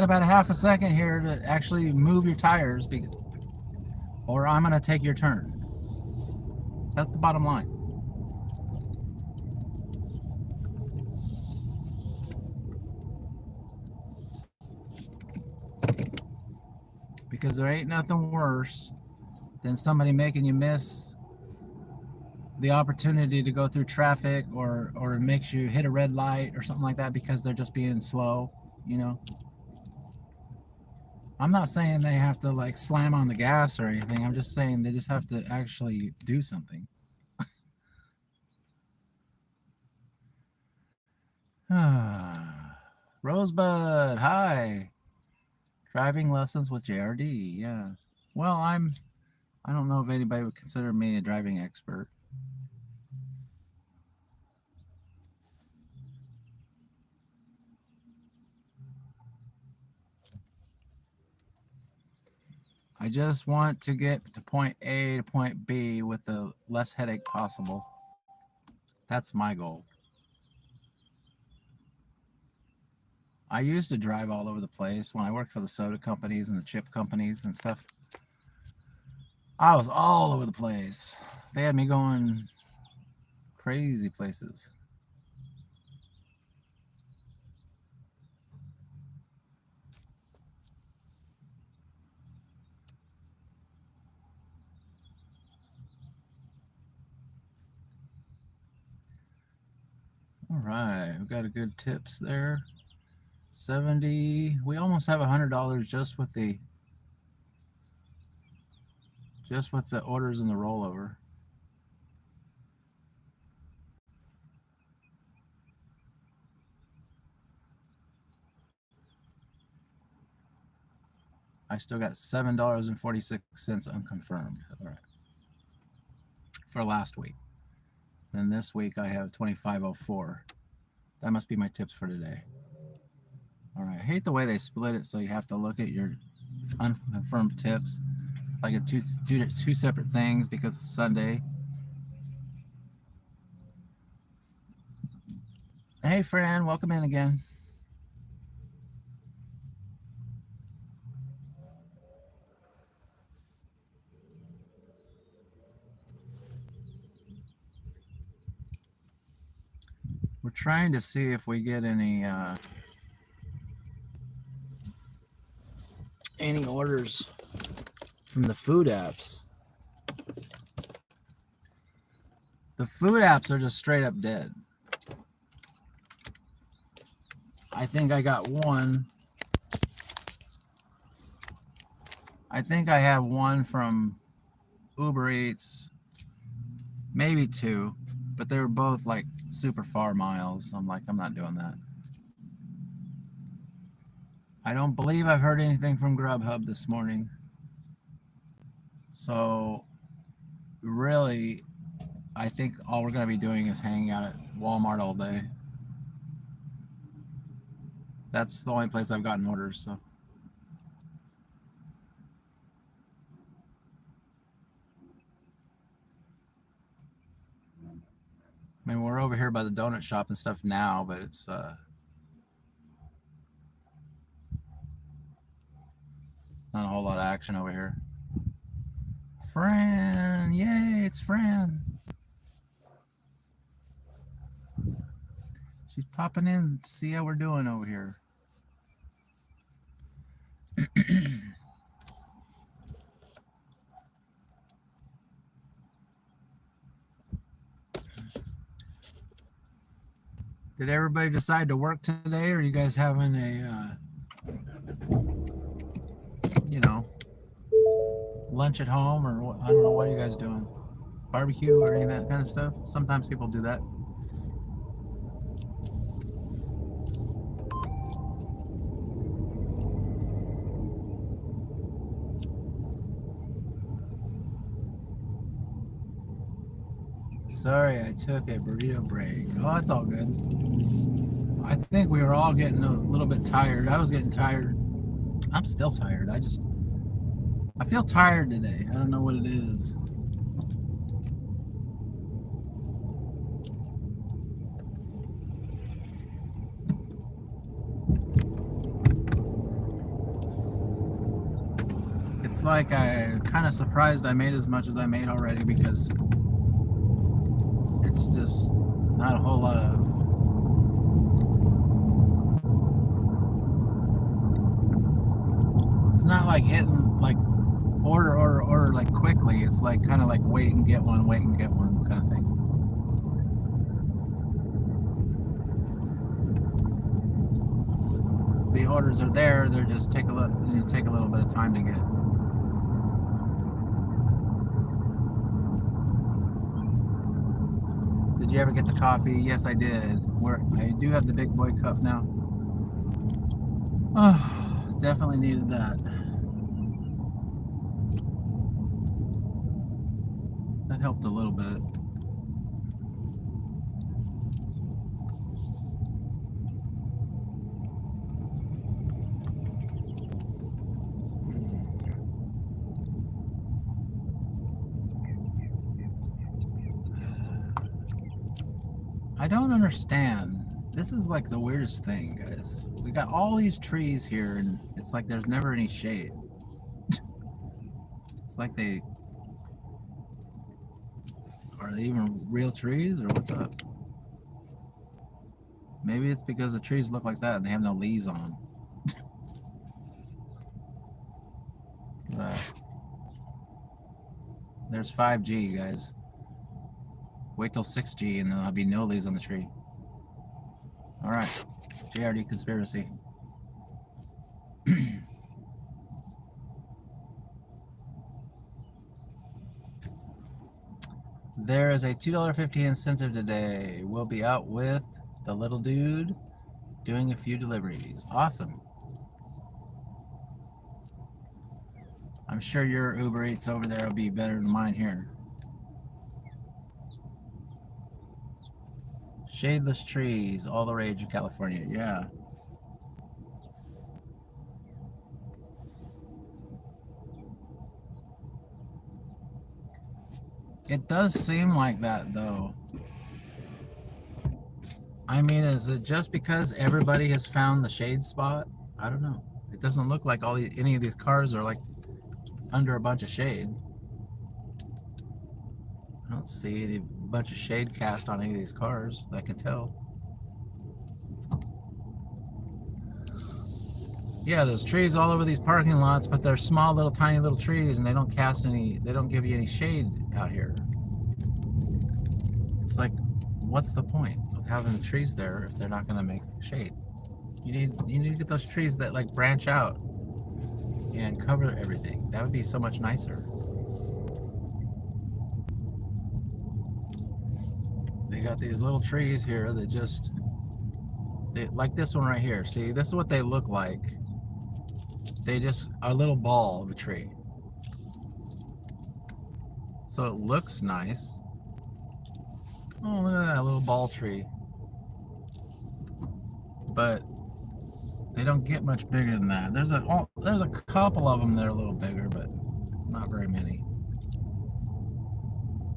about a half a second here to actually move your tires, or I'm gonna take your turn. That's the bottom line. Because there ain't nothing worse than somebody making you miss the opportunity to go through traffic, or makes you hit a red light or something like that because they're just being slow, you know. I'm not saying they have to like slam on the gas or anything. I'm just saying they just have to actually do something. Rosebud, hi. Driving lessons with JRD, yeah. Well, I don't know if anybody would consider me a driving expert. I just want to get to point A to point B with the less headache possible. That's my goal. I used to drive all over the place when I worked for the soda companies and the chip companies and stuff. I was all over the place. They had me going crazy places. All right, we got a good tips there. 70. We almost have $100 just with the orders and the rollover. I still got $7.46 unconfirmed. All right. For last week. Then this week I have 25.04. That must be my tips for today. All right. I hate the way they split it, so you have to look at your unconfirmed tips like two separate things because it's Sunday. Hey, Fran, welcome in again. We're trying to see if we get any orders from the food apps. The food apps are just straight up dead. I think I got one. I think I have one from UberEats, maybe two, but they were both like super far miles. I'm like, I'm not doing that. I don't believe I've heard anything from GrubHub this morning. So really, I think all we're going to be doing is hanging out at Walmart all day. That's the only place I've gotten orders, so. I mean, we're over here by the donut shop and stuff now, but it's not a whole lot of action over here. Fran, yay, it's Fran. She's popping in to see how we're doing over here. Did everybody decide to work today, or are you guys having a, you know, lunch at home, or what? I don't know, what are you guys doing? Barbecue or any of that kind of stuff? Sometimes people do that. Sorry, I took a burrito break. Oh, it's all good. I think we were all getting a little bit tired. I was getting tired. I'm still tired. I feel tired today. I don't know what it is. It's like I'm kind of surprised I made as much as I made already, because it's just not a whole lot of it's not like hitting like order like quickly. It's like kind of like wait and get one kind of thing. The orders are there, they're just take a little bit of time to get. Did you ever get the coffee? Yes, I did. I do have the big boy cup now. Oh, definitely needed that. That helped a little bit. I don't understand. This is like the weirdest thing, guys. We got all these trees here, and it's like there's never any shade. It's like are they even real trees, or what's up? Maybe it's because the trees look like that and they have no leaves on them. There's 5G, guys. Wait till 6G and there'll be no leaves on the tree. Alright, JRD conspiracy. There is a $2.50 incentive today. We'll be out with the little dude doing a few deliveries. Awesome. I'm sure your UberEats over there will be better than mine here. Shadeless trees, all the rage in California. Yeah. It does seem like that, though. I mean, is it just because everybody has found the shade spot? I don't know. It doesn't look like any of these cars are like under a bunch of shade. I don't see any bunch of shade cast on any of these cars, I can tell. Yeah, there's trees all over these parking lots, but they're small little tiny little trees and they don't give you any shade out here. It's like, what's the point of having trees there if they're not going to make shade? You need to get those trees that like branch out and cover everything. That would be so much nicer. They got these little trees here that just, like this one right here. See, this is what they look like. They just are a little ball of a tree. So it looks nice. Oh, look at that little ball tree. But they don't get much bigger than that. There's a couple of them that are a little bigger, but not very many.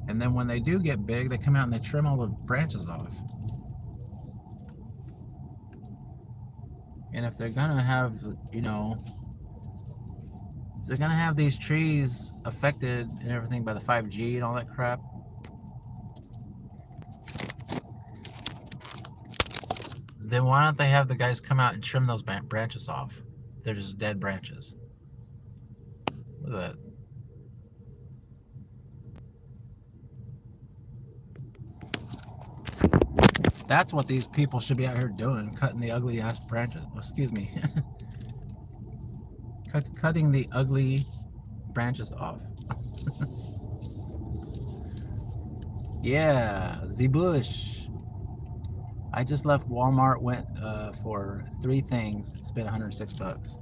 And then when they do get big, they come out and they trim all the branches off. And if they're gonna have, you know, they're gonna have these trees affected and everything by the 5G and all that crap, then why don't they have the guys come out and trim those branches off? They're just dead branches. Look at that. That's what these people should be out here doing, cutting the ugly ass branches. Oh, excuse me. Cutting the ugly branches off. Yeah, the bush. I just left Walmart, went for 3 things, spent 106 bucks.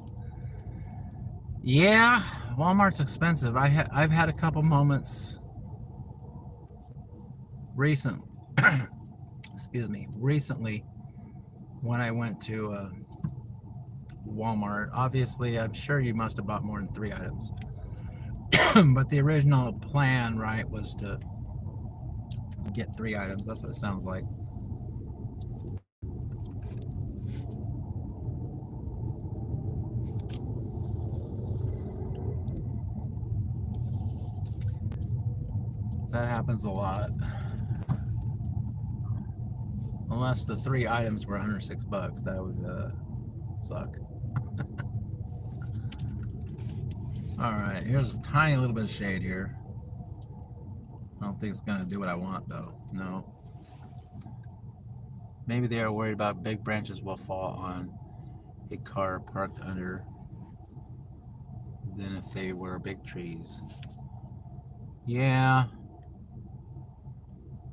Yeah, Walmart's expensive. I've had a couple moments recently when I went to Walmart. Obviously, I'm sure you must have bought more than 3 items. But the original plan, right, was to get 3 items. That's what it sounds like. That happens a lot. Unless the 3 items were 106 bucks, that would suck. Alright, here's a tiny little bit of shade here. I don't think it's gonna do what I want though. No. Maybe they are worried about big branches will fall on a car parked under than if they were big trees. Yeah.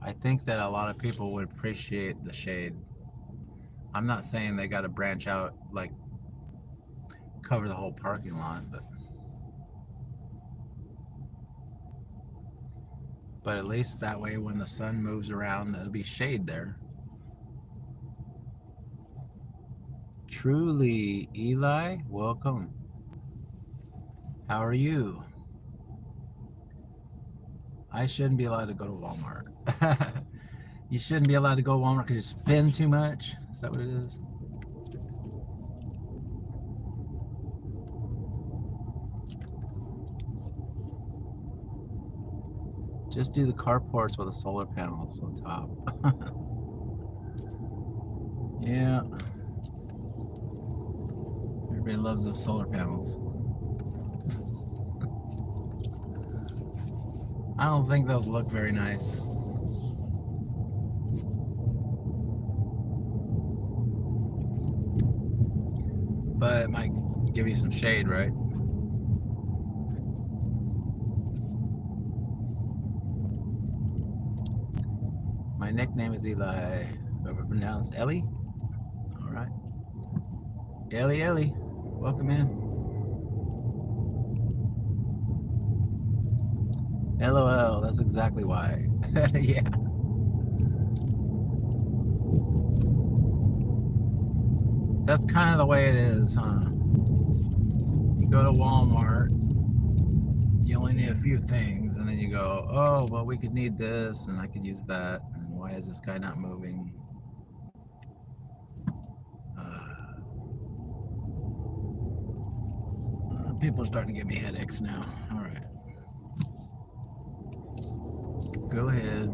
I think that a lot of people would appreciate the shade. I'm not saying they gotta branch out, like cover the whole parking lot, but at least that way when the sun moves around, there'll be shade there. Truly, Eli, welcome. How are you? I shouldn't be allowed to go to Walmart. You shouldn't be allowed to go to Walmart because you spend too much. Is that what it is? Just do the carports with the solar panels on top. Yeah. Everybody loves those solar panels. I don't think those look very nice. But it might give you some shade, right? My nickname is Eli. Ever pronounced Ellie? Alright. Ellie, welcome in. LOL, that's exactly why. Yeah. That's kind of the way it is, huh? You go to Walmart, you only need a few things, and then you go, oh, well, we could need this, and I could use that, and why is this guy not moving? People are starting to give me headaches now. All right. Go ahead.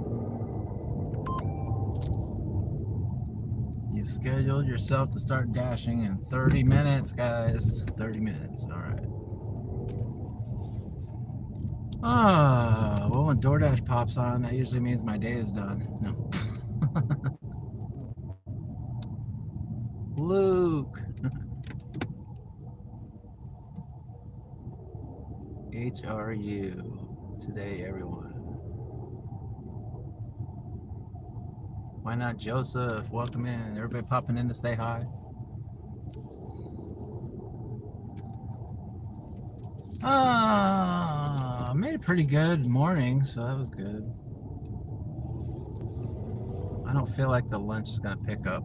You've scheduled yourself to start dashing in 30 minutes, guys. 30 minutes. All right. Well, when Doordash pops on, that usually means my day is done. No. Luke. HRU today, everyone. Why not Joseph? Welcome in. Everybody popping in to say hi. Made a pretty good morning, so that was good. I don't feel like the lunch is gonna pick up.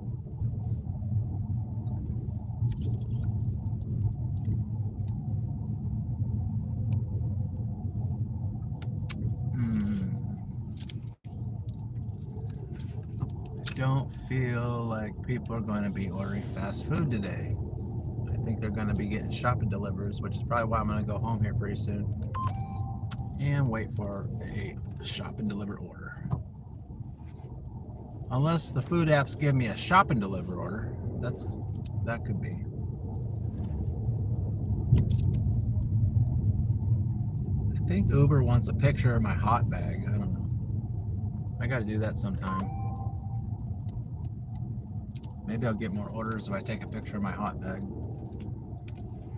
Don't feel like people are going to be ordering fast food today. I think they're going to be getting shopping Deliveries, which is probably why I'm going to go home here pretty soon and wait for a shop and deliver order. Unless the food apps give me a shop and deliver order, that could be. I think Uber wants a picture of my hot bag. I don't know. I got to do that sometime. Maybe I'll get more orders if I take a picture of my hot bag.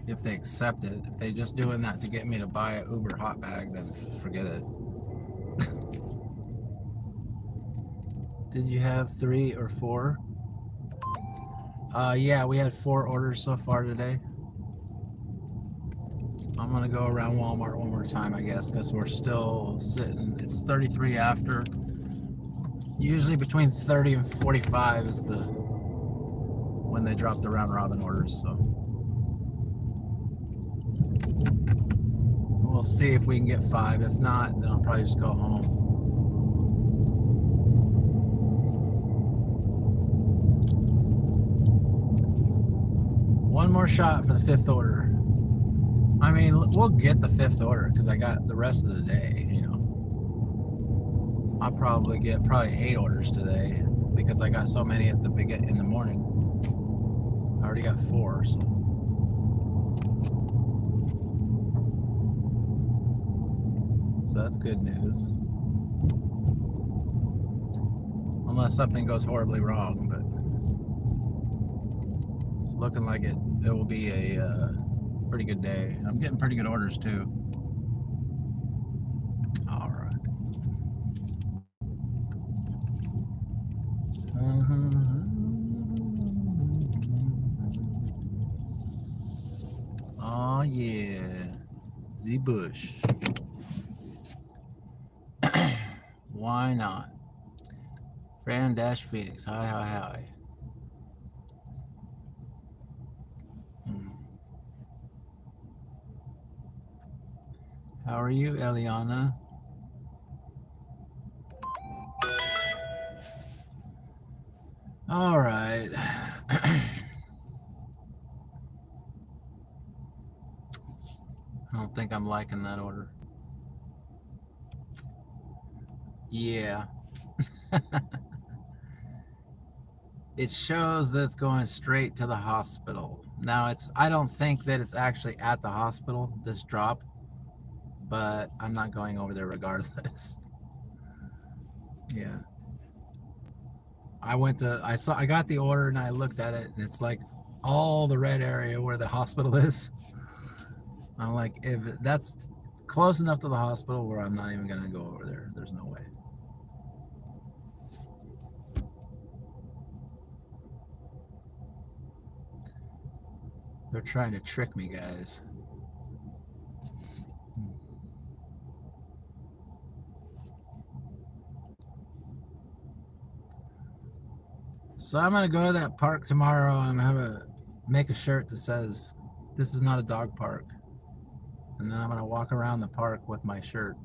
If they accept it. If they just doing that to get me to buy a Uber hot bag, then forget it. Did you have 3 or 4? Yeah, we had 4 orders so far today. I'm gonna go around Walmart one more time, I guess, because we're still sitting. It's 33 after. Usually between 30 and 45 is when they drop the round robin orders, so we'll see if we can get 5. If not, then I'll probably just go home. One more shot for the 5th order. I mean, we'll get the 5th order because I got the rest of the day, you know. I'll probably get 8 orders today because I got so many at the beginning in the morning. I already got 4, so. So that's good news. Unless something goes horribly wrong, but it's looking like it will be a pretty good day. I'm getting pretty good orders too. All right. Oh yeah, Z Bush. Why not? Fran Dash Phoenix. Hi, hi, hi. How are you, Eliana? All right. I don't think I'm liking that order. Yeah. It shows that it's going straight to the hospital. Now I don't think that it's actually at the hospital, this drop, but I'm not going over there regardless. Yeah. I got the order and I looked at it and it's like all the red area where the hospital is. I'm like, if that's close enough to the hospital where I'm not even gonna go over there, there's no way. They're trying to trick me, guys. So I'm gonna go to that park tomorrow. I'm gonna make a shirt that says, "This is not a dog park," and then I'm gonna walk around the park with my shirt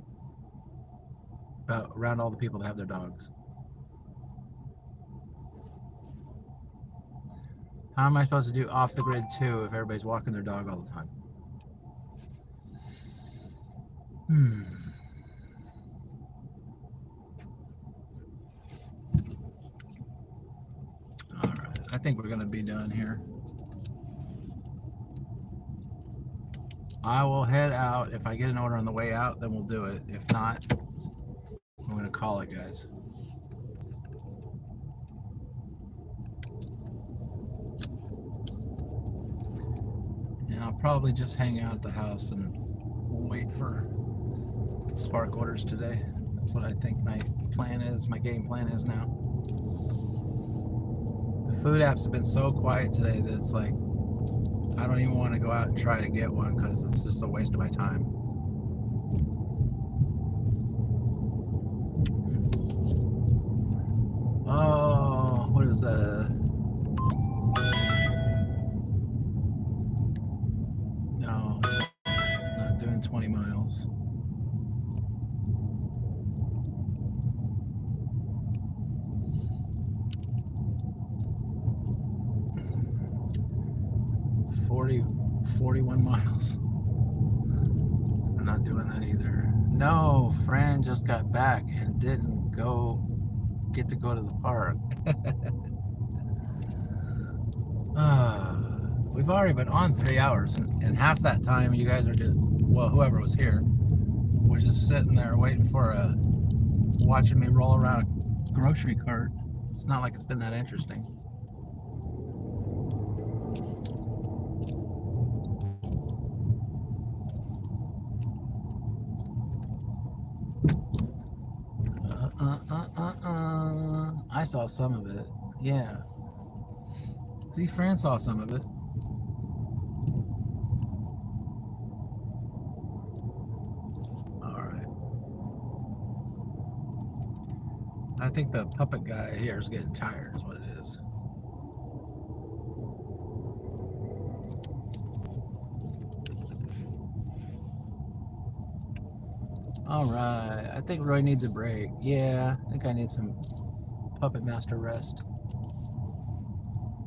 around all the people that have their dogs. How am I supposed to do off the grid too if everybody's walking their dog all the time? All right, I think we're gonna be done here. I will head out. If I get an order on the way out, then we'll do it. If not, I'm gonna call it, guys. And I'll probably just hang out at the house and wait for Spark orders today. That's what I think my plan is, my game plan is now. The food apps have been so quiet today that it's like, I don't even want to go out and try to get one because it's just a waste of my time. Oh, what is that? No, not doing 20 miles. $41 miles. I'm not doing that either. No, Fran just got back and didn't get to go to the park. We've already been on 3 hours, and half that time you guys are just, well, whoever was here was just sitting there waiting for watching me roll around a grocery cart. It's not like it's been that interesting. I saw some of it. Yeah. See, Fran saw some of it. All right. I think the puppet guy here is getting tired, is what it is. All right. I think Roy needs a break. Yeah, I think I need some Puppet Master rest.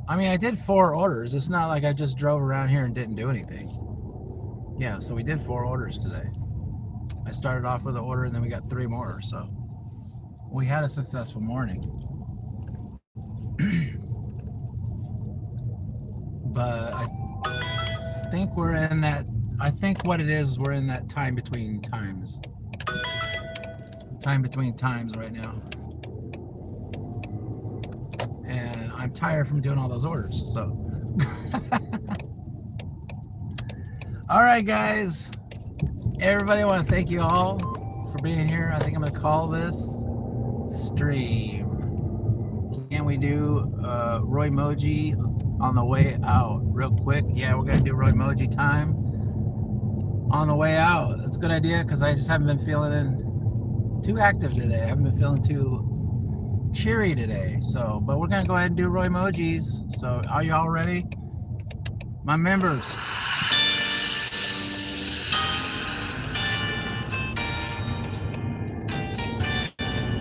I mean, I did 4 orders. It's not like I just drove around here and didn't do anything. Yeah, so we did 4 orders today. I started off with an order and then we got 3 more, so we had a successful morning. But I think we're in that, I think what it is we're in that time between times. Time between times right now. And I'm tired from doing all those orders, so. All right, guys. Everybody, I want to thank you all for being here. I think I'm going to call this stream. Can we do Roy Moji on the way out real quick? Yeah, we're going to do Roy Moji time on the way out. That's a good idea because I just haven't been feeling too active today. I haven't been feeling too cheery today. So, but we're gonna go ahead and do Roy Emojis. So, are y'all ready? My members.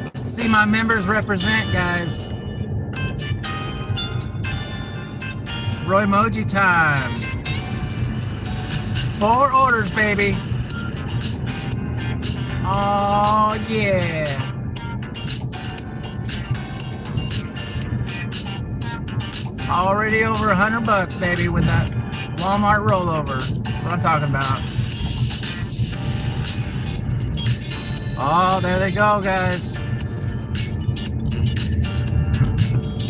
Let's see my members represent, guys. It's Roy Emoji time. 4 orders, baby. Oh yeah. Already over $100, baby, with that Walmart rollover. That's what I'm talking about. Oh, there they go, guys.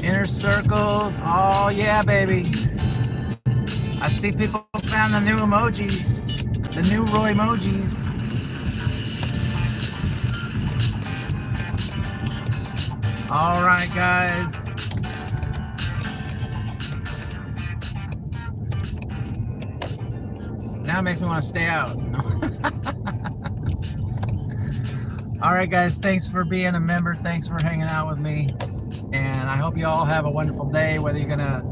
Inner circles. Oh yeah, baby. I see people found the new emojis. The new Roy emojis. All right, guys. Now it makes me want to stay out. No. All right, guys. Thanks for being a member. Thanks for hanging out with me. And I hope you all have a wonderful day, whether you're gonna,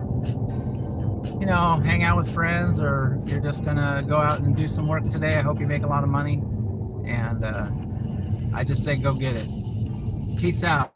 you know, hang out with friends or if you're just gonna go out and do some work today. I hope you make a lot of money, and I just say go get it. Peace out.